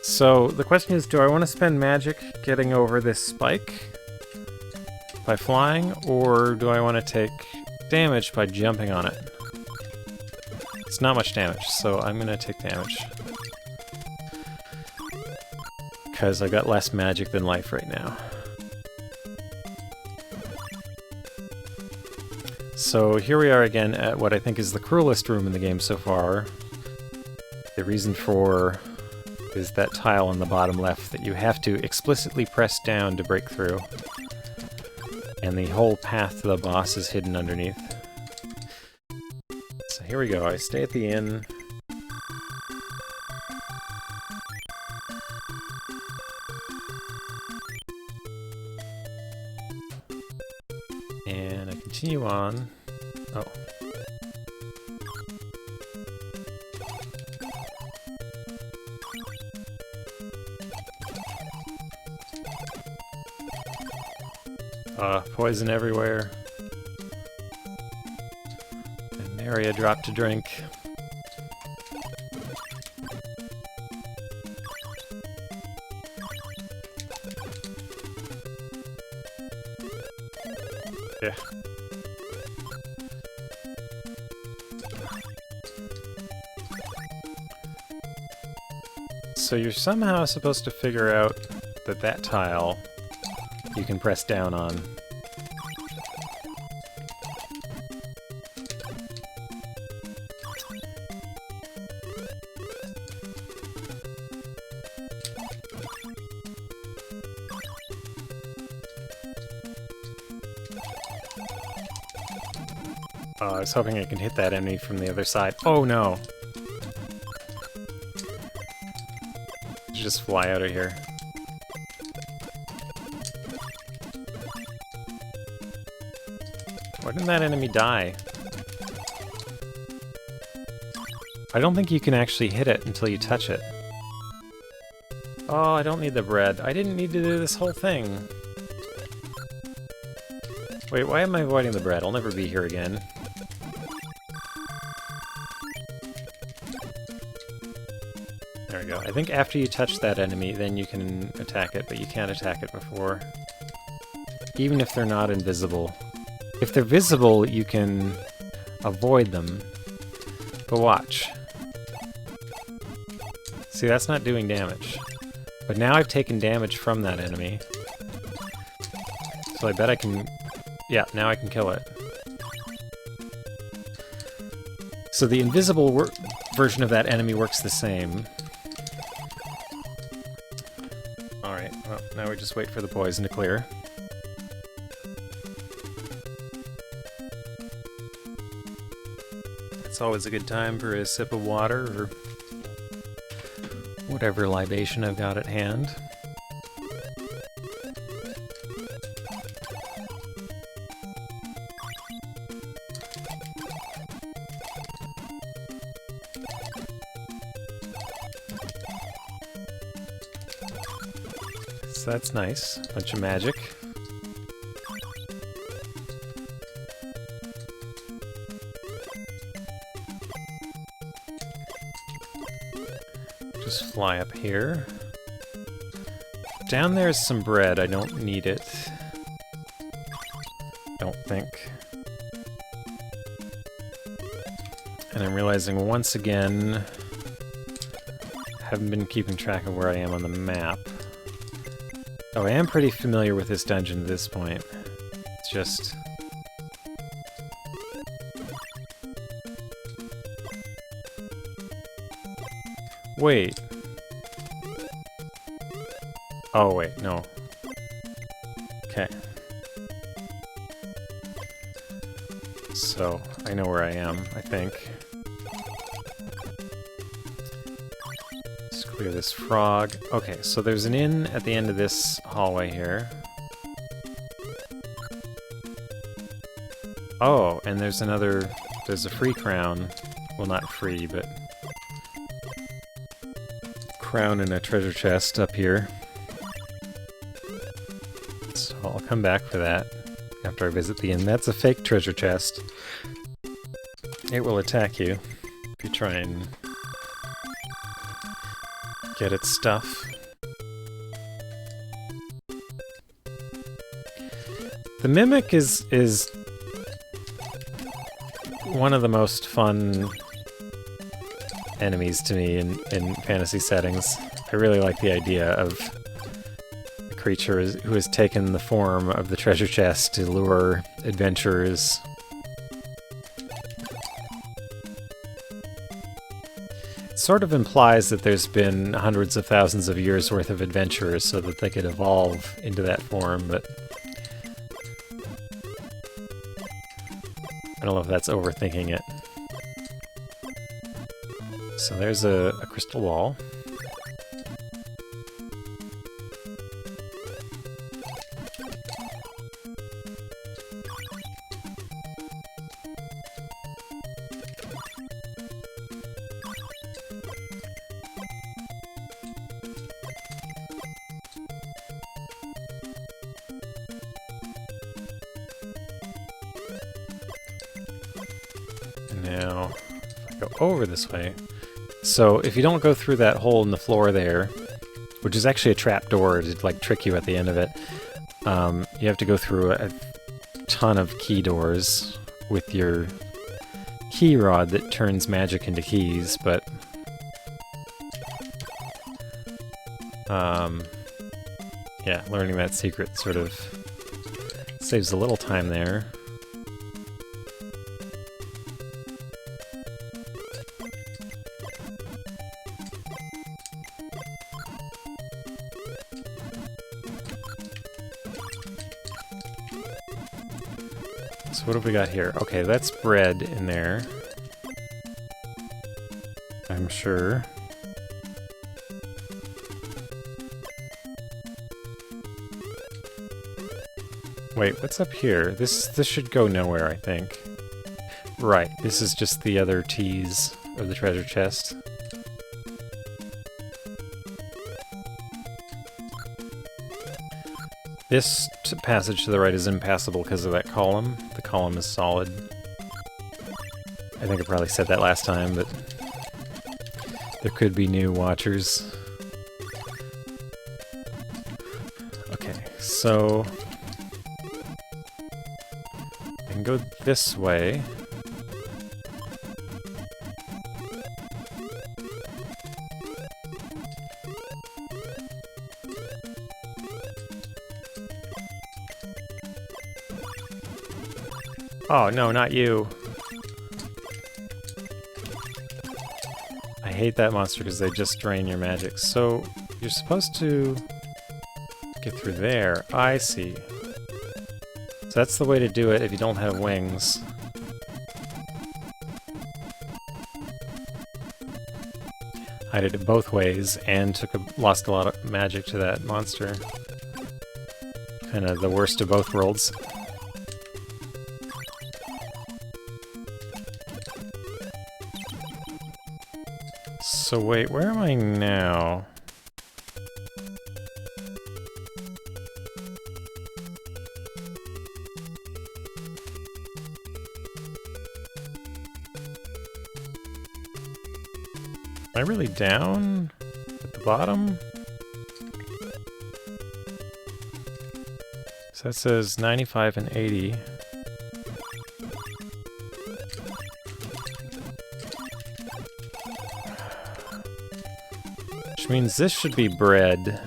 S1: So the question is, do I want to spend magic getting over this spike by flying, or do I want to take damage by jumping on it? It's not much damage, so I'm going to take damage. Because I've got less magic than life right now. So here we are again at what I think is the cruelest room in the game so far. The reason for is that tile on the bottom left that you have to explicitly press down to break through. And the whole path to the boss is hidden underneath. So here we go, I stay at the inn. And I continue on. Oh. Poison everywhere. And nary a drop to drink. Yeah. So you're somehow supposed to figure out that that tile you can press down on. I was hoping I can hit that enemy from the other side. Oh no! Just fly out of here. Why didn't that enemy die? I don't think you can actually hit it until you touch it. Oh, I don't need the bread. I didn't need to do this whole thing. Wait, why am I avoiding the bread? I'll never be here again. There we go. I think after you touch that enemy, then you can attack it, but you can't attack it before. Even if they're not invisible. If they're visible, you can avoid them. But watch. See, that's not doing damage. But now I've taken damage from that enemy. So I bet I can... Yeah, now I can kill it. So the invisible version of that enemy works the same. Alright, well, now we just wait for the poison to clear. It's always a good time for a sip of water, or whatever libation I've got at hand. So that's nice. Bunch of magic. Just fly up here. Down there's some bread. I don't need it. Don't think. And I'm realizing once again, I haven't been keeping track of where I am on the map. Oh, I am pretty familiar with this dungeon at this point. It's just... Wait. Oh, wait, no. Okay. So, I know where I am, I think. Let's clear this frog. Okay, so there's an inn at the end of this hallway here. Oh, and there's another... There's a free crown. Well, not free, but... crown and a treasure chest up here. So I'll come back for that after I visit the inn. That's a fake treasure chest. It will attack you if you try and get its stuff. The Mimic is one of the most fun enemies to me in fantasy settings. I really like the idea of a creature who has taken the form of the treasure chest to lure adventurers. It sort of implies that there's been hundreds of thousands of years worth of adventurers so that they could evolve into that form, but I don't know if that's overthinking it. So there's a crystal wall. And now, if I go over this way, so if you don't go through that hole in the floor there, which is actually a trap door to like trick you at the end of it, you have to go through a ton of key doors with your key rod that turns magic into keys, but yeah, learning that secret sort of saves a little time there. So what have we got here? Okay, that's bread in there. I'm sure. Wait, what's up here? This should go nowhere, I think. Right, this is just the other tease of the treasure chest. This passage to the right is impassable because of that column. The column is solid. I think I probably said that last time, but there could be new watchers. Okay, so I can go this way. Oh, no, not you. I hate that monster because they just drain your magic. So, you're supposed to get through there. I see. So that's the way to do it if you don't have wings. I did it both ways and lost a lot of magic to that monster. Kind of the worst of both worlds. So wait, where am I now? Am I really down at the bottom? So that says 95 and 80. Which means this should be bread.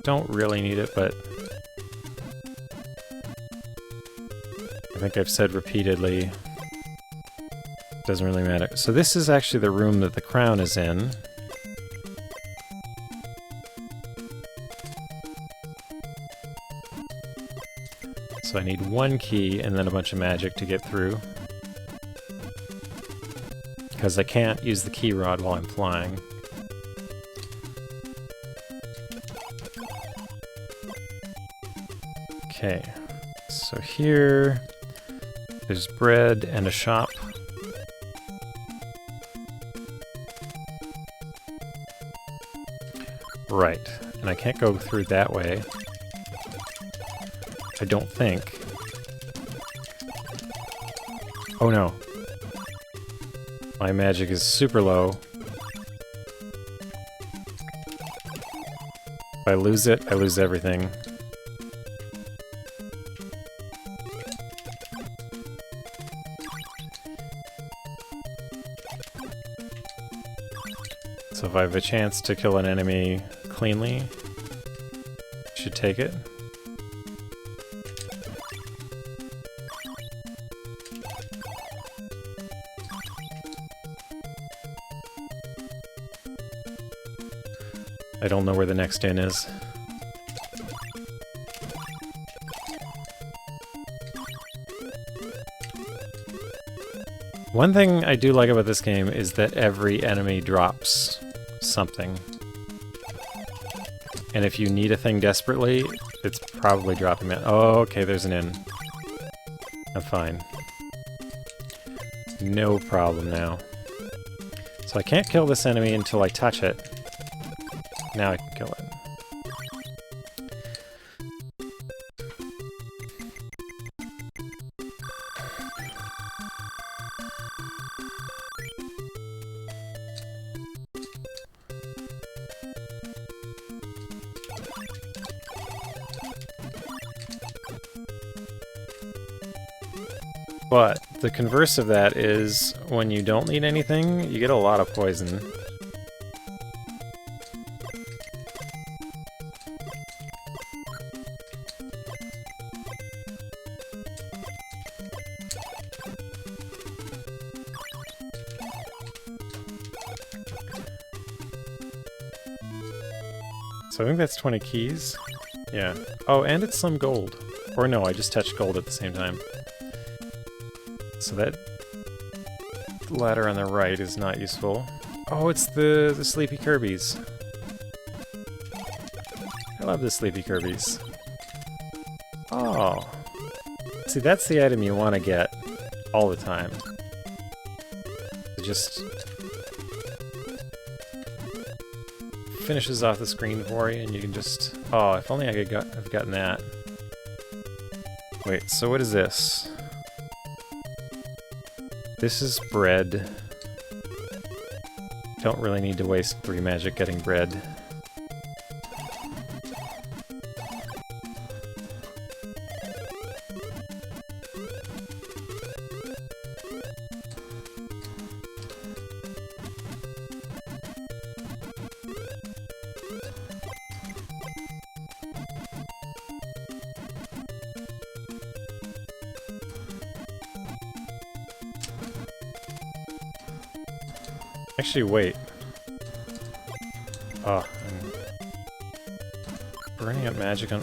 S1: Don't really need it, but I think I've said repeatedly, doesn't really matter. So this is actually the room that the crown is in. So I need one key and then a bunch of magic to get through. Because I can't use the key rod while I'm flying. Okay, so here there's bread and a shop. Right, and I can't go through that way. I don't think. Oh no. My magic is super low. If I lose it, I lose everything. So if I have a chance to kill an enemy cleanly, I should take it. I don't know where the next inn is. One thing I do like about this game is that every enemy drops something. And if you need a thing desperately, it's probably dropping it. Oh, okay, there's an inn. I'm fine. No problem now. So I can't kill this enemy until I touch it. Now I can kill it. But the converse of that is when you don't need anything, you get a lot of poison. So I think that's 20 keys. Yeah. Oh, and it's some gold. Or no, I just touched gold at the same time. So that ladder on the right is not useful. Oh, it's the Sleepy Kirby's. I love the Sleepy Kirby's. Oh. See, that's the item you want to get all the time. It just finishes off the screen for you, and you can just... Oh, if only I could have gotten that. Wait, so what is this? This is bread. Don't really need to waste 3 magic getting bread. Actually, wait. Oh, I'm burning up magic on...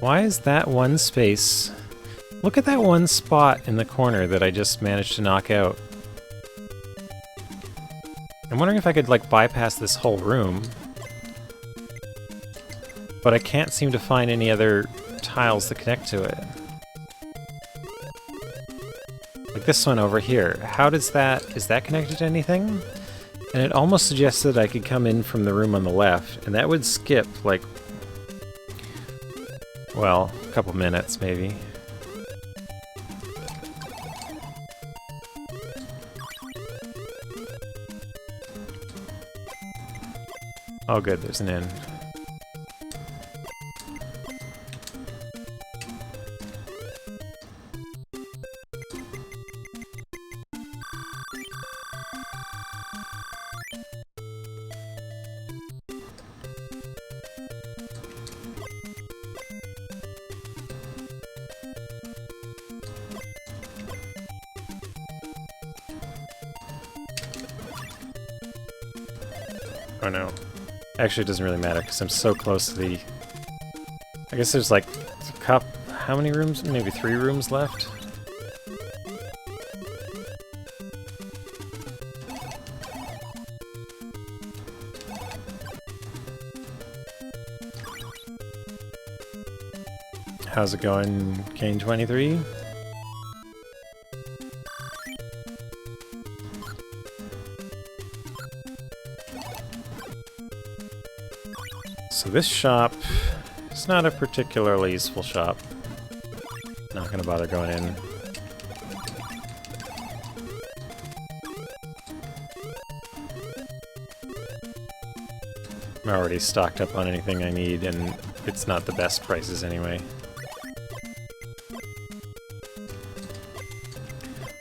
S1: Why is that one space... Look at that one spot in the corner that I just managed to knock out. I'm wondering if I could, like, bypass this whole room. But I can't seem to find any other tiles that connect to it. Like this one over here. How does that... Is that connected to anything? And it almost suggested I could come in from the room on the left, and that would skip, like... Well, a couple minutes, maybe. Oh good, there's an inn. Oh no. Actually, it doesn't really matter, because I'm so close to the... I guess there's like a cup... How many rooms? Maybe 3 rooms left? How's it going, Kane 23? So this shop is not a particularly useful shop. Not gonna bother going in. I'm already stocked up on anything I need, and it's not the best prices anyway.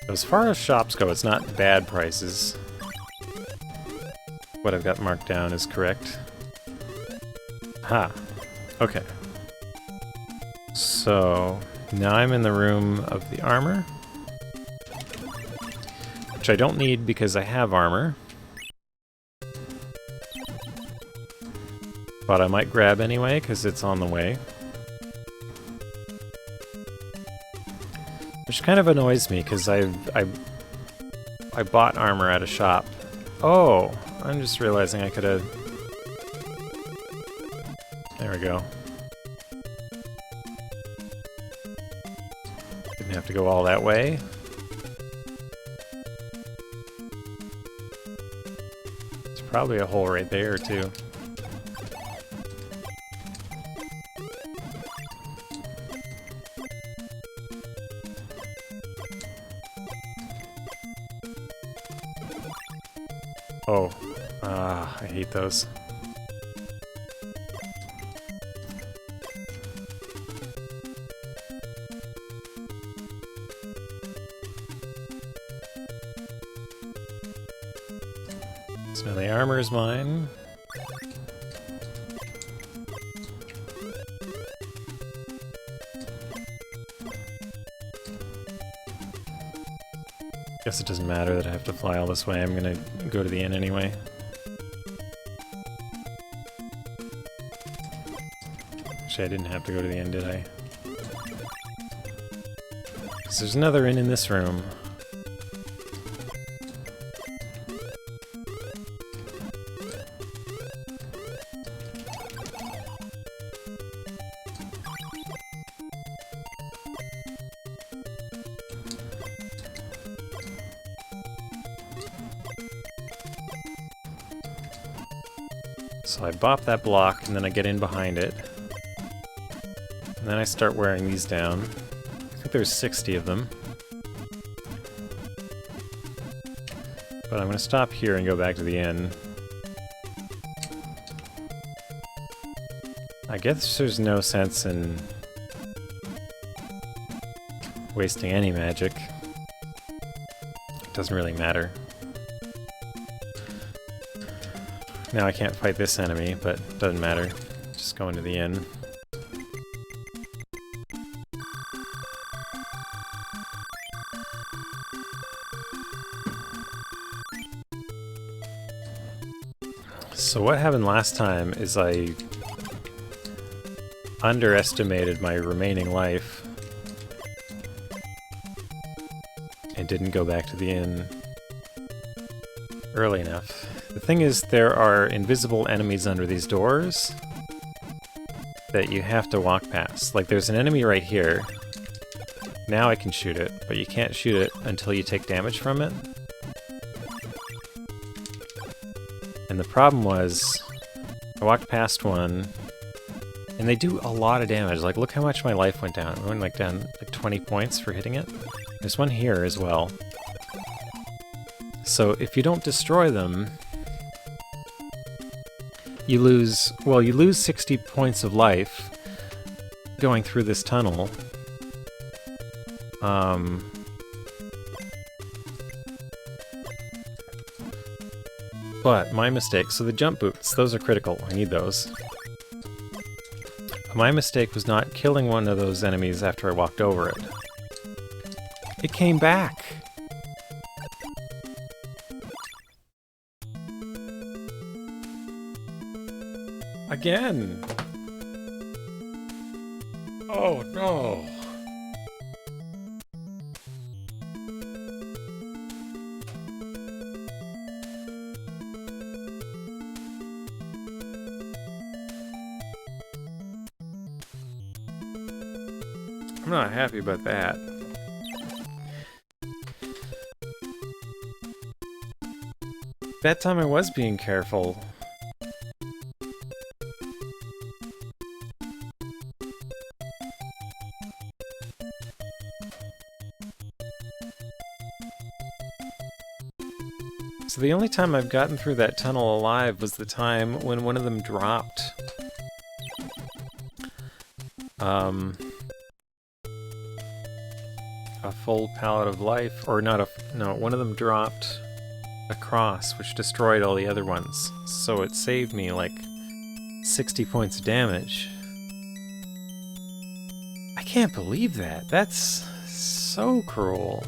S1: As far as shops go, it's not bad prices. What I've got marked down is correct. Ha! Okay. So, now I'm in the room of the armor. Which I don't need because I have armor. But I might grab anyway, because it's on the way. Which kind of annoys me, because I bought armor at a shop. Oh! I'm just realizing I could have... There we go. Didn't have to go all that way. There's probably a hole right there, too. Oh. I hate those. So now the armor is mine. Guess it doesn't matter that I have to fly all this way. I'm gonna go to the inn anyway. Actually, I didn't have to go to the end, did I? Because there's another inn in this room. So I bop that block, and then I get in behind it. And then I start wearing these down. I think there's 60 of them. But I'm going to stop here and go back to the inn. I guess there's no sense in wasting any magic. It doesn't really matter. Now I can't fight this enemy, but it doesn't matter. Just go into the inn. So what happened last time is I underestimated my remaining life and didn't go back to the inn early enough. The thing is, there are invisible enemies under these doors that you have to walk past. Like, there's an enemy right here. Now I can shoot it, but you can't shoot it until you take damage from it. And the problem was, I walked past one, and they do a lot of damage. Like, look how much my life went down. It went like down like 20 points for hitting it. There's one here as well. So if you don't destroy them, you lose 60 points of life going through this tunnel. But my mistake, so the jump boots, those are critical, I need those. My mistake was not killing one of those enemies after I walked over it. It came back! Again! Oh no! I'm not happy about that. That time I was being careful. So the only time I've gotten through that tunnel alive was the time when one of them dropped. A full pallet of life, or not no, one of them dropped a cross, which destroyed all the other ones. So it saved me like 60 points of damage. I can't believe that. That's so cruel.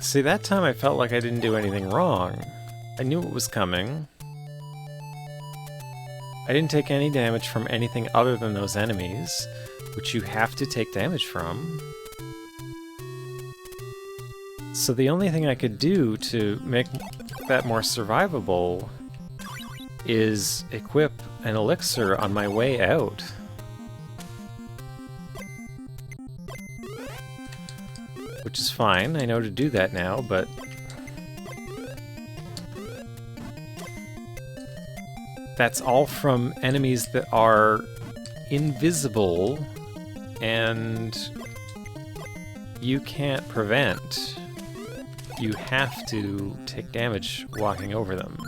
S1: See, that time I felt like I didn't do anything wrong. I knew it was coming. I didn't take any damage from anything other than those enemies, which you have to take damage from. So the only thing I could do to make that more survivable is equip an elixir on my way out. Which is fine, I know to do that now, but that's all from enemies that are invisible and you can't prevent. You have to take damage walking over them.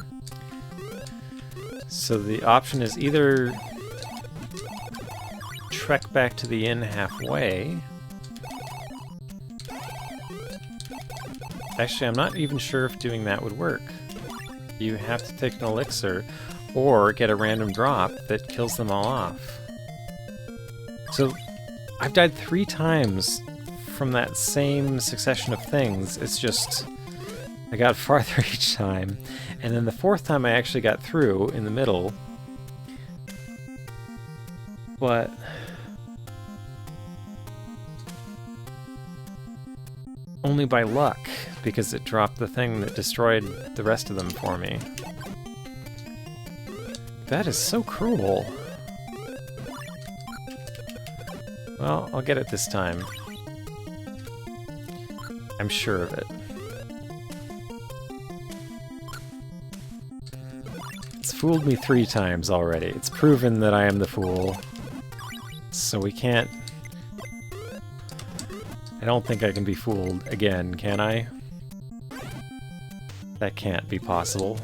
S1: So the option is either trek back to the inn halfway. Actually, I'm not even sure if doing that would work. You have to take an elixir or get a random drop that kills them all off. So I've died 3 times from that same succession of things. It's just I got farther each time, and then the fourth time I actually got through in the middle. But only by luck, because it dropped the thing that destroyed the rest of them for me. That is so cruel. Well, I'll get it this time. I'm sure of it. It's fooled me 3 times already. It's proven that I am the fool. So we can't... I don't think I can be fooled again, can I? That can't be possible.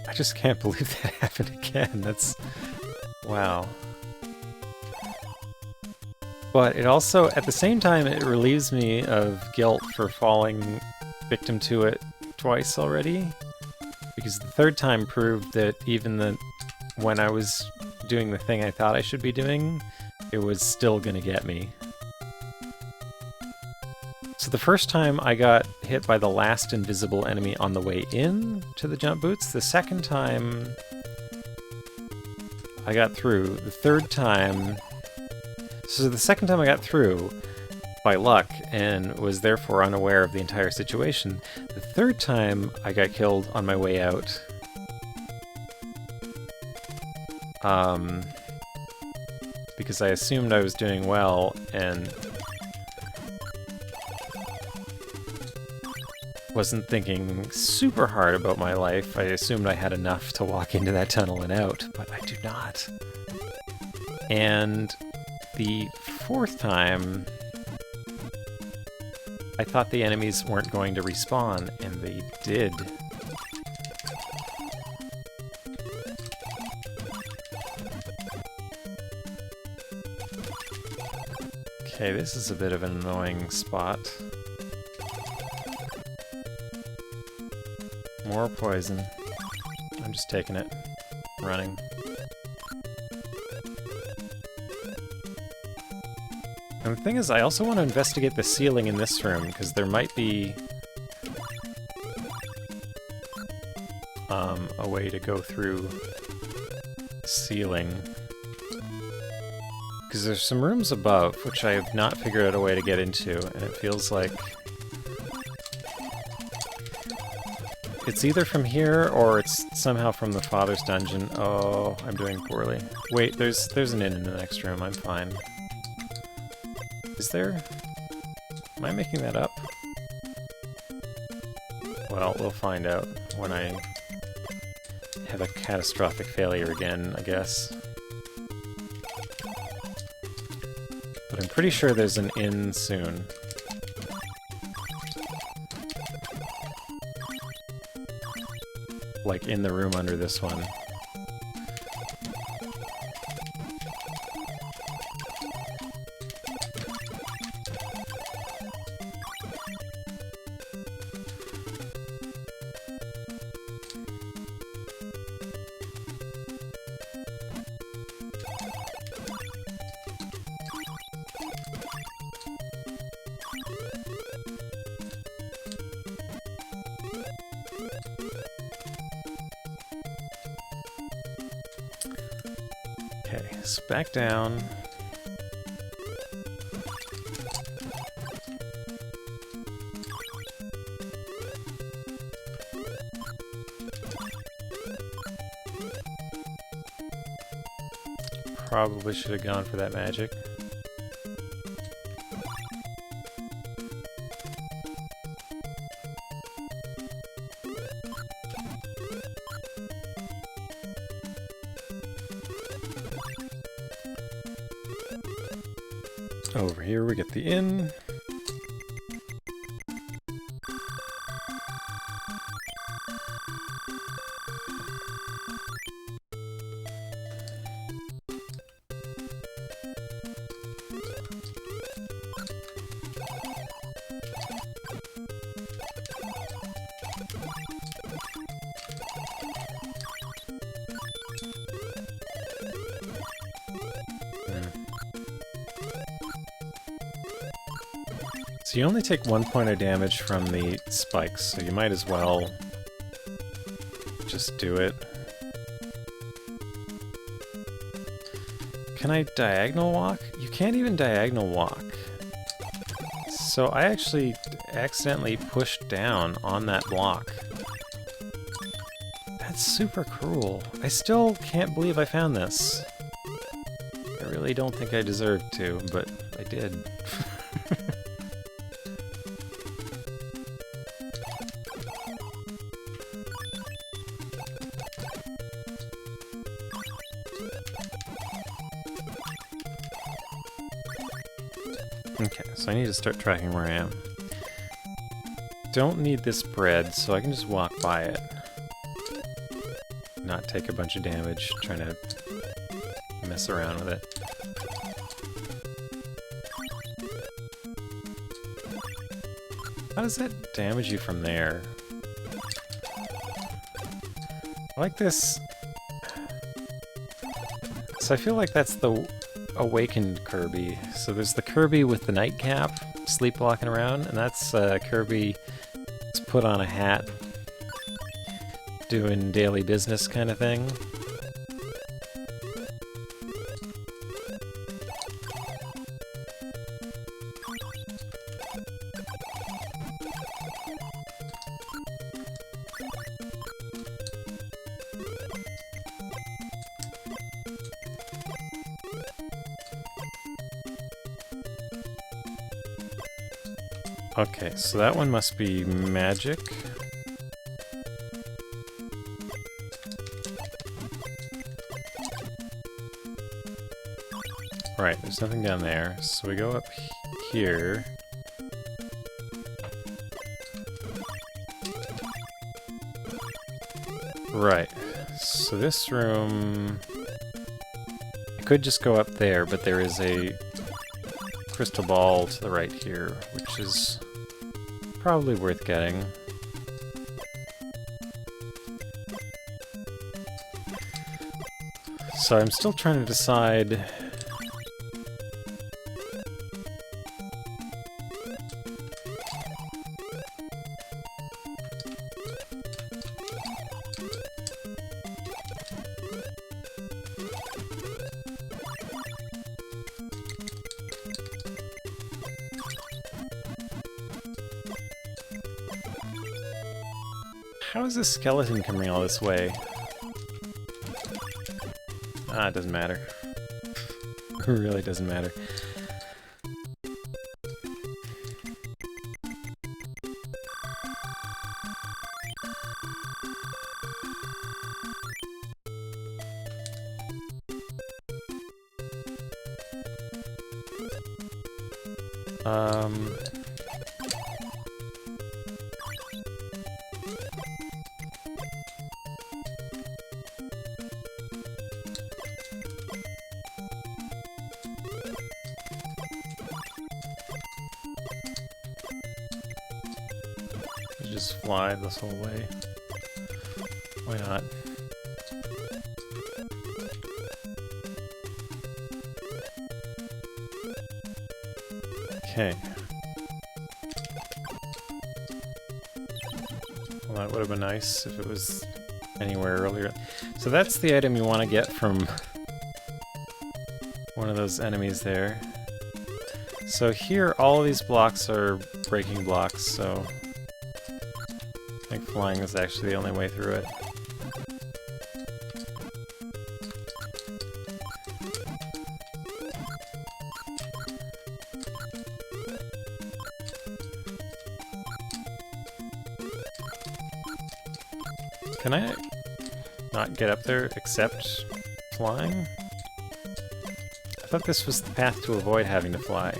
S1: I just can't believe that happened again. That's... wow. But it also, at the same time, it relieves me of guilt for falling victim to it twice already. Because the third time proved that even when I was doing the thing I thought I should be doing, it was still gonna get me. So the first time I got hit by the last invisible enemy on the way in to the jump boots. The second time I got through. The third time... So the second time I got through by luck and was therefore unaware of the entire situation. The third time I got killed on my way out. Because I assumed I was doing well and wasn't thinking super hard about my life. I assumed I had enough to walk into that tunnel and out, but I do not. And the fourth time, I thought the enemies weren't going to respawn, and they did. Okay, this is a bit of an annoying spot. More poison. I'm just taking it. Running. And the thing is, I also want to investigate the ceiling in this room, because there might be a way to go through the ceiling. Because there's some rooms above, which I have not figured out a way to get into, and it feels like it's either from here, or it's somehow from the Father's Dungeon. Oh, I'm doing poorly. Wait, there's an inn in the next room, I'm fine. Is there? Am I making that up? Well, we'll find out when I have a catastrophic failure again, I guess. But I'm pretty sure there's an inn soon. Like in the room under this one. Okay, so back down. Probably should have gone for that magic. Over here we get the inn. So you only take 1 point of damage from the spikes, so you might as well just do it. Can I diagonal walk? You can't even diagonal walk. So I actually accidentally pushed down on that block. That's super cruel. I still can't believe I found this. I really don't think I deserved to, but I did. Okay, so I need to start tracking where I am. Don't need this bread, so I can just walk by it. Not take a bunch of damage trying to mess around with it. How does that damage you from there? I like this. So I feel like that's the awakened Kirby. So there's the Kirby with the nightcap, sleepwalking around, and that's Kirby that's put on a hat, doing daily business kind of thing. Okay, so that one must be magic. Right, there's nothing down there, so we go up here. Right, so this room... I could just go up there, but there is a crystal ball to the right here, which is probably worth getting. So I'm still trying to decide... How is this skeleton coming all this way? Ah, it doesn't matter. It really doesn't matter. Just fly this whole way. Why not? Okay. Well, that would have been nice if it was anywhere earlier. So that's the item you want to get from one of those enemies there. So here, all of these blocks are breaking blocks, so I think flying is actually the only way through it. Can I not get up there except flying? I thought this was the path to avoid having to fly.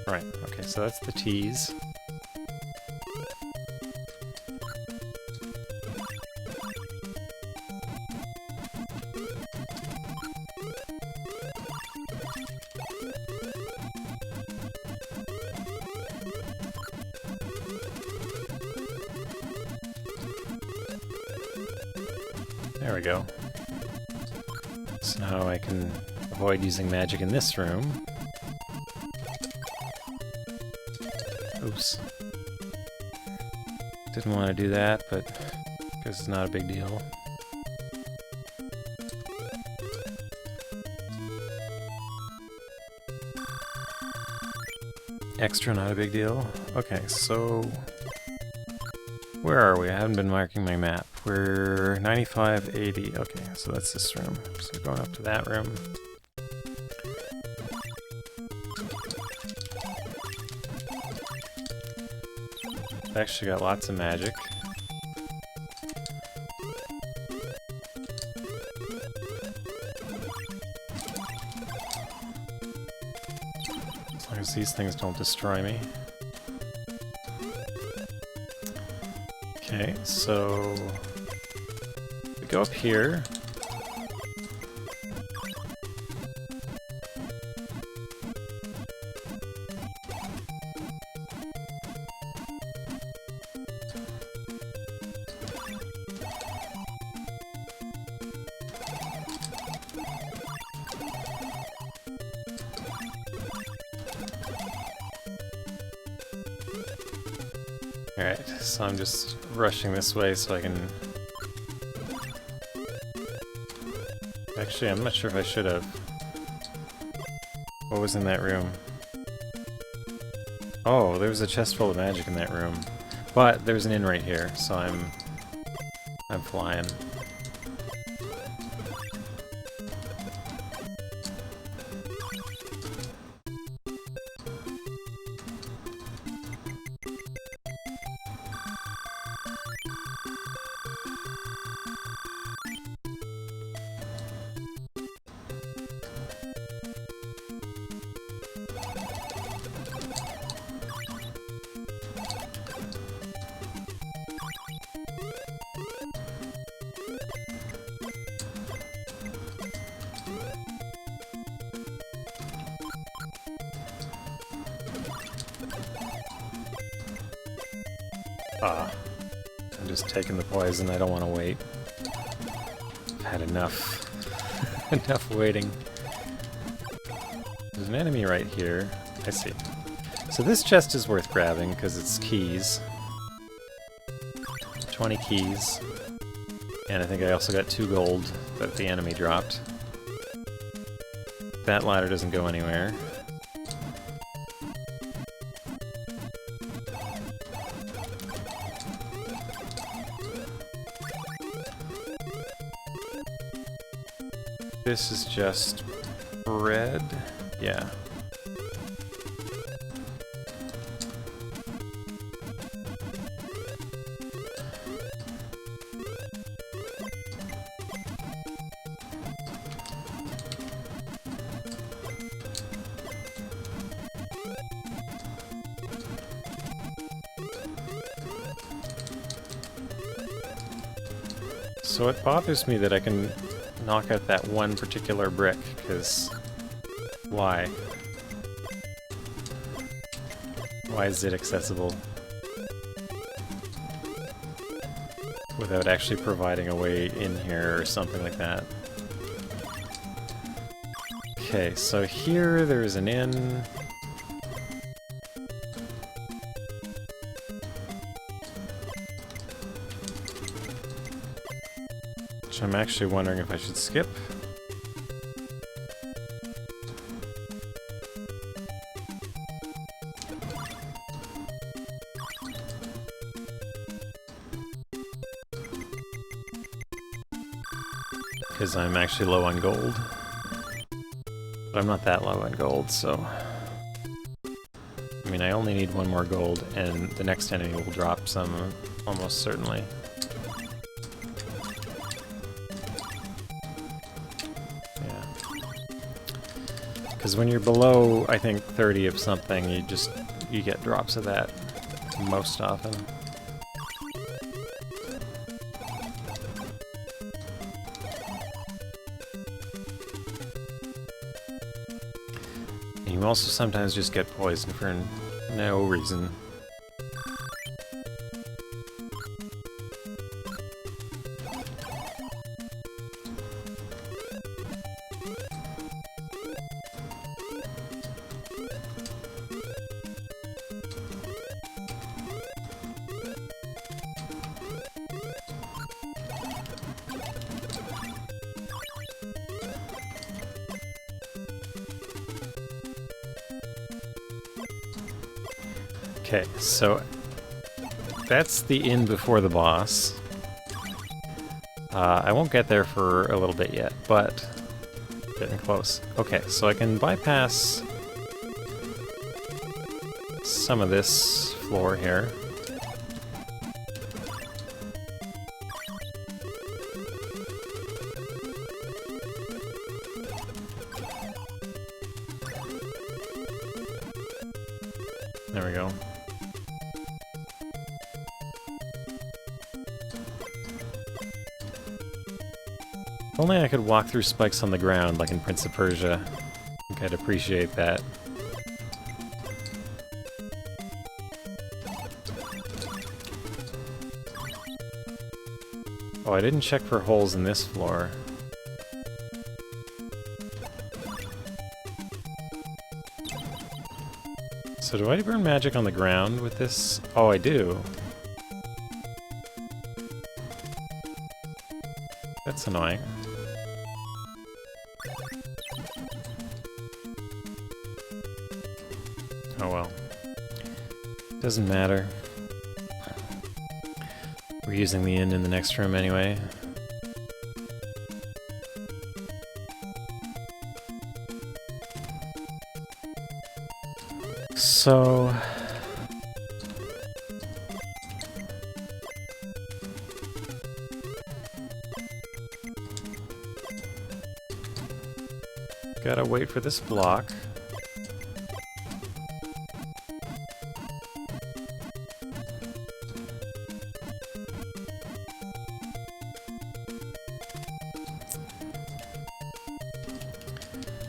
S1: Right, okay, so that's the tease. There we go. So how I can avoid using magic in this room. Oops. Didn't want to do that, but because it's not a big deal. Extra, not a big deal. Okay, so where are we? I haven't been marking my map. We're 95, 80. Okay, so that's this room. So going up to that room. I've actually got lots of magic. As long as these things don't destroy me. Okay, so we go up here. Alright, so I'm just rushing this way so I can... Actually, I'm not sure if I should have. What was in that room? Oh, there was a chest full of magic in that room. But there's an inn right here, so I'm flying. Ah, I'm just taking the poison, I don't want to wait. I've had enough. Enough waiting. There's an enemy right here. I see. So this chest is worth grabbing because it's keys. 20 keys. And I think I also got 2 gold that the enemy dropped. That ladder doesn't go anywhere. This is just bread? Yeah. So it bothers me that I can knock out that one particular brick, because why? Why is it accessible? Without actually providing a way in here or something like that. Okay, so here there's an inn. Which I'm actually wondering if I should skip. Because I'm actually low on gold. But I'm not that low on gold, so... I mean, I only need 1 more gold, and the next enemy will drop some, almost certainly. Yeah. Because when you're below, I think, 30 of something, you get drops of that most often. You also sometimes just get poisoned for no reason. Okay, so that's the inn before the boss. I won't get there for a little bit yet, but getting close. Okay, so I can bypass some of this floor here. There we go. If only I could walk through spikes on the ground like in Prince of Persia. I think I'd appreciate that. Oh, I didn't check for holes in this floor. So do I burn magic on the ground with this? Oh, I do. That's annoying. Oh well. Doesn't matter. We're using the inn in the next room anyway. So... gotta wait for this block.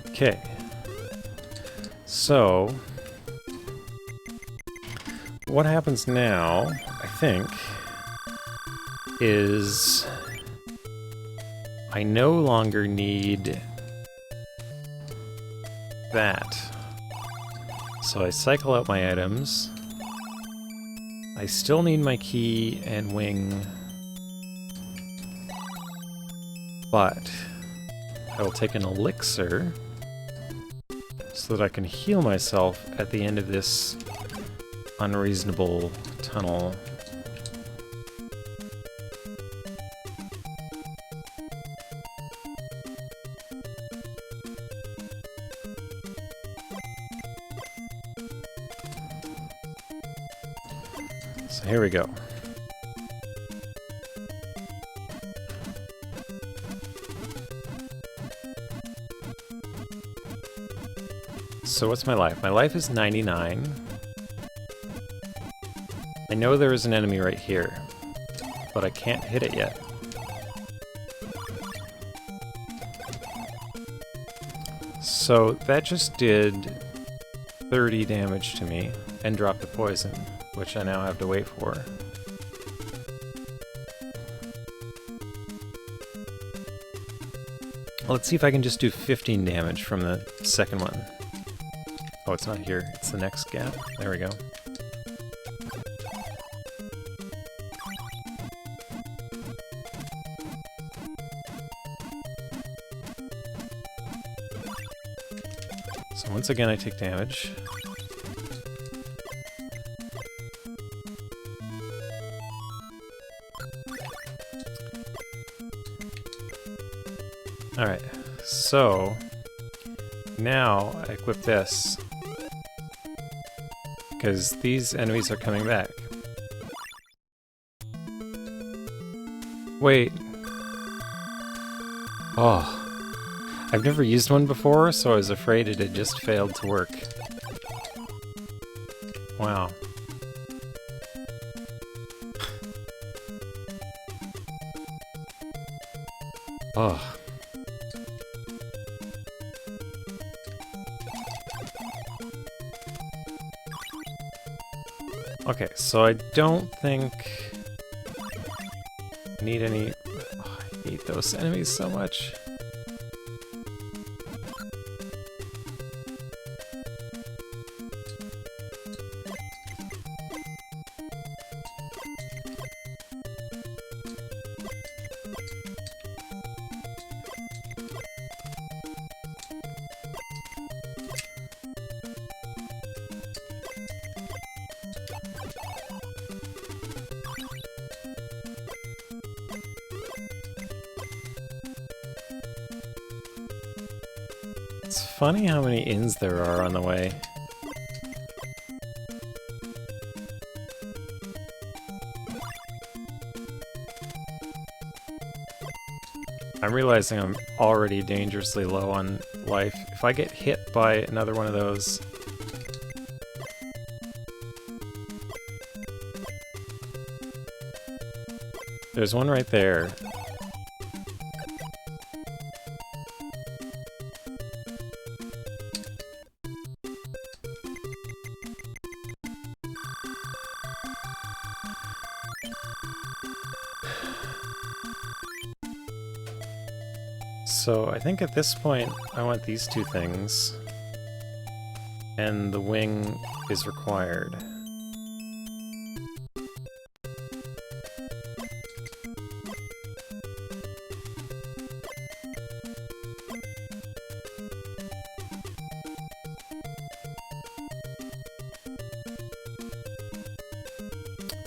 S1: Okay. So... what happens now, I think, is I no longer need that. So I cycle out my items. I still need my key and wing, but I will take an elixir so that I can heal myself at the end of this unreasonable tunnel. So here we go. So what's my life? My life is 99. I know there is an enemy right here, but I can't hit it yet. So that just did 30 damage to me and dropped the poison, which I now have to wait for. Let's see if I can just do 15 damage from the second one. Oh, it's not here. It's the next gap. There we go. So once again I take damage. Alright, so now I equip this, because these enemies are coming back. Wait. Oh. I've never used one before, so I was afraid it had just failed to work. Wow. Oh. Okay, so I don't think I need any... Oh, I hate those enemies so much. It's funny how many inns there are on the way. I'm realizing I'm already dangerously low on life. If I get hit by another one of those... There's one right there. So I think at this point I want these two things, and the wing is required.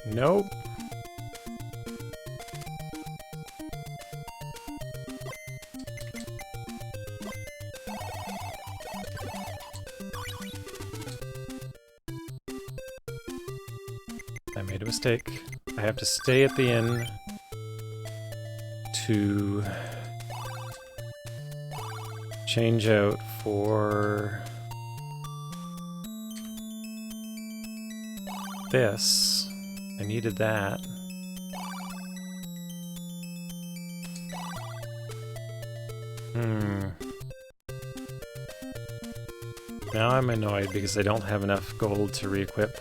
S1: Nope. I made a mistake. I have to stay at the inn to change out for this. I needed that. Now I'm annoyed because I don't have enough gold to re-equip.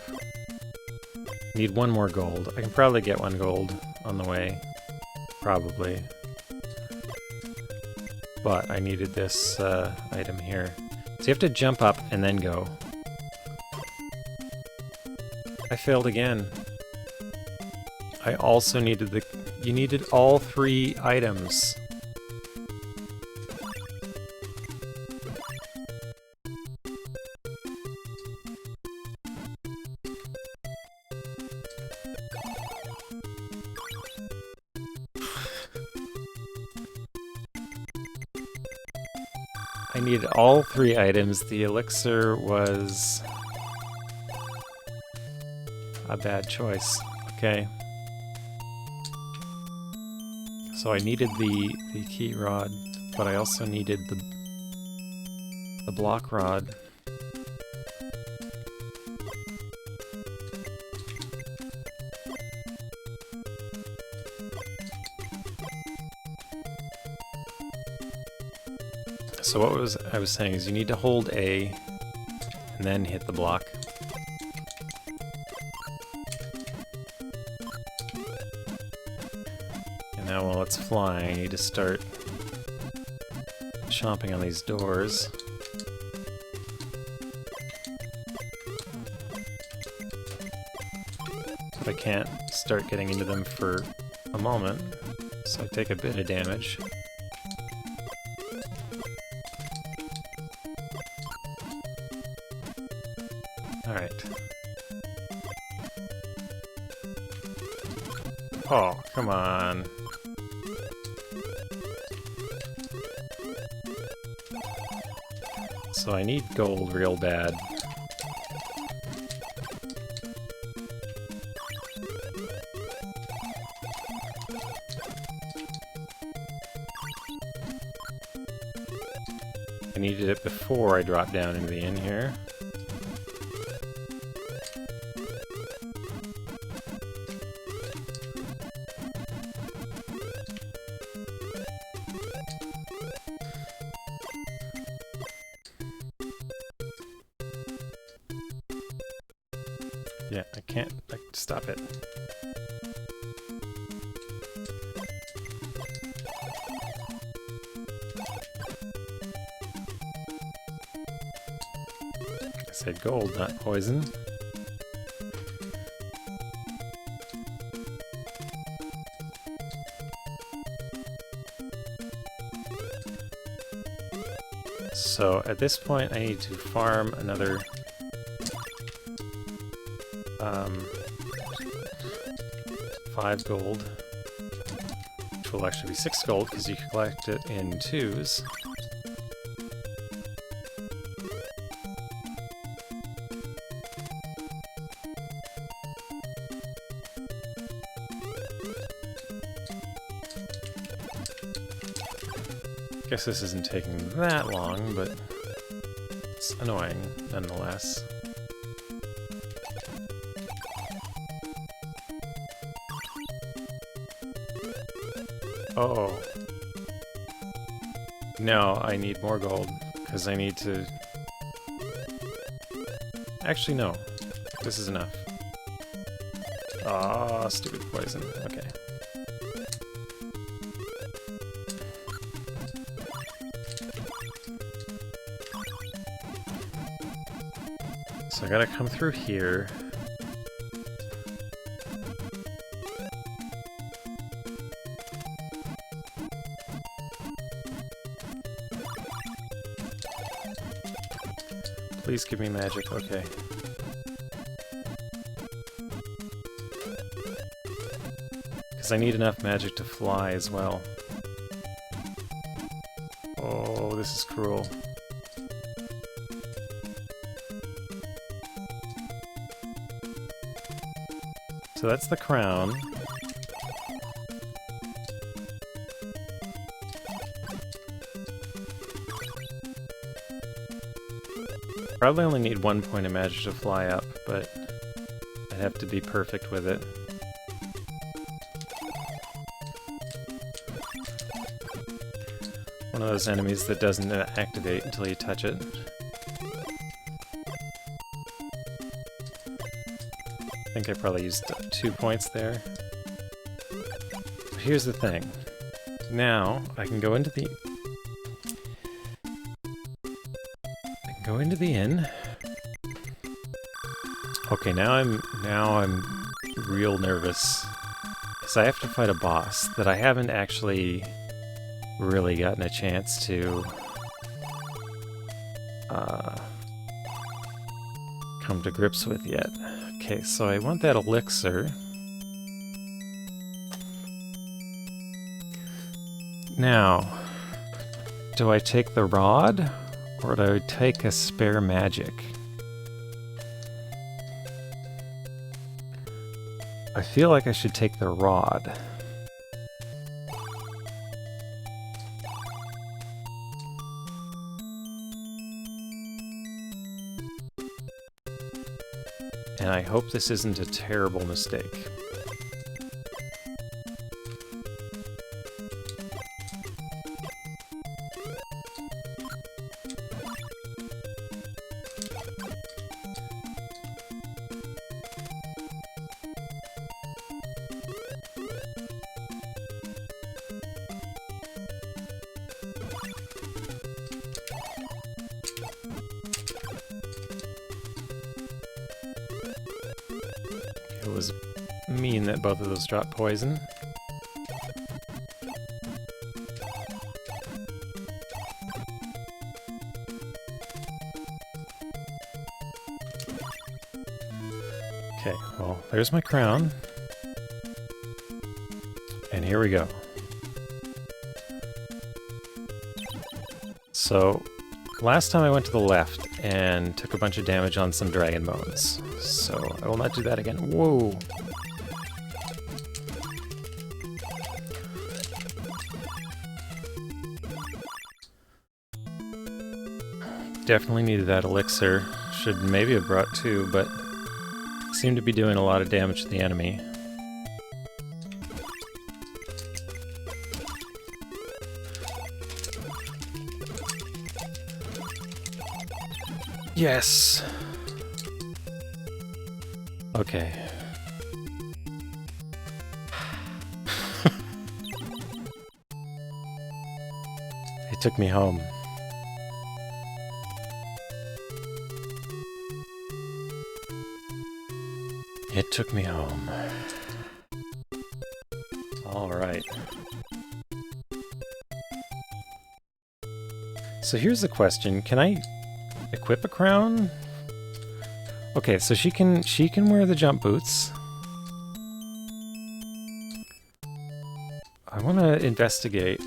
S1: Need one more gold. I can probably get one gold on the way. Probably. But I needed this item here. So you have to jump up and then go. I failed again. I also needed the... You needed all 3 items. I needed all 3 items. The elixir was a bad choice. Okay. So I needed the key rod, but I also needed the block rod. So what I was saying is you need to hold A and then hit the block. And now while it's flying, I need to start chomping on these doors. But I can't start getting into them for a moment, so I take a bit of damage. Alright. Oh, come on. So I need gold real bad. I needed it before I dropped down into the inn here. Yeah, I can't, like, stop it. I said gold, not poison. So at this point I need to farm another 5 gold, which will actually be 6 gold because you can collect it in 2s. Guess this isn't taking that long, but it's annoying nonetheless. Oh. No, I need more gold, because I need to... Actually, no. This is enough. Ah, stupid poison. Okay. So I gotta come through here. Please give me magic, okay. Because I need enough magic to fly as well. Oh, this is cruel. So that's the crown. Probably only need 1 point of magic to fly up, but I'd have to be perfect with it. One of those enemies that doesn't activate until you touch it. I think I probably used 2 points there. But here's the thing. Now I can go into the inn. Okay, now I'm real nervous because I have to fight a boss that I haven't actually really gotten a chance to come to grips with yet. Okay, so I want that elixir. Now, do I take the rod? Or do I take a spare magic? I feel like I should take the rod. And I hope this isn't a terrible mistake. It was mean that both of those dropped poison. Okay, well, there's my crown. And here we go. So, last time I went to the left and took a bunch of damage on some dragon bones. So, I will not do that again. Whoa! Definitely needed that elixir. Should maybe have brought 2, but seemed to be doing a lot of damage to the enemy. Yes! Okay. It took me home. It took me home. Alright. So here's the question, can I equip a crown? Okay, so she can wear the jump boots. I want to investigate.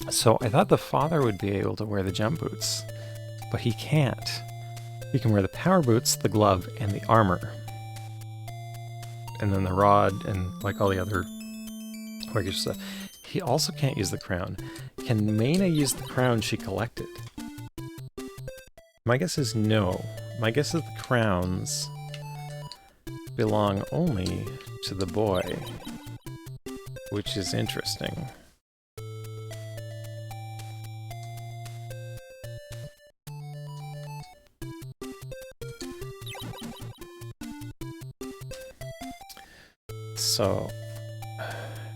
S1: So I thought the father would be able to wear the jump boots, but he can't. He can wear the power boots, the glove, and the armor. And then the rod and like all the other regular stuff. He also can't use the crown. Can Meyna use the crown she collected? My guess is no. My guess is the crowns belong only to the boy, which is interesting. So,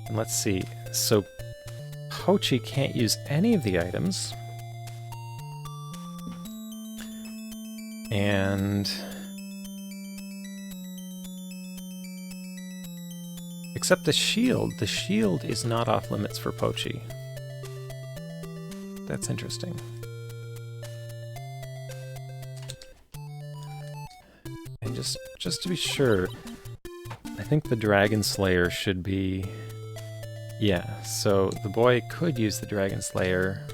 S1: and let's see. So, Pochi can't use any of the items. And... except the shield. The shield is not off limits for Pochi. That's interesting. And just to be sure, I think the Dragon Slayer should be... yeah, so the boy could use the Dragon Slayer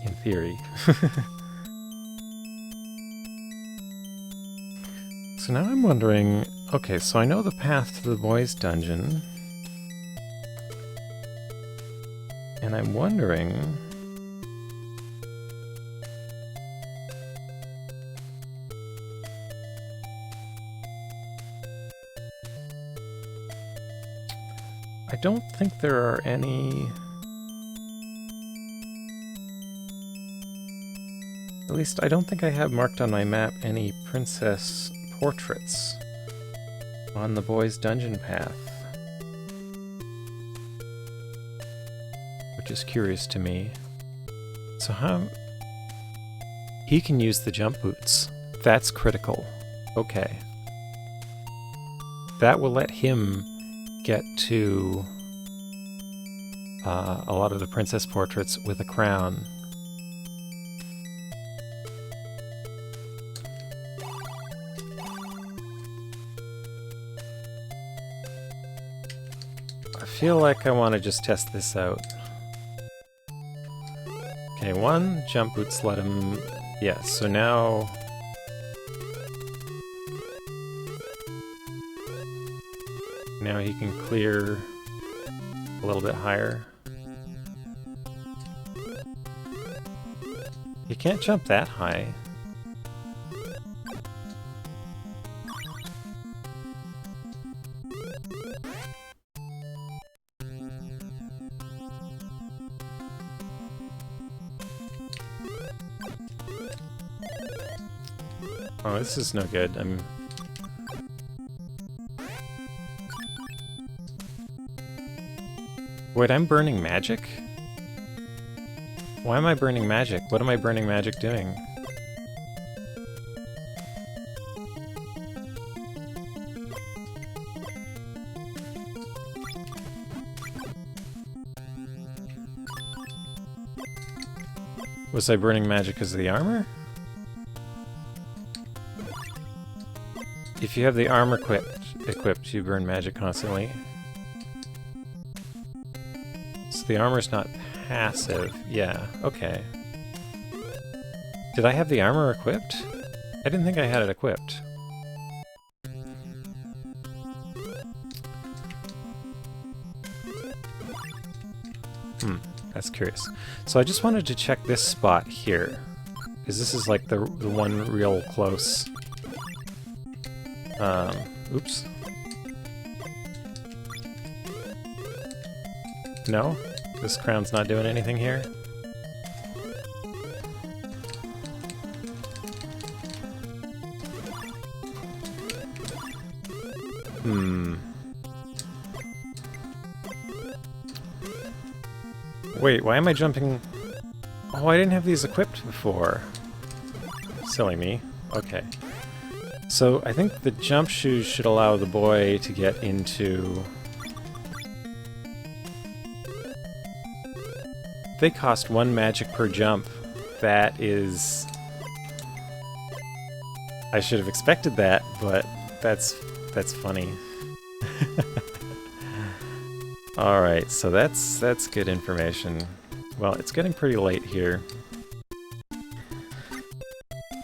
S1: in theory. So now I'm wondering, okay, so I know the path to the boy's dungeon, and I'm wondering... I don't think there are any... at least I don't think I have marked on my map any princess portraits on the boy's dungeon path. Which is curious to me. So how... he can use the jump boots. That's critical. Okay. That will let him get to a lot of the princess portraits with a crown. I feel like I want to just test this out. Okay, one, jump boots let him... yeah, so now... now he can clear a little bit higher. He can't jump that high. Oh, this is no good. Wait, I'm burning magic? Why am I burning magic? What am I burning magic doing? Was I burning magic because of the armor? If you have the armor equipped, you burn magic constantly. So the armor's not passive. Yeah, okay. Did I have the armor equipped? I didn't think I had it equipped. That's curious. So I just wanted to check this spot here, because this is like the one real close... oops. No? This crown's not doing anything here? Wait, why am I jumping? Oh, I didn't have these equipped before. Silly me. Okay. So, I think the jump shoes should allow the boy to get into... They cost 1 magic per jump. That is... I should have expected that, but that's funny. Alright, so that's good information. Well, it's getting pretty late here.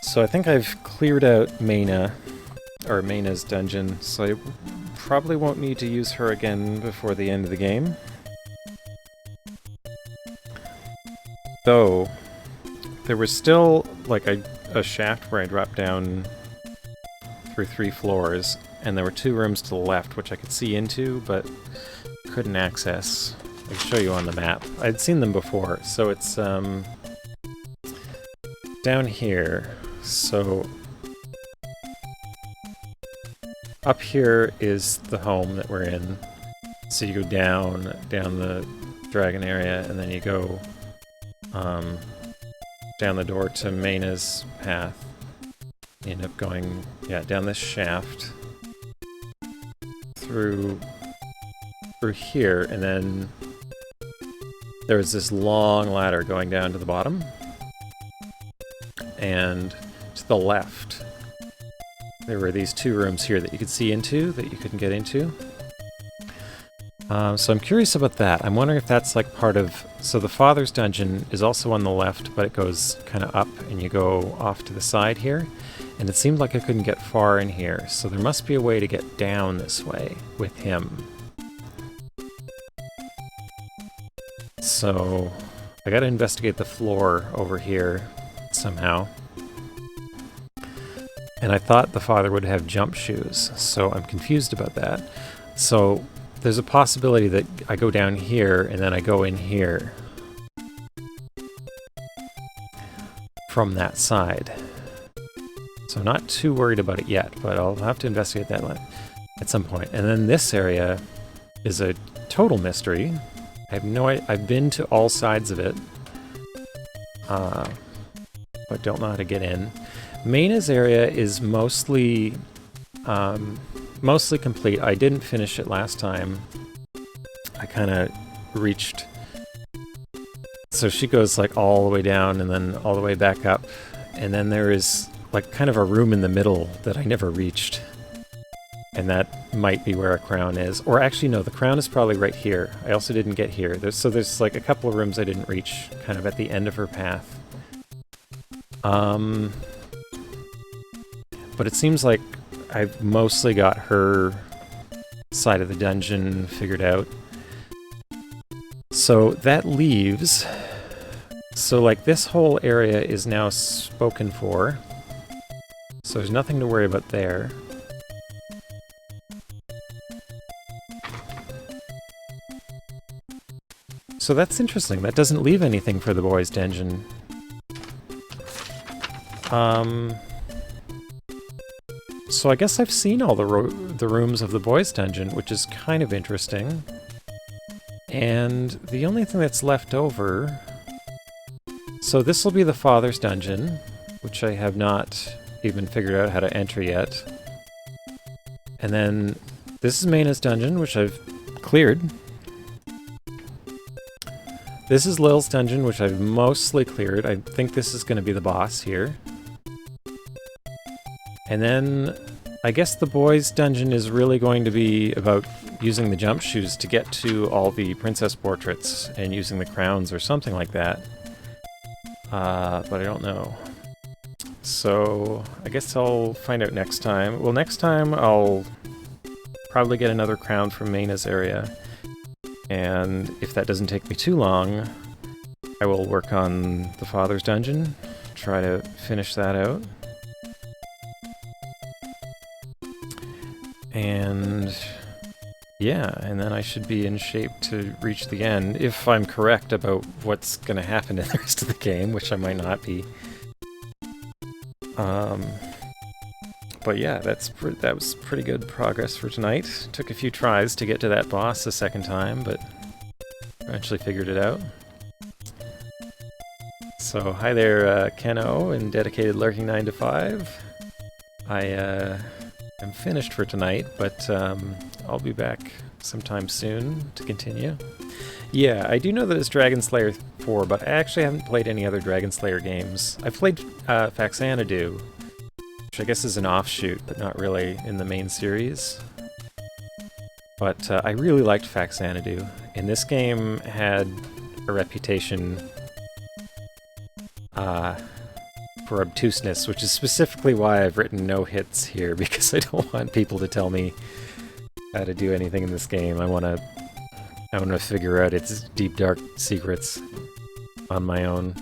S1: So I think I've cleared out Meyna, or Meyna's dungeon, so I probably won't need to use her again before the end of the game. Though, there was still like a shaft where I dropped down through 3 floors, and there were 2 rooms to the left which I could see into, but couldn't access. I can show you on the map. I'd seen them before, so it's down here. So up here is the home that we're in. So you go down the dragon area, and then you go down the door to Meyna's path. You end up going, yeah, down this shaft through here, and then there was this long ladder going down to the bottom, and to the left there were these 2 rooms here that you could see into that you couldn't get into. So I'm curious about that. I'm wondering if that's like part of... So the Father's Dungeon is also on the left, but it goes kind of up and you go off to the side here. And it seemed like I couldn't get far in here, so there must be a way to get down this way with him. So I gotta investigate the floor over here somehow. And I thought the father would have jump shoes, so I'm confused about that. So there's a possibility that I go down here and then I go in here from that side. So I'm not too worried about it yet, but I'll have to investigate that at some point. And then this area is a total mystery. I have no idea. I've been to all sides of it, but don't know how to get in. Meyna's area is mostly complete. I didn't finish it last time. I kind of reached... So she goes like all the way down and then all the way back up. And then there is like kind of a room in the middle that I never reached. And that might be where a crown is. Or actually no, the crown is probably right here. I also didn't get here. There's like a couple of rooms I didn't reach kind of at the end of her path. But it seems like I've mostly got her side of the dungeon figured out. So that leaves... So like this whole area is now spoken for. So there's nothing to worry about there. So that's interesting. That doesn't leave anything for the boys' dungeon. So I guess I've seen all the rooms of the boys' dungeon, which is kind of interesting. And the only thing that's left over... So this will be the father's dungeon, which I have not even figured out how to enter yet. And then this is Meyna's dungeon, which I've cleared. This is Lil's dungeon, which I've mostly cleared. I think this is going to be the boss here. And then I guess the boys' dungeon is really going to be about using the jump shoes to get to all the princess portraits and using the crowns or something like that. But I don't know. So I guess I'll find out next time. Well, next time I'll probably get another crown from Meyna's area. And if that doesn't take me too long, I will work on the father's dungeon, try to finish that out. And yeah, and then I should be in shape to reach the end, if I'm correct about what's going to happen in the rest of the game, which I might not be. But yeah, that was pretty good progress for tonight. Took a few tries to get to that boss the second time, but eventually figured it out. So hi there, Keno and Dedicated Lurking 9 to 5. I'm finished for tonight, but I'll be back sometime soon to continue. Yeah, I do know that it's Dragon Slayer 4, but I actually haven't played any other Dragon Slayer games. I've played Faxanadu, which I guess is an offshoot, but not really in the main series. But I really liked Faxanadu, and this game had a reputation for obtuseness, which is specifically why I've written no hits here, because I don't want people to tell me how to do anything in this game. I wanna figure out its deep, dark secrets on my own.